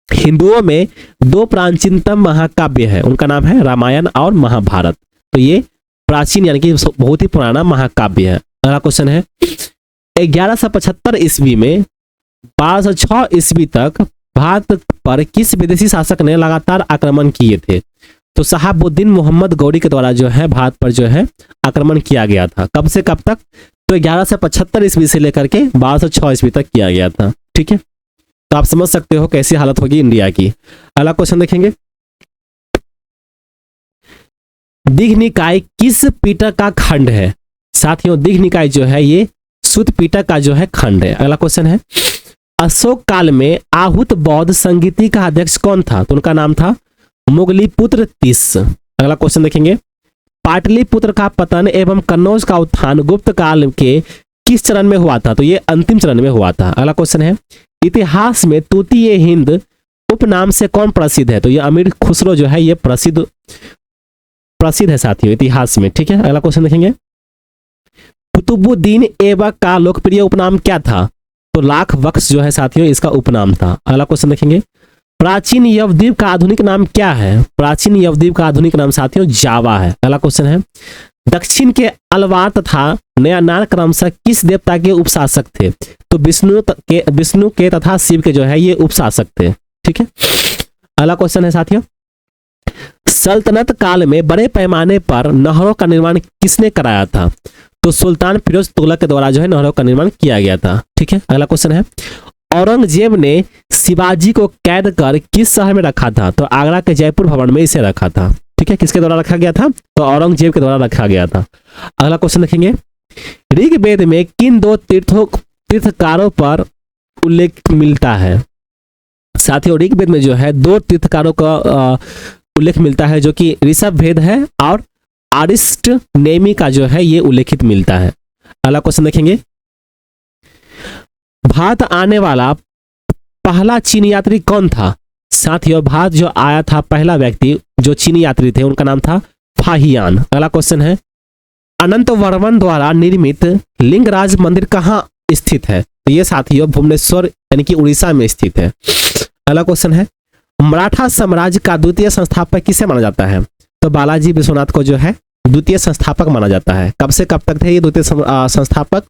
Speaker 1: हिंदुओं में 2 प्राचीनतम महाकाव्य है, उनका नाम है रामायण और महाभारत, तो ये प्राचीन यानी कि बहुत ही पुराना महाकाव्य है। अगला क्वेश्चन है, 1175 ईस्वी में 1206 ईस्वी तक भारत पर किस विदेशी शासक ने लगातार आक्रमण किए थे? तो शहाबुद्दीन मोहम्मद गौरी के द्वारा जो है भारत पर जो है आक्रमण किया गया था। कब से कब तक? तो 1175 ईस्वी से लेकर के 1206 ईस्वी तक किया गया था। ठीक है, तो आप समझ सकते हो कैसी हालत होगी इंडिया की। अगला क्वेश्चन देखेंगे, दीघ निकाय किस पीटक का खंड है? साथियों, दीघ निकाय जो है ये सुत पीटक का जो है खंड है। अगला क्वेश्चन है, अशोक काल में आहूत बौद्ध संगीति का अध्यक्ष कौन था? तो उनका नाम था मुगलीपुत्र तीस। अगला क्वेश्चन देखेंगे, पाटलिपुत्र का पतन एवं कन्नौज का उत्थान गुप्त काल के किस चरण में हुआ था? तो ये अंतिम चरण में हुआ था। अगला क्वेश्चन है, इतिहास में तूतीय हिंद उपनाम से कौन प्रसिद्ध है? तो ये अमीर खुसरो जो है ये प्रसिद्ध है साथियों इतिहास में। ठीक है, अगला क्वेश्चन देखेंगे, कुतुबुद्दीन ऐबक का लोकप्रिय उपनाम क्या था? तो लाख बख्श जो है साथियों इसका उपनाम था। अगला क्वेश्चन देखेंगे, प्राचीन यवद्वीप का आधुनिक नाम क्या है? प्राचीन यवद्वीप का आधुनिक नाम साथियों जावा है। अगला क्वेश्चन है, दक्षिण के अलवार तथा नयानार क्रमशः किस देवता के उपशासक थे? तो विष्णु के तथा शिव के जो है ये उपशासक थे। ठीक है, अगला क्वेश्चन है साथियों, सल्तनत काल में बड़े पैमाने पर नहरों का निर्माण किसने कराया था? तो सुल्तान फिरोज तुगलक के द्वारा जो है नहरों का निर्माण किया गया था। ठीक है, अगला क्वेश्चन है, औरंगजेब ने शिवाजी को कैद कर किस शहर में रखा था? तो आगरा के जयपुर भवन में इसे रखा था। ठीक है, किसके द्वारा रखा गया था? तो औरंगजेब के द्वारा रखा गया था। अगला क्वेश्चन देखेंगे, ऋग्वेद में किन दो तीर्थकारों पर उल्लेख मिलता है? साथियों, ऋग्वेद में जो है दो तीर्थकारों का उल्लेख मिलता है जो कि ऋषभ भेद है और आरिष्ट नेमी का जो है ये उल्लेखित मिलता है। अगला क्वेश्चन देखेंगे, भारत आने वाला पहला चीनी यात्री कौन था? साथियों, भारत जो आया था पहला व्यक्ति जो चीनी यात्री थे उनका नाम था फाहियान। अगला क्वेश्चन है, अनंत वर्मन द्वारा निर्मित लिंगराज मंदिर कहाँ स्थित है? तो ये साथियों भुवनेश्वर यानी कि उड़ीसा में स्थित है। अगला क्वेश्चन है, मराठा साम्राज्य का द्वितीय संस्थापक किसे माना जाता है? तो बालाजी विश्वनाथ को जो है द्वितीय संस्थापक माना जाता है। कब से कब तक थे ये द्वितीय संस्थापक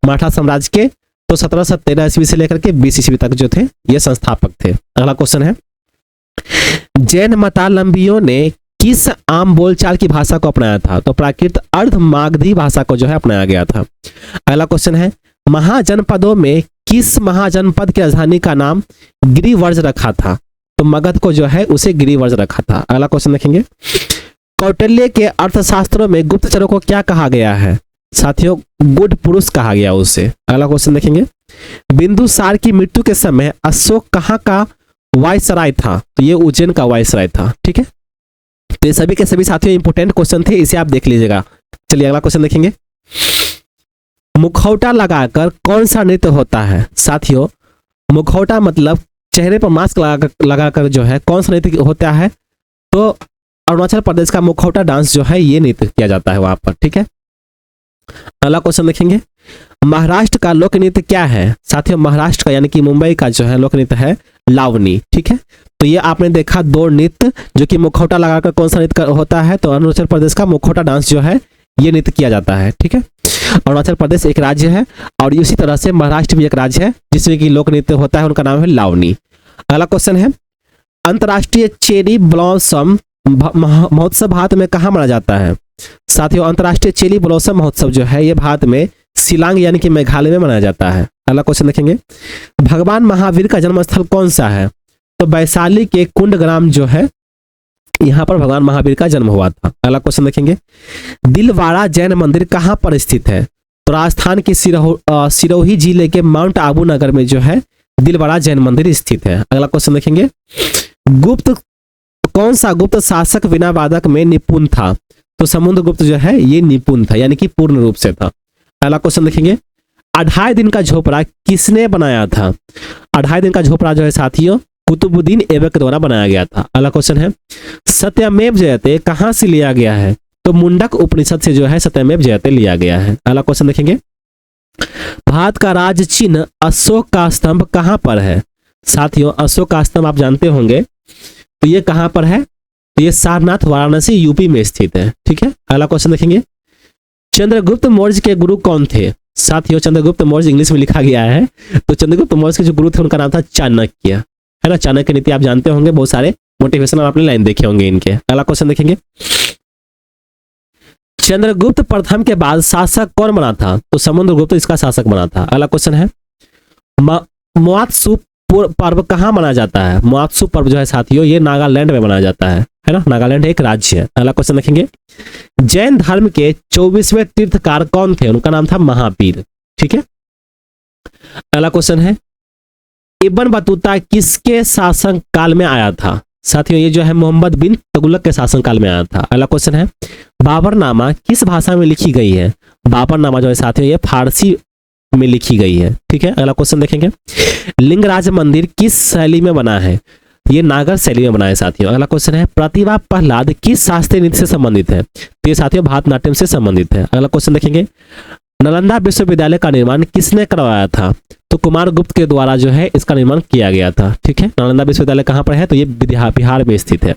Speaker 1: मराठा साम्राज्य के? तो 1713 ईस्वी से लेकर के 20 ईस्वी तक जो थे ये संस्थापक थे। अगला क्वेश्चन है, जैन मतावलंबियों ने किस आम बोलचाल की भाषा को अपनाया था? तो प्राकृत अर्ध मागधी भाषा को जो है अपनाया गया था। अगला क्वेश्चन है, महाजनपदों में किस महाजनपद की राजधानी का नाम गिरिवर्ज रखा था? तो मगध को जो है उसे गिरिवर्ज रखा था। अगला क्वेश्चन देखेंगे, कौटिल्य के अर्थशास्त्रों में गुप्तचरों को क्या कहा गया है? साथियों, गुड पुरुष कहा गया उसे। अगला क्वेश्चन देखेंगे, बिंदुसार की मृत्यु के समय अशोक कहाँ का वायसराय था? तो ये उज्जैन का वायसराय था। ठीक है, तो ये सभी के सभी साथियों इंपोर्टेंट क्वेश्चन थे, इसे आप देख लीजिएगा। चलिए अगला क्वेश्चन देखेंगे, मुखौटा लगाकर कौन सा नृत्य होता है? साथियों, मुखौटा मतलब चेहरे पर मास्क लगाकर जो है कौन सा नृत्य होता है? तो अरुणाचल प्रदेश का मुखौटा डांस जो है ये नृत्य किया जाता है वहां पर। ठीक है, अगला क्वेश्चन देखेंगे, महाराष्ट्र का लोक नृत्य क्या है? साथियों, महाराष्ट्र का यानी कि मुंबई का जो है लोक नृत्य है लावनी। ठीक है, तो ये आपने देखा दो नृत्य जो कि मुखौटा लगाकर कौन सा नृत्य होता है? तो अरुणाचल प्रदेश का मुखौटा डांस जो है ये नृत्य किया जाता है। ठीक है, अरुणाचल प्रदेश एक राज्य है और इसी तरह से महाराष्ट्र भी एक राज्य है जिसमें कि लोक नृत्य होता है, उनका नाम है लावनी। अगला क्वेश्चन है, अंतर्राष्ट्रीय चेरी ब्लॉसम महोत्सव भारत में कहाँ मनाया जाता है? साथियों, अंतर्राष्ट्रीय चेरी ब्लॉसम महोत्सव जो है ये भारत में शिलांग यानी कि मेघालय में मनाया जाता है। अगला क्वेश्चन देखेंगे, भगवान महावीर का जन्मस्थल कौन सा है? तो वैशाली के कुंडग्राम जो है यहाँ पर भगवान महावीर का जन्म हुआ था। अगला क्वेश्चन देखेंगे, दिलवाड़ा जैन मंदिर कहाँ पर स्थित है? तो राजस्थान के सिरोही जिले के माउंट आबू नगर में जो है दिलवाड़ा जैन मंदिर स्थित है। अगला क्वेश्चन देखेंगे, कौन सा गुप्त शासक वीणा वादक में निपुण था? तो समुद्रगुप्त जो है ये निपुण था यानी कि पूर्ण रूप से था। अगला क्वेश्चन देखेंगे, 2.5 दिन का झोपड़ा किसने बनाया था? 2.5 दिन का झोपड़ा जो है साथियों कुतुबुद्दीन ऐबक के द्वारा बनाया गया था। अगला क्वेश्चन है, सत्यमेव जयते कहाँ से लिया गया है? तो मुंडक उपनिषद से जो है सत्यमेव जयते लिया गया है। अगला क्वेश्चन देखेंगे, भारत का राज चिन्ह अशोक का स्तंभ कहाँ पर है? साथियों, अशोक का स्तंभ आप जानते होंगे, तो ये कहाँ पर है? तो ये सारनाथ वाराणसी यूपी में स्थित है। ठीक है, अगला क्वेश्चन देखेंगे, चंद्रगुप्त मौर्य के गुरु कौन थे? साथियों, चंद्रगुप्त मौर्य इंग्लिश में लिखा गया है, तो चंद्रगुप्त मौर्य के जो गुरु थे उनका नाम था चाणक्य, है ना। चाणक्य नीति आप जानते होंगे, बहुत सारे मोटिवेशनल आपने लाइन देखे होंगे इनके। अगला क्वेश्चन देखेंगे, चंद्रगुप्त प्रथम के बाद शासक कौन बना था? तो समुद्रगुप्त इसका शासक बना था। अगला क्वेश्चन है, मोआत्सु पर्व कहाँ मनाया जाता है? मोआत्सु पर्व जो है साथियों ये नागालैंड में मनाया जाता है ना, नागालैंड एक राज्य है। अगला क्वेश्चन देखेंगे, जैन धर्म के 24वें तीर्थकार कौन थे? उनका नाम था महावीर। ठीक है। अगला क्वेश्चन है, इब्न बतूता किसके शासन काल में आया था? साथियों ये जो है मोहम्मद बिन तुगलक के शासन काल में आया था। अगला क्वेश्चन है, बाबरनामा किस भाषा में लिखी गई है? बाबरनामा जो है साथियों ये फारसी में लिखी गई है। ठीक है। अगला क्वेश्चन देखेंगे, लिंगराज मंदिर किस शैली में बना है? ये नागर शैली में बना है साथियों। अगला क्वेश्चन है, प्रतिभा प्रहलाद किस शास्त्रीय नृत्य से संबंधित है? तो ये साथियों भारतनाट्यम से संबंधित है। अगला क्वेश्चन देखेंगे, नालंदा विश्वविद्यालय का निर्माण किसने करवाया था? तो कुमार गुप्त के द्वारा जो है इसका निर्माण किया गया था। ठीक है। नालंदा विश्वविद्यालय कहाँ पर है? तो ये बिहार में स्थित है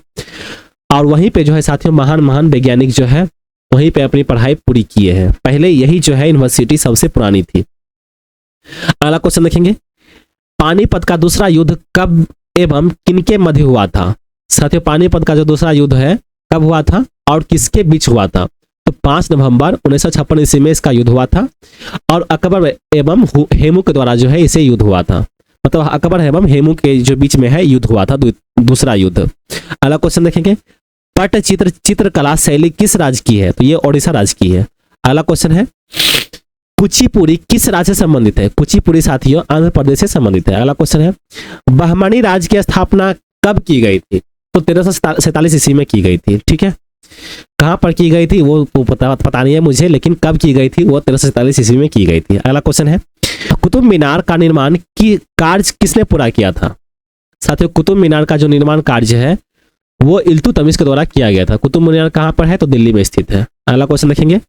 Speaker 1: और वहीं पे जो है साथियों महान महान वैज्ञानिक जो है वहीं पे अपनी पढ़ाई पूरी किए हैं। पहले यही जो है यूनिवर्सिटी सबसे पुरानी थी। अगला क्वेश्चन देखेंगे, पानीपत का दूसरा युद्ध कब एवं किनके मध्य हुआ था? साथियों पानीपत का जो दूसरा युद्ध है कब हुआ था और किसके बीच हुआ था? तो 5 नवंबर 1956 ईस्वी में इसका युद्ध हुआ था और अकबर एवं हेमू के द्वारा जो है इसे युद्ध हुआ था। मतलब अकबर एवं हेमू के जो बीच में है युद्ध हुआ था, दूसरा युद्ध। अगला क्वेश्चन देखेंगे, पट्टचित्र चित्रकला शैली किस राज्य की है? तो ये ओडिशा राज्य की है। अगला क्वेश्चन है, कुचिपुड़ी किस राज्य से संबंधित है? कुचिपुड़ी साथियों आंध्र प्रदेश से संबंधित है। अगला क्वेश्चन है, बहमनी राज्य की स्थापना कब की गई थी? तो 1347 ईस्वी में की गई थी। ठीक है। कहां पर की गई थी वो पता नहीं है मुझे, लेकिन कब की गई थी वो 1347 ईस्वी में की गई थी। अगला क्वेश्चन है, कुतुब मीनार का निर्माण की कार्य किसने पूरा किया था? साथियों कुतुब मीनार का जो निर्माण कार्य है वो इल्तुतमिश के द्वारा किया गया था। कुतुब मीनार कहां पर है? तो दिल्ली में स्थित है। अगला क्वेश्चन देखेंगे,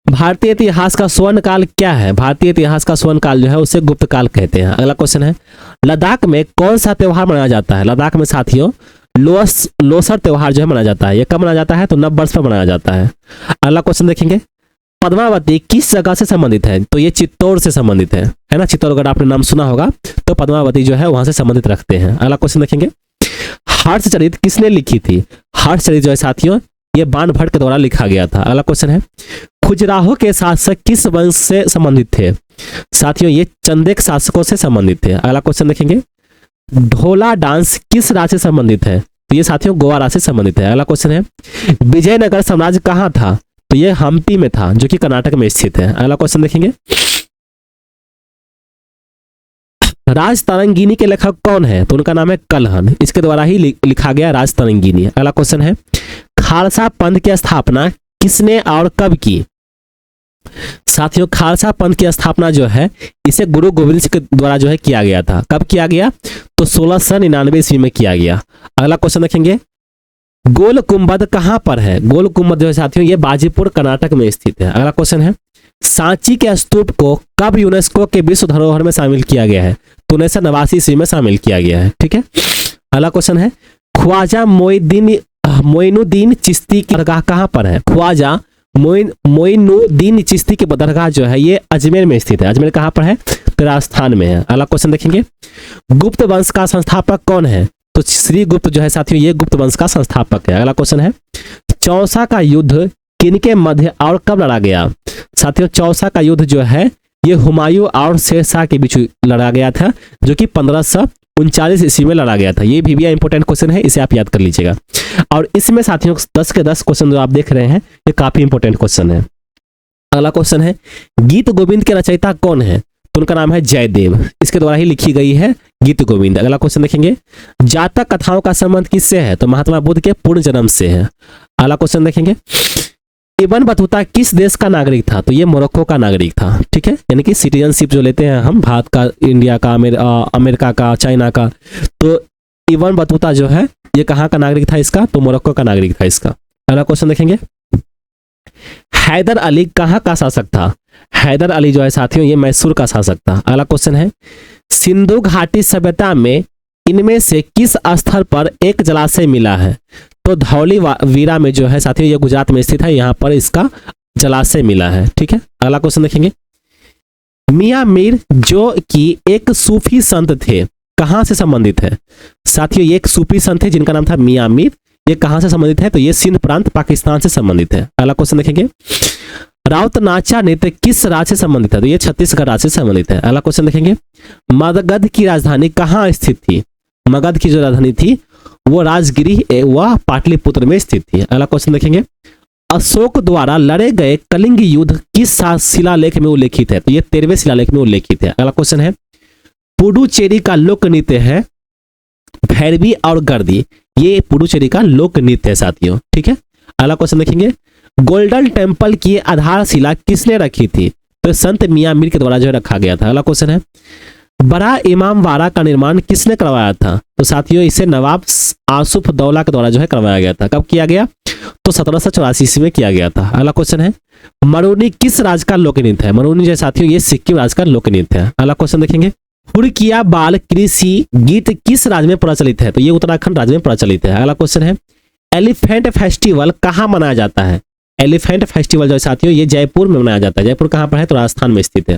Speaker 1: भारतीय इतिहास का स्वर्ण काल क्या है? भारतीय इतिहास का स्वर्ण काल जो है उसे गुप्त काल कहते हैं। अगला क्वेश्चन है, लद्दाख में कौन सा त्योहार मनाया जाता है? लद्दाख में साथियों लोसर त्योहार जो है मनाया जाता है। ये कब मनाया जाता है? तो नव वर्ष पर मनाया जाता है। अगला क्वेश्चन देखेंगे, पद्मावती किस जगह से संबंधित है? तो ये चित्तौड़ से संबंधित है ना। चित्तौड़गढ़ आपने नाम सुना होगा, तो पद्मावती जो है वहां से संबंधित रखते हैं। अगला क्वेश्चन देखेंगे, हर्षचरित किसने लिखी थी? हर्षचरित जो है साथियों ये बाणभट्ट के द्वारा लिखा गया था। अगला क्वेश्चन है, खजुराहो के शासक किस वंश से संबंधित थे? साथियों ये चंदेक शासकों से संबंधित थे। अगला क्वेश्चन देखेंगे, ढोला डांस किस राज्य से संबंधित है? तो ये साथियों गोवा राज्य से संबंधित है। अगला क्वेश्चन है, विजयनगर साम्राज्य कहाँ था? तो ये हम्पी में था जो कि कर्नाटक में स्थित है। अगला क्वेश्चन देखेंगे, राजतरंगिनी के लेखक कौन है? तो उनका नाम है कलहन, इसके द्वारा ही लिखा गया राजतरंगिनी। अगला क्वेश्चन है, खालसा पंथ की स्थापना किसने और कब की? साथियों खालसा पंथ की स्थापना जो है इसे गुरु गोविंद सिंह के द्वारा जो है किया गया था। कब किया गया? तो 1699 ईस्वी में किया गया। अगला क्वेश्चन देखेंगे, गोल गुंबद कहां पर है? गोल गुंबद जो है साथियों ये बाजीपुर कर्नाटक में स्थित है। अगला क्वेश्चन है, सांची के स्तूप को कब यूनेस्को के विश्व धरोहर में शामिल किया गया है? तो 1989 ईस्वी में शामिल किया गया है। ठीक है। अगला क्वेश्चन है, ख्वाजा मोइनुद्दीन चिश्ती की दरगाह कहां पर है? ख्वाजा मोइनुद्दीन चिश्ती की दरगाह जो है ये अजमेर में स्थित है। अजमेर कहां पर है? तो राजस्थान में है। अगला क्वेश्चन देखेंगे, गुप्त वंश का संस्थापक कौन है? तो श्री गुप्त जो है साथियों ये गुप्त वंश का संस्थापक है। अगला क्वेश्चन है, चौसा का युद्ध किनके मध्य और कब लड़ा गया? साथियों चौसा का युद्ध जो है ये हुमायूं और शेरशाह के बीच लड़ा गया था, जो कि 1539 ईस्वी में लड़ा गया था। ये भी इंपॉर्टेंट क्वेश्चन है, इसे आप याद कर लीजिएगा। और इसमें साथियों 10 के 10 क्वेश्चन जो आप देख रहे हैं ये काफी इंपॉर्टेंट क्वेश्चन है। अगला क्वेश्चन है, गीत गोविंद के रचयिता कौन है? तो उनका नाम है जयदेव, इसके द्वारा ही लिखी गई है गीत गोविंद। अगला क्वेश्चन देखेंगे, जातक कथाओं का संबंध किससे है? तो महात्मा बुद्ध के पूर्ण जन्म से है। अगला क्वेश्चन देखेंगे, इब्न बतूता किस देश का नागरिक था? तो ये मोरक्को का नागरिक था। ठीक है। यानी कि सिटीजनशिप जो लेते हैं हम भारत का, इंडिया का, अमेरिका का, चाइना का, तो इब्न बतूता जो है ये कहाँ का नागरिक था इसका? तो मोरक्को का नागरिक था इसका। अगला क्वेश्चन देखेंगे, हैदर अली कहाँ का शासक था? हैदर अली जो है साथियों ये मैसूर का शासक था। अगला क्वेश्चन है, सिंधु घाटी सभ्यता में इनमें से किस स्थल पर एक जलाशय मिला है? तो धौली वीरा में जो है साथियों ये गुजरात में स्थित है, यहाँ पर इसका जलाशय मिला है। ठीक है। अगला क्वेश्चन देखेंगे, मियां मीर जो कि एक सूफी संत थे, कहाँ से संबंधित है? साथियों ये एक सूफी संत थे जिनका नाम था मियां मीर। ये कहाँ से संबंधित है? तो ये सिंध प्रांत पाकिस्तान से संबंधित है। अगला क्वेश्चन देखेंगे, राउतनाचा नृत्य किस राज्य से संबंधित है? तो ये छत्तीसगढ़ राज्य से संबंधित है। अगला क्वेश्चन देखेंगे, मगध की राजधानी कहाँ स्थित थी? मगध की जो राजधानी थी वो राजगिरी व पाटलिपुत्र में स्थित थी। अगला क्वेश्चन देखेंगे, अशोक द्वारा लड़े गए कलिंग युद्ध किस शिलालेख में उल्लेखित है? तो ये 13वें शिलालेख में उल्लेखित है। अगला क्वेश्चन है, पुडुचेरी का लोक नृत्य है भैरवी और गर्दी। ये पुडुचेरी का लोक नृत्य है साथियों, ठीक है। अगला क्वेश्चन देखेंगे, गोल्डन टेम्पल की आधारशिला किसने रखी थी? तो संत मियां मीर के द्वारा जो है रखा गया था। अगला क्वेश्चन है, बड़ा इमामबाड़ा का निर्माण किसने करवाया था? तो साथियों इसे नवाब आसुफ दौला के द्वारा जो है करवाया गया था। कब किया गया? तो 1784 में किया गया था। अगला क्वेश्चन है, मरुनी किस राज्य का लोक नृत्य है? मरुनी जो साथियों ये सिक्किम राज्य का लोक नृत्य है। अगला क्वेश्चन देखेंगे, हुड़किया बाल कृषि गीत किस राज्य में प्रचलित है? तो ये उत्तराखंड राज्य में प्रचलित है। अगला क्वेश्चन है, एलिफेंट फेस्टिवल कहाँ मनाया जाता है? एलिफेंट फेस्टिवल जो साथियों ये जयपुर में मनाया जाता है। जयपुर कहाँ पर है? तो राजस्थान में स्थित है।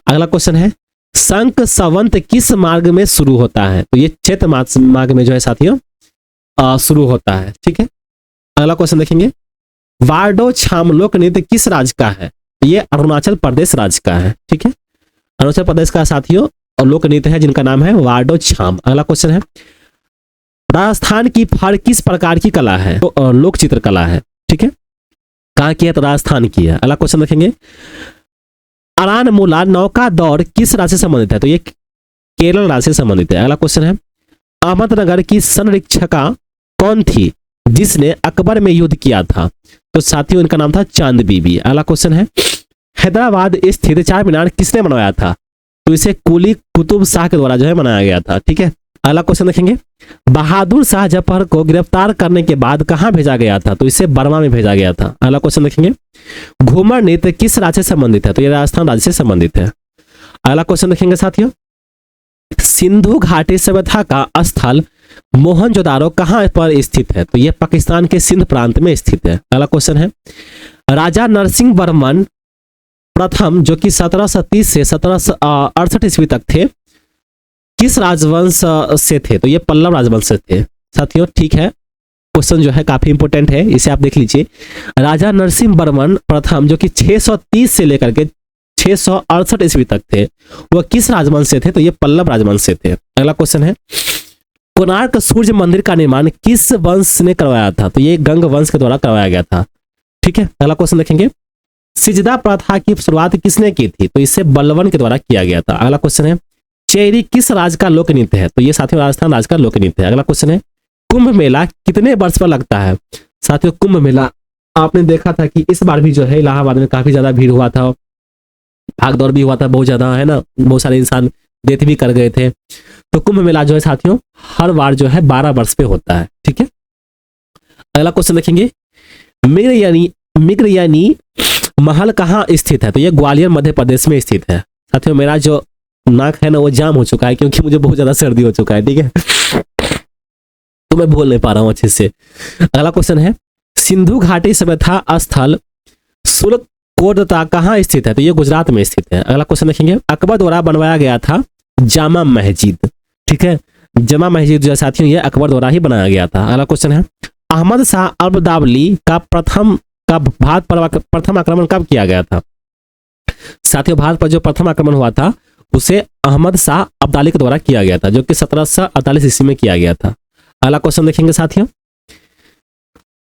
Speaker 1: अगला क्वेश्चन है, शंख संवत किस मार्ग में शुरू होता है? तो ये चैत्र मार्ग में जो है साथियों शुरू होता है, ठीक है। अगला क्वेश्चन देखेंगे, वार्डो छाम लोक नृत्य किस राज्य का है? ये अरुणाचल प्रदेश राज्य का है, ठीक है। अरुणाचल प्रदेश का साथियों लोक नृत्य है जिनका नाम है वार्डो छाम। अगला क्वेश्चन है, राजस्थान की फर किस प्रकार की कला है? तो लोक चित्र कला है, ठीक है। कहाँ की है? तो राजस्थान की है। अगला क्वेश्चन देखेंगे, अरानमुला नौका दौड़ किस राज्य से संबंधित है? तो ये केरल राज्य से संबंधित है। अगला क्वेश्चन है, अहमदनगर की संरक्षिका कौन थी जिसने अकबर में युद्ध किया था? तो साथियों इनका नाम था चांद बीबी। अगला क्वेश्चन है, हैदराबाद स्थित चार मीनार किसने बनवाया था? तो इसे कुली कुतुब शाह के द्वारा जो है बनाया गया था, ठीक है। अगला क्वेश्चन देखेंगे, बहादुर शाह जफर को गिरफ्तार करने के बाद कहां भेजा गया था? तो इसे बर्मा में भेजा गया था। अगला क्वेश्चन देखेंगे, घूमर नृत्य किस राज्य से संबंधित है? तो ये राजस्थान राज्य से संबंधित है। अगला क्वेश्चन देखेंगे साथियों, सिंधु घाटी सभ्यता का स्थल मोहनजोदारो कहां पर स्थित है? तो यह पाकिस्तान के सिंध प्रांत में स्थित है। अगला क्वेश्चन है, राजा नरसिंह वर्मन प्रथम जो कि 1730 से 1768 ईस्वी तक थे किस राजवंश से थे? तो ये पल्लव राजवंश से थे साथियों, ठीक है। क्वेश्चन जो है काफी इंपोर्टेंट है, इसे आप देख लीजिए। राजा नरसिंह वर्मन प्रथम जो कि 630 से लेकर के 668 ईस्वी तक थे वह किस राजवंश से थे? तो ये पल्लव राजवंश से थे। अगला क्वेश्चन है, कोणार्क सूर्य मंदिर का निर्माण किस वंश ने करवाया था? तो ये गंग वंश के द्वारा करवाया गया था, ठीक है। अगला क्वेश्चन देखेंगे, सिजदा प्रथा की शुरुआत किसने की थी? तो इसे बलवन के द्वारा किया गया था। अगला क्वेश्चन है, चेरी किस राज्य का लोक नृत्य है? तो ये साथियों राजस्थान राज्य का लोक नृत्य है। अगला क्वेश्चन है, कुंभ मेला कितने वर्ष पर लगता है? साथियों कुंभ मेला आपने देखा था कि इस बार भी जो है इलाहाबाद में काफी ज्यादा भीड़ हुआ था, भाग दौड़ भी हुआ था बहुत ज्यादा, है ना। बहुत सारे इंसान डेथ भी कर गए थे। तो कुंभ मेला जो है साथियों हर बार जो है 12 वर्ष पे होता है, ठीक है। अगला क्वेश्चन देखेंगे, मिग्रयानी महल कहाँ स्थित है? तो ये ग्वालियर मध्य प्रदेश में स्थित है। साथियों मेरा जो नाक है ना वो जाम हो चुका है क्योंकि मुझे बहुत ज्यादा सर्दी हो चुका है, ठीक है, तो मैं बोल नहीं पा रहा हूं अच्छे से। अगला क्वेश्चन है, सिंधु घाटी सभ्यता स्थल सुलकोटता कहाँ स्थित है? तो ये गुजरात में स्थित है। अगला क्वेश्चन देखेंगे, अकबर द्वारा बनवाया गया था जामा मस्जिद, ठीक है। जामा मस्जिद जो साथियों ये अकबर द्वारा ही बनाया गया था। अगला क्वेश्चन है, अहमद शाह अब्दाली का भारत पर प्रथम आक्रमण कब किया गया था? साथियों भारत पर जो प्रथम आक्रमण हुआ था उसे अहमद शाह अब्दाली के द्वारा किया गया था जो कि 1748 ईस्वी में किया गया था। अगला क्वेश्चन देखेंगे साथियों,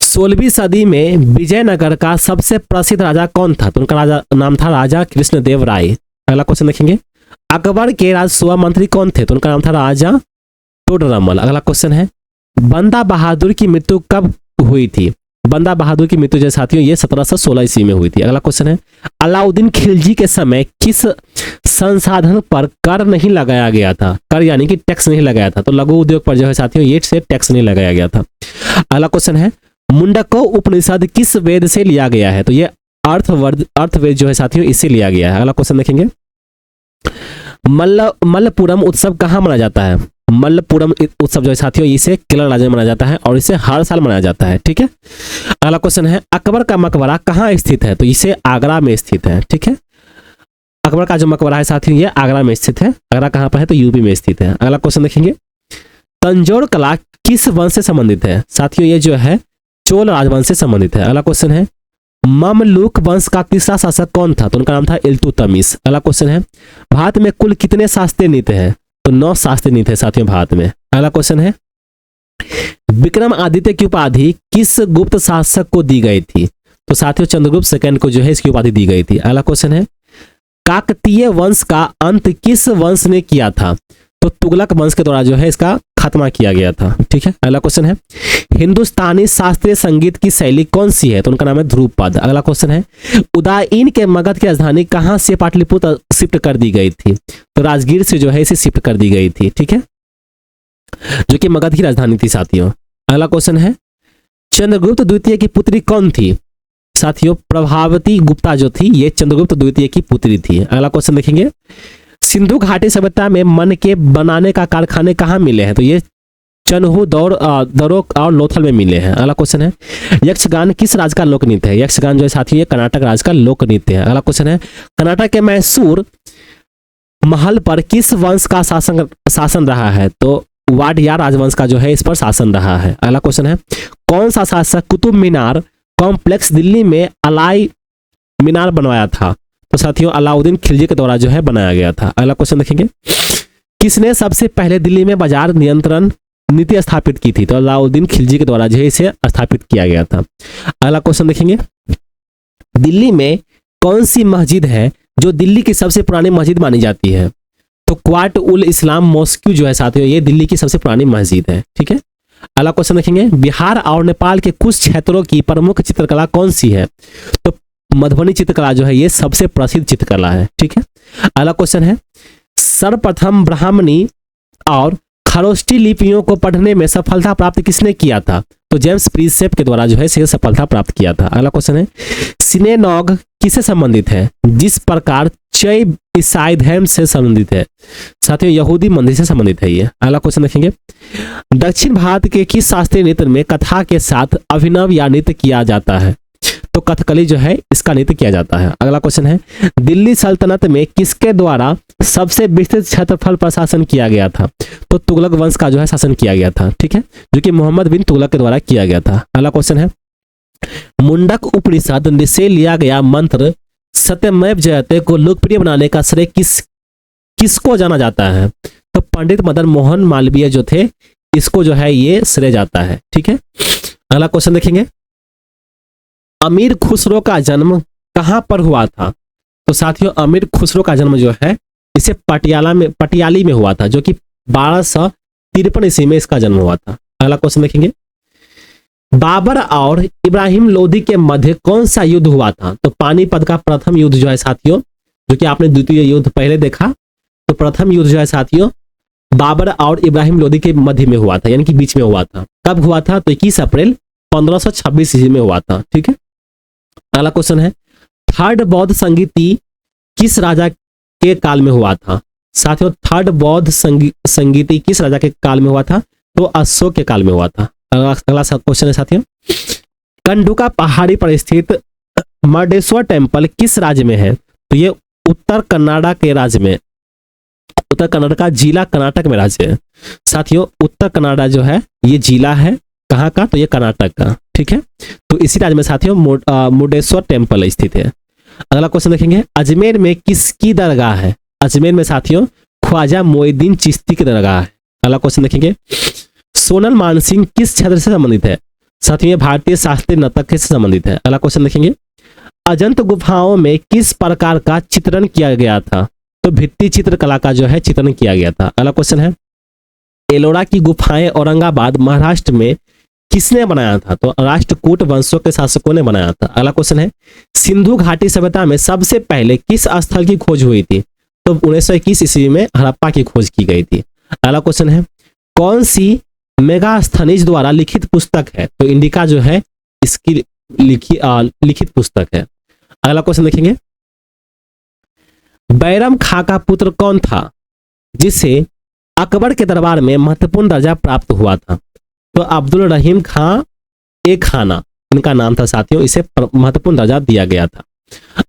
Speaker 1: 16वीं सदी में विजयनगर का सबसे प्रसिद्ध राजा कौन था? तो उनका राजा नाम था राजा कृष्णदेव राय। अगला क्वेश्चन देखेंगे, अकबर के राजस्व मंत्री कौन थे? तो उनका नाम था राजा टोडरमल। अगला क्वेश्चन है, बंदा बहादुर की मृत्यु कब हुई थी? बंदा बहादुर की मृत्यु जो साथियों ये 1716 ईस्वी में हुई थी। अगला क्वेश्चन है, अलाउद्दीन खिलजी के समय किस संसाधन पर कर नहीं लगाया गया था? कर यानी कि टैक्स नहीं लगाया था। तो लघु उद्योग पर जो है साथियों ये से टैक्स नहीं लगाया गया था। अगला क्वेश्चन है, मुंडको उपनिषद किस वेद से लिया गया है? तो ये अर्थवेद जो है साथियों इससे लिया गया है। अगला क्वेश्चन देखेंगे, मल्लपुरम उत्सव कहाँ मनाया जाता है? मल्लपुरम उत्सव जो है साथियों इसे केरल राज्य में मनाया जाता है और इसे हर साल मनाया जाता है, ठीक है। अगला क्वेश्चन है, अकबर का मकबरा कहाँ स्थित है? तो इसे आगरा में स्थित है, ठीक है। अकबर का जो मकबरा है साथियों ये आगरा में स्थित है। आगरा कहाँ पर है? तो यूपी में स्थित है। अगला क्वेश्चन देखेंगे, तंजौर कला किस वंश से संबंधित है? साथियों ये जो है चोल राजवंश से संबंधित है। अगला क्वेश्चन है, ममलूक वंश का तीसरा शासक कौन था? तो उनका नाम था इल्तुतमिश। अगला क्वेश्चन है, भारत में कुल कितने शास्त्रीय नृत्य हैं? तो 9 शास्त्रीय नृत्य है साथियों भारत में। अगला क्वेश्चन है, विक्रमादित्य की उपाधि किस गुप्त शासक को दी गई थी? तो साथियों चंद्रगुप्त सेकंड को जो है इसकी उपाधि दी गई थी। अगला क्वेश्चन है, काकतीय वंश का अंत किस वंश ने किया था? तो तुगलक वंश के द्वारा जो है इसका खात्मा किया गया था। ठीक है। अगला क्वेश्चन है, हिंदुस्तानी शास्त्रीय संगीत की शैली कौन सी है? तो उनका नाम है ध्रुपद। अगला क्वेश्चन है, उदयन के मगध की राजधानी कहां से पाटलिपुत्र शिफ्ट कर दी गई थी? तो राजगीर से जो है इसे शिफ्ट कर दी गई थी। ठीक है, जो कि मगध की राजधानी थी साथियों। अगला क्वेश्चन है, चंद्रगुप्त द्वितीय की पुत्री कौन थी? साथियों प्रभावती गुप्ता जो थी ये चंद्रगुप्त द्वितीय की पुत्री थी। अगला क्वेश्चन देखेंगे, सिंधु घाटी सभ्यता में मन के बनाने का कारखाने कहाँ मिले हैं? तो ये चन्हू दरोक और लोथल में मिले हैं। अगला क्वेश्चन है, यक्षगान किस राज्य का लोक नृत्य है? यक्षगान जो है साथियों ये कर्नाटक राज्य का लोक नृत्य है। अगला क्वेश्चन है, कर्नाटक के मैसूर महल पर किस वंश का शासन रहा है? तो वाडिया राजवंश का जो है इस पर शासन रहा है। अगला क्वेश्चन है, कौन सा शासक कुतुब मीनार कॉम्प्लेक्स दिल्ली में अलाई मीनार बनवाया था? तो साथियों अलाउद्दीन खिलजी के द्वारा जो है बनाया गया था। अगला क्वेश्चन देखेंगे, किसने सबसे पहले दिल्ली में बाजार नियंत्रण नीति स्थापित की थी? तो अलाउद्दीन खिलजी के द्वारा जो है इसे स्थापित किया गया था। अगला क्वेश्चन देखेंगे, दिल्ली में कौन सी मस्जिद है जो दिल्ली की सबसे पुरानी मस्जिद मानी जाती है? तो क्वाट उल इस्लाम मॉस्क्यू जो है साथियों ये दिल्ली की सबसे पुरानी मस्जिद है। ठीक है। अगला क्वेश्चन देखेंगे, बिहार और नेपाल के कुछ क्षेत्रों की प्रमुख चित्रकला कौन सी है? तो मधुबनी चित्रकला जो है ये सबसे प्रसिद्ध चित्रकला है। ठीक है। अगला क्वेश्चन है, सर्वप्रथम ब्राह्मणी और खरोष्टी लिपियों को पढ़ने में सफलता प्राप्त किसने किया था? तो जेम्स प्रिंसेप के द्वारा जो है इसे सफलता प्राप्त किया था। अगला क्वेश्चन है, सिनेगॉग किससे संबंधित है? जिस प्रकार चय ईसाई धर्म से संबंधित है। साथियों यहूदी मंदिर से संबंधित है ये। अगला क्वेश्चन देखेंगे, दक्षिण भारत के किस शास्त्रीय नृत्य में कथा के साथ अभिनव या नृत्य किया जाता है? तो कथकली जो है इसका नृत्य किया जाता है। अगला क्वेश्चन है, दिल्ली सल्तनत में किसके द्वारा सबसे विस्तृत क्षेत्रफल पर शासन किया गया था? तो तुगलक वंश का जो है शासन किया गया था। ठीक है, जो कि मोहम्मद बिन तुगलक के द्वारा किया गया था। अगला क्वेश्चन है, मुंडक उपनिषद से लिया गया मंत्र सत्यमेव जयते को लोकप्रिय बनाने का श्रेय किसको जाना जाता है? तो पंडित मदन मोहन मालवीय जो थे इसको जो है ये श्रेय जाता है। ठीक है। अगला क्वेश्चन देखेंगे, अमीर खुसरो का जन्म कहां पर हुआ था? तो साथियों अमीर खुसरो का जन्म जो है इसे पटियाली में हुआ था, जो कि 1253 ईस्वी में इसका जन्म हुआ था। अगला क्वेश्चन देखेंगे, बाबर और इब्राहिम लोदी के मध्य कौन सा युद्ध हुआ था? तो पानीपत का प्रथम युद्ध जो है साथियों, जो कि आपने द्वितीय युद्ध पहले देखा, तो प्रथम युद्ध जो है साथियों बाबर और इब्राहिम लोदी के मध्य में हुआ था, यानी कि बीच में हुआ था। कब हुआ था? तो 21 अप्रैल 1526 ईस्वी में हुआ था। ठीक है। अगला क्वेश्चन है, थर्ड बौद्ध संगीति किस राजा के काल में हुआ था? साथियों थर्ड बौद्ध संगीति किस राजा के काल में हुआ था? तो अशोक के काल में हुआ था। अगला क्वेश्चन है साथियों, कंडुका पहाड़ी पर स्थित मर्डेश्वर टेम्पल किस राज्य में है? तो ये उत्तर कन्नाडा के राज्य में, उत्तर कन्नाडा का जिला कर्नाटक में राज्य है। साथियों उत्तर कन्नाडा जो है ये जिला है कहाँ का? तो ये कर्नाटक का। ठीक है। तो इसी राज्य में साथियों मुर्डेश्वर टेम्पल स्थित है। अगला क्वेश्चन देखेंगे, अजमेर में किसकी दरगाह है? अजमेर में साथियों ख्वाजा मोइनुद्दीन चिश्ती की दरगाह है। अगला क्वेश्चन देखेंगे, सोनल मानसिंह किस क्षेत्र से संबंधित है? साथियों भारतीय शास्त्रीय नर्तक से संबंधित है। अगला क्वेश्चन देखेंगे, अजंत गुफाओं में किस प्रकार का चित्रण किया गया था? तो भित्ति चित्रकला का जो है चित्रण किया गया था। अगला क्वेश्चन है, एलोरा की गुफाएं औरंगाबाद महाराष्ट्र में किसने बनाया था? तो राष्ट्रकूट वंशों के शासकों ने बनाया था। अगला क्वेश्चन है, सिंधु घाटी सभ्यता में सबसे पहले किस स्थल की खोज हुई थी? तो 1921 ईस्वी में हड़प्पा की खोज की गई थी। अगला क्वेश्चन है, कौन सी मेगास्थनीज द्वारा लिखित पुस्तक है? तो इंडिका जो है इसकी लिखित पुस्तक है। अगला क्वेश्चन देखेंगे, बैरम खां का पुत्र कौन था जिसे अकबर के दरबार में महत्वपूर्ण दर्जा प्राप्त हुआ था? तो अब्दुल रहीम खां ए खाना इनका नाम था साथियों, इसे महत्वपूर्ण दर्जा दिया गया था।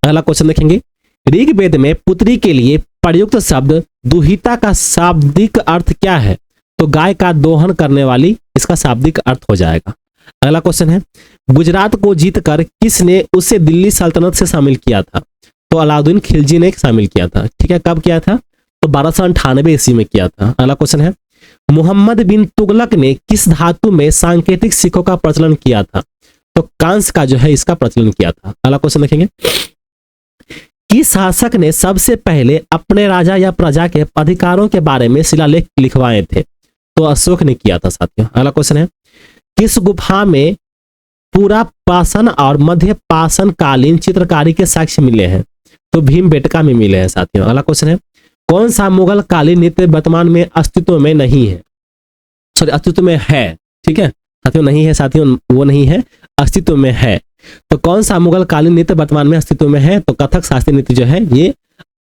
Speaker 1: अगला क्वेश्चन देखेंगे, ऋग्वेद में पुत्री के लिए प्रयुक्त शब्द दुहिता का शाब्दिक अर्थ क्या है? तो गाय का दोहन करने वाली इसका शाब्दिक अर्थ हो जाएगा। अगला क्वेश्चन है, गुजरात को जीतकर किसने उसे दिल्ली सल्तनत से शामिल किया था? तो अलाउद्दीन खिलजी ने शामिल किया था। ठीक है, कब किया था? तो 1298 ईस्वी में किया था। अगला क्वेश्चन है, मोहम्मद बिन तुगलक ने किस धातु में सांकेतिक सिक्कों का प्रचलन किया था? तो कांस का जो है इसका प्रचलन किया था। अगला क्वेश्चन देखेंगे, किस शासक ने सबसे पहले अपने राजा या प्रजा के अधिकारों के बारे में शिलालेख लिखवाए थे? तो अशोक ने किया था साथियों। अगला क्वेश्चन है, किस गुफा में पूरा पाषाण और मध्य पाषाण कालीन चित्रकारी के साक्ष्य मिले हैं? तो भीमबेटका में मिले हैं साथियों। अगला क्वेश्चन है, कौन सा मुगल कालीन नृत्य वर्तमान में अस्तित्व में नहीं है? सॉरी, अस्तित्व में है। ठीक है साथियों, नहीं है साथियों, वो नहीं है, अस्तित्व में है। तो कौन सा मुगल कालीन नृत्य वर्तमान में अस्तित्व में है? तो कथक शास्त्रीय नृत्य जो है ये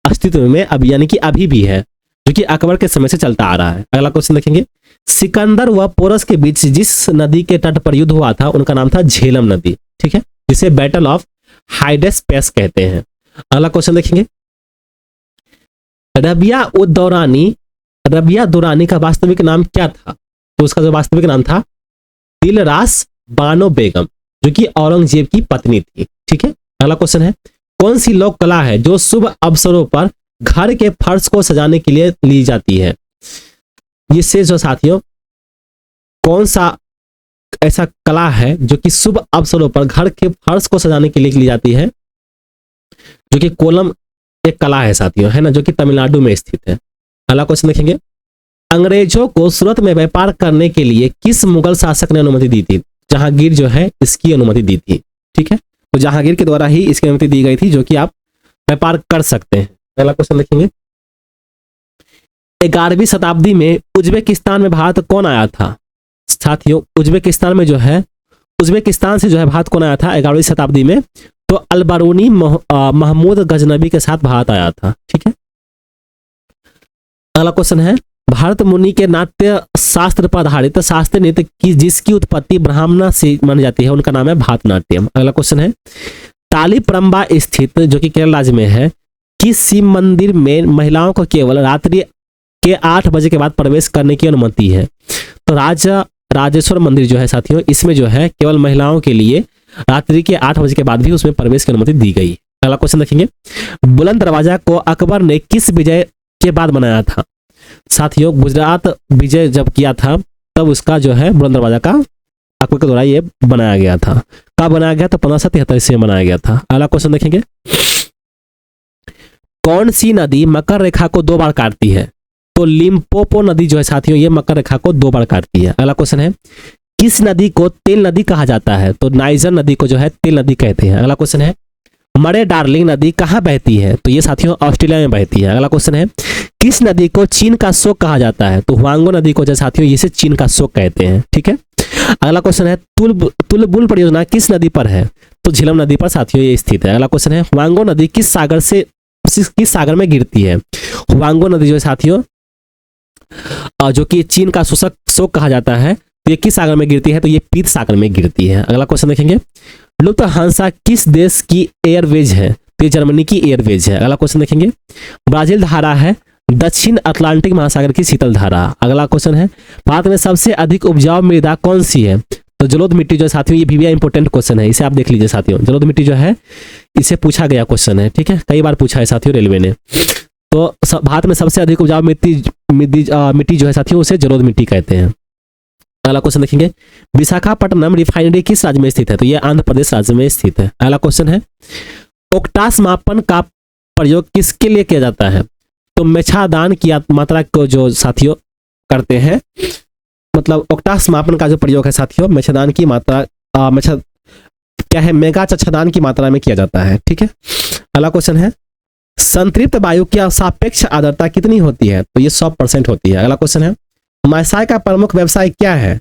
Speaker 1: अस्तित्व में अभी यानी कि अभी भी है, जो कि अकबर के समय से चलता आ रहा है। अगला क्वेश्चन देखेंगे, सिकंदर व पोरस के बीच जिस नदी के तट पर युद्ध हुआ था उनका नाम था झेलम नदी। ठीक है, जिसे बैटल ऑफ हाइडेस्पेस कहते हैं। अगला क्वेश्चन देखेंगे, रबिया दुरानी का वास्तविक नाम क्या था? तो उसका जो वास्तविक नाम था दिलरास बानो बेगम, जो कि औरंगजेब की पत्नी थी। ठीक है, अगला क्वेश्चन है, कौन सी लोक कला है जो शुभ अवसरों पर घर के फर्श को सजाने के लिए ली जाती है? इससे जो साथियों कौन सा ऐसा कला है जो कि शुभ अवसरों पर घर के फर्श को सजाने के लिए ली जाती है? जो कि कोलम एक कला है साथियों, है ना, जो कि तमिलनाडु में स्थित है। अगला क्वेश्चन देखेंगे, अंग्रेजों को सूरत में व्यापार करने के लिए किस मुगल शासक ने अनुमति दी थी? जहांगीर जो है इसकी अनुमति दी थी। ठीक है, तो जहांगीर के द्वारा ही इसकी अनुमति दी गई थी, जो कि आप व्यापार कर सकते हैं। अगला क्वेश्चन देखेंगे, 11वीं शताब्दी में उज्बेकिस्तान में भारत कौन आया था? साथियों उज्बेकिस्तान से जो है भारत कौन आया था 11वीं शताब्दी में? तो अलबरूनी महमूद गजनबी के साथ भारत आया था। ठीक है, अगला क्वेश्चन है, भारत मुनि के नाट्य शास्त्र पर आधारित शास्त्रीय नृत्य की जिसकी उत्पत्ति ब्राह्मण से मानी जाती है उनका नाम है भारतनाट्यम। अगला क्वेश्चन है, तालीप्रम्बा स्थित जो कि केरल राज्य में है किस शिव मंदिर में महिलाओं को केवल रात्रि के 8 बजे के बाद प्रवेश करने की अनुमति है? तो राजेश्वर मंदिर जो है साथियों, इसमें जो है केवल महिलाओं के लिए रात्रि के 8 बजे के बाद भी उसमें प्रवेश की अनुमति दी गई। अगला क्वेश्चन देखेंगे, बुलंद दरवाजा को अकबर ने किस विजय के बाद बनाया था? साथियों गुजरात विजय जब किया था तब उसका जो है बुलंद दरवाजा का अकबर के द्वारा ये बनाया गया था। कब बनाया गया? तो 1573 ईस्वी में बनाया गया था। अगला क्वेश्चन देखेंगे, कौन सी नदी मकर रेखा को 2 बार काटती है? तो लिम्पोपो नदी जो है साथियों ये मकर रेखा को 2 बार काटती है। अगला क्वेश्चन है, किस नदी को तेल नदी कहा जाता है? तो नाइजर नदी को जो है तेल नदी कहते हैं। अगला क्वेश्चन है, मरे डार्लिंग नदी कहाँ बहती है? तो ये साथियों ऑस्ट्रेलिया में बहती है। अगला क्वेश्चन है, किस नदी को चीन का शोक कहा जाता है? तो हुआंगो नदी को जो साथियों इसे चीन का शोक कहते हैं। ठीक है, अगला क्वेश्चन है, तुलबुल परियोजना किस नदी पर है? तो झेलम नदी पर साथियों ये स्थित है। अगला क्वेश्चन है, हुआंगो नदी किस सागर में गिरती है? हुआंगो नदी जो है साथियों जो कि चीन का शोक कहा जाता है, तो ये किस सागर में गिरती है? तो ये पीत सागर में गिरती है। अगला क्वेश्चन देखेंगे, लुफ्थहांसा किस देश की एयरवेज है? तो ये जर्मनी की एयरवेज है। अगला क्वेश्चन देखेंगे, ब्राजील धारा है दक्षिण अटलांटिक महासागर की शीतल धारा। अगला क्वेश्चन है, भारत में सबसे अधिक उपजाऊ मृदा कौन सी है? तो जलोढ़ मिट्टी जो है साथियों ये भी इंपॉर्टेंट क्वेश्चन है, इसे आप देख लीजिए साथियों। जलोढ़ मिट्टी जो है इसे पूछा गया क्वेश्चन है। ठीक है, कई बार पूछा है साथियों रेलवे ने। तो भारत में सबसे अधिक उपजाऊ मिट्टी जो है साथियों उसे जलोढ़ मिट्टी कहते हैं। अगला क्वेश्चन देखेंगे, विशाखापट्टनम रिफाइनरी किस राज्य में स्थित है? तो यह आंध्र प्रदेश राज्य में स्थित है। अगला क्वेश्चन है, ओक्टास मापन का प्रयोग किसके लिए किया जाता है? तो मेछादान की मात्रा को जो साथियों करते हैं, मतलब ओक्टास मापन का जो प्रयोग है साथियों मेछादान की मात्रा क्या है मेगा चच्छादान की मात्रा में किया जाता है। ठीक है, अगला क्वेश्चन है, संतृप्त वायु की सापेक्ष आर्द्रता कितनी होती है? तो ये 100% होती है। अगला क्वेश्चन है, मसाई का प्रमुख व्यवसाय क्या है?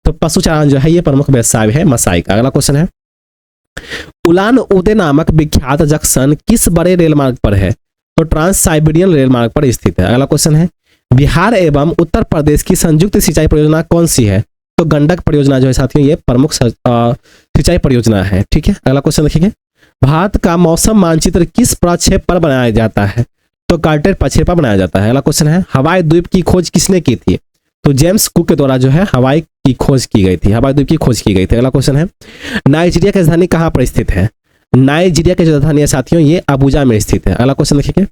Speaker 1: तो पशुचारण जो है ये प्रमुख व्यवसाय है मसाई का। अगला क्वेश्चन है, उलान उदे नामक विख्यात जंक्शन किस बड़े रेल मार्ग पर है? तो ट्रांस साइबेरियन रेल मार्ग पर स्थित है। अगला क्वेश्चन है, बिहार एवं उत्तर प्रदेश की संयुक्त सिंचाई परियोजना कौन सी है? तो गंडक परियोजना जो है साथियों ये प्रमुख सिंचाई परियोजना है। ठीक है, अगला क्वेश्चन देखेंगे, भारत का मौसम मानचित्र किस प्रक्षेप पर बनाया जाता है? तो कार्टेट प्रक्षेप पर बनाया जाता है। अगला क्वेश्चन है, हवाई द्वीप की खोज किसने की थी? तो जेम्स कुक के द्वारा जो है हवाई की खोज की गई थी, हवाई द्वीप की खोज की गई थी। अगला क्वेश्चन है, नाइजीरिया की राजधानी कहाँ पर स्थित है? नाइजीरिया की जो राजधानी है साथियों ये अबुजा में स्थित है। अगला क्वेश्चन देखिए,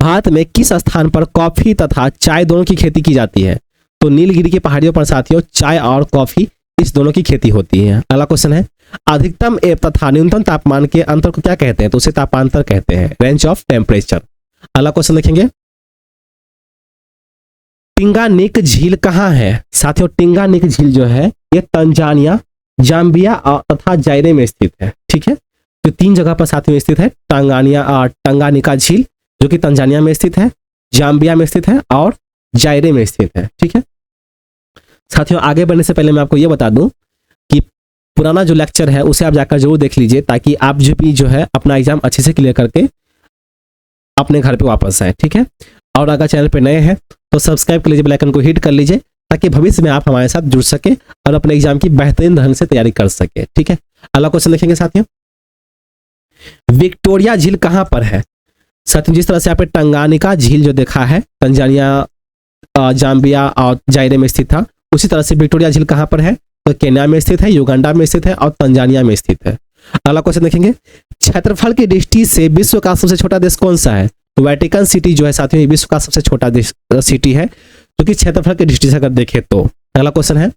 Speaker 1: भारत में किस स्थान पर कॉफी तथा चाय दोनों की खेती की जाती है? तो नीलगिरी की पहाड़ियों पर साथियों चाय और कॉफी इस दोनों की खेती होती है। अगला क्वेश्चन है, अधिकतम तथा न्यूनतम तापमान के अंतर को क्या कहते हैं? तो उसे तापांतर कहते हैं, रेंज ऑफ टेम्परेचर। अगला क्वेश्चन देखेंगे, टिंगानिक झील कहाँ है? साथियों टिंगानिक झील जो है ये तंजानिया, जाम्बिया तथा जायरे में स्थित है। ठीक है, तो 3 जगह पर साथियों स्थित है। टंगानिका झील जो कि तंजानिया में स्थित है, जाम्बिया में स्थित है और जायरे में स्थित है। ठीक है साथियों, आगे बढ़ने से पहले मैं आपको यह बता दूं कि पुराना जो लेक्चर है उसे आप जाकर जरूर देख लीजिए, ताकि आप जो है अपना एग्जाम अच्छे से क्लियर करके अपने घर पे वापस आए। ठीक है, और अगर चैनल पे नए हैं तो सब्सक्राइब कर लीजिए, बेल आइकन को हिट कर लीजिए, ताकि भविष्य में आप हमारे साथ जुड़ सके और अपने एग्जाम की बेहतरीन ढंग से तैयारी कर सके। ठीक है, अगला क्वेश्चन देखेंगे साथियों, विक्टोरिया झील कहां पर है? साथियों जिस तरह से आपने टंगानिका झील जो देखा है तंजानिया, जाम्बिया और जायरे में स्थित था, उसी तरह से विक्टोरिया झील कहां पर है? तो केन्या में स्थित है, युगांडा में स्थित है और तंजानिया में स्थित है। अगला क्वेश्चन देखेंगे, क्षेत्रफल की दृष्टि से विश्व का सबसे छोटा देश कौन सा है? तो वेटिकन सिटी जो है साथियों ये विश्व का सबसे छोटा देश सिटी है, जो कि क्षेत्रफल की दृष्टि से अगर देखें तो। अगला क्वेश्चन है,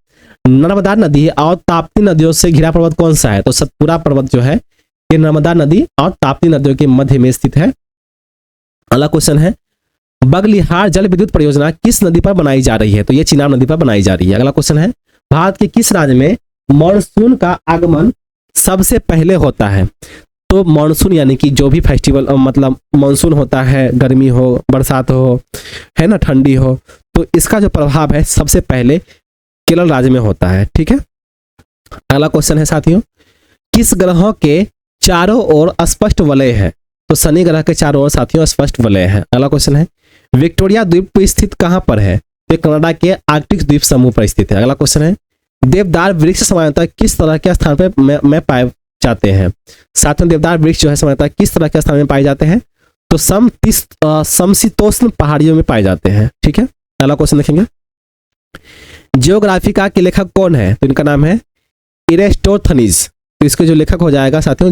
Speaker 1: नर्मदा नदी और ताप्ती नदियों से घिरा पर्वत कौन सा है? तो सतपुरा पर्वत जो है ये नर्मदा नदी और ताप्ती नदियों के मध्य में स्थित है। अगला क्वेश्चन है, बगलिहार जल विद्युत परियोजना किस नदी पर बनाई जा रही है? तो ये चिनाब नदी पर बनाई जा रही है। अगला क्वेश्चन है, भारत के किस राज्य में मॉनसून का आगमन सबसे पहले होता है? तो मॉनसून यानी कि जो भी फेस्टिवल मतलब मॉनसून होता है, गर्मी हो, बरसात हो, है ना, ठंडी हो, तो इसका जो प्रभाव है सबसे पहले केरल राज्य में होता है। ठीक है, अगला क्वेश्चन है साथियों, किस ग्रहों के चारों ओर स्पष्ट वलय है? तो शनि ग्रह के चारों ओर साथियों स्पष्ट वलय है। अगला क्वेश्चन है, विक्टोरिया द्वीप स्थित कहां पर है? तो कनाडा के आर्कटिक द्वीप समूह पर स्थित है। अगला क्वेश्चन है, देवदार वृक्ष सामान्यतः किस तरह के स्थान पर में पाए जाते हैं? साथियों देवदार वृक्ष जो है सामान्यतः किस तरह के स्थान में पाए जाते हैं? तो समशीतोष्ण पहाड़ियों में पाए जाते हैं। ठीक है, अगला क्वेश्चन देखेंगे, जियोग्राफिका के लेखक कौन है? तो इनका नाम है इरेस्टोथनीज। तो इसके जो लेखक हो जाएगा साथियों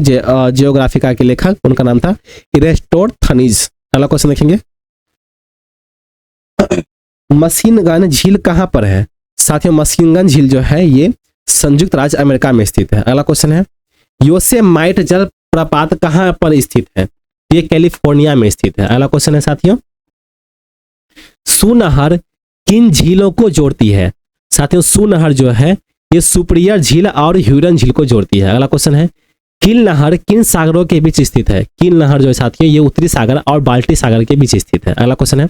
Speaker 1: जियोग्राफिका के लेखक, उनका नाम था इरेस्टोथनीज। अगला क्वेश्चन देखेंगे, मशीनगन झील कहां पर है? साथियों मशीनगन झील जो है ये संयुक्त राज्य अमेरिका में स्थित है। अगला क्वेश्चन है, योसेमाइट जल प्रपात कहां पर स्थित है? ये कैलिफोर्निया में स्थित है। अगला क्वेश्चन है साथियों, सुनहर किन झीलों को जोड़ती है? साथियों सुनहर जो है ये सुपरियर झील और ह्यूरन झील को जोड़ती है। अगला क्वेश्चन है, किल नहर किन सागरों के बीच स्थित है? किल नहर जो है साथियों ये उत्तरी सागर और बाल्टी सागर के बीच स्थित है। अगला क्वेश्चन है,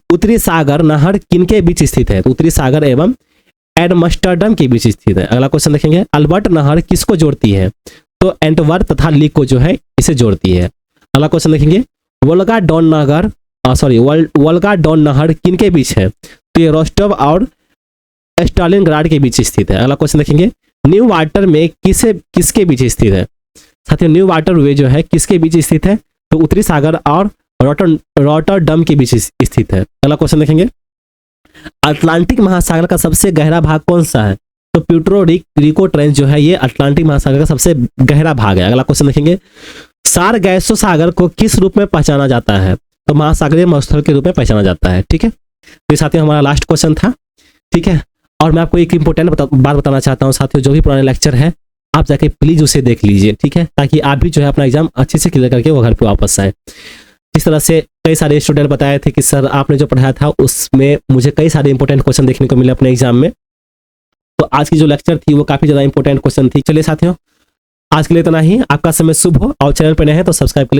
Speaker 1: उत्तरी सागर नहर किन के बीच स्थित है? तो उत्तरी सागर एवं एडमस्टरडम के बीच स्थित है। अगला क्वेश्चन देखेंगे, अल्बर्ट नहर किसको जोड़ती है? तो एंटवर्प तथा लीक को जो है इसे जोड़ती है। अगला क्वेश्चन देखेंगे, वोल्गा डॉन नहर किन के बीच है? तो ये रोस्टोव और स्टालिनग्राड के बीच स्थित है। अगला क्वेश्चन देखेंगे, न्यू वाटर में किसके बीच स्थित है? साथियों न्यू वाटर वे जो है किसके बीच स्थित है? तो उत्तरी सागर और रॉटरडम के बीच स्थित है। अगला क्वेश्चन देखेंगे, अटलांटिक महासागर का सबसे गहरा भाग कौन सा है? तो प्यूर्टो रिको ट्रेंच जो है ये अटलांटिक महासागर का सबसे गहरा भाग है। अगला क्वेश्चन देखेंगे, सारगैसो सागर को किस रूप में पहचाना जाता है? तो महासागरीय मरुस्थल के रूप में पहचाना जाता है। ठीक है, तो साथियों हमारा लास्ट क्वेश्चन था। ठीक है, और मैं आपको एक इंपॉर्टेंट बात बताना चाहता हूँ साथियों, जो भी पुराने लेक्चर है आप जाके प्लीज उसे देख लीजिए। ठीक है, ताकि आप भी जो है अपना एग्जाम अच्छे से क्लियर करके वो घर पे वापस आए। जिस तरह से कई सारे स्टूडेंट बताए थे कि सर आपने जो पढ़ाया था उसमें मुझे कई सारे इंपॉर्टेंट क्वेश्चन देखने को मिले अपने एग्जाम में, तो आज की जो लेक्चर थी वो काफी ज्यादा इंपॉर्टेंट क्वेश्चन थी। चलिए साथियों आज के लिए इतना ही, आपका समय शुभ हो और चैनल पर नए हैं तो सब्सक्राइब कर लीजिए।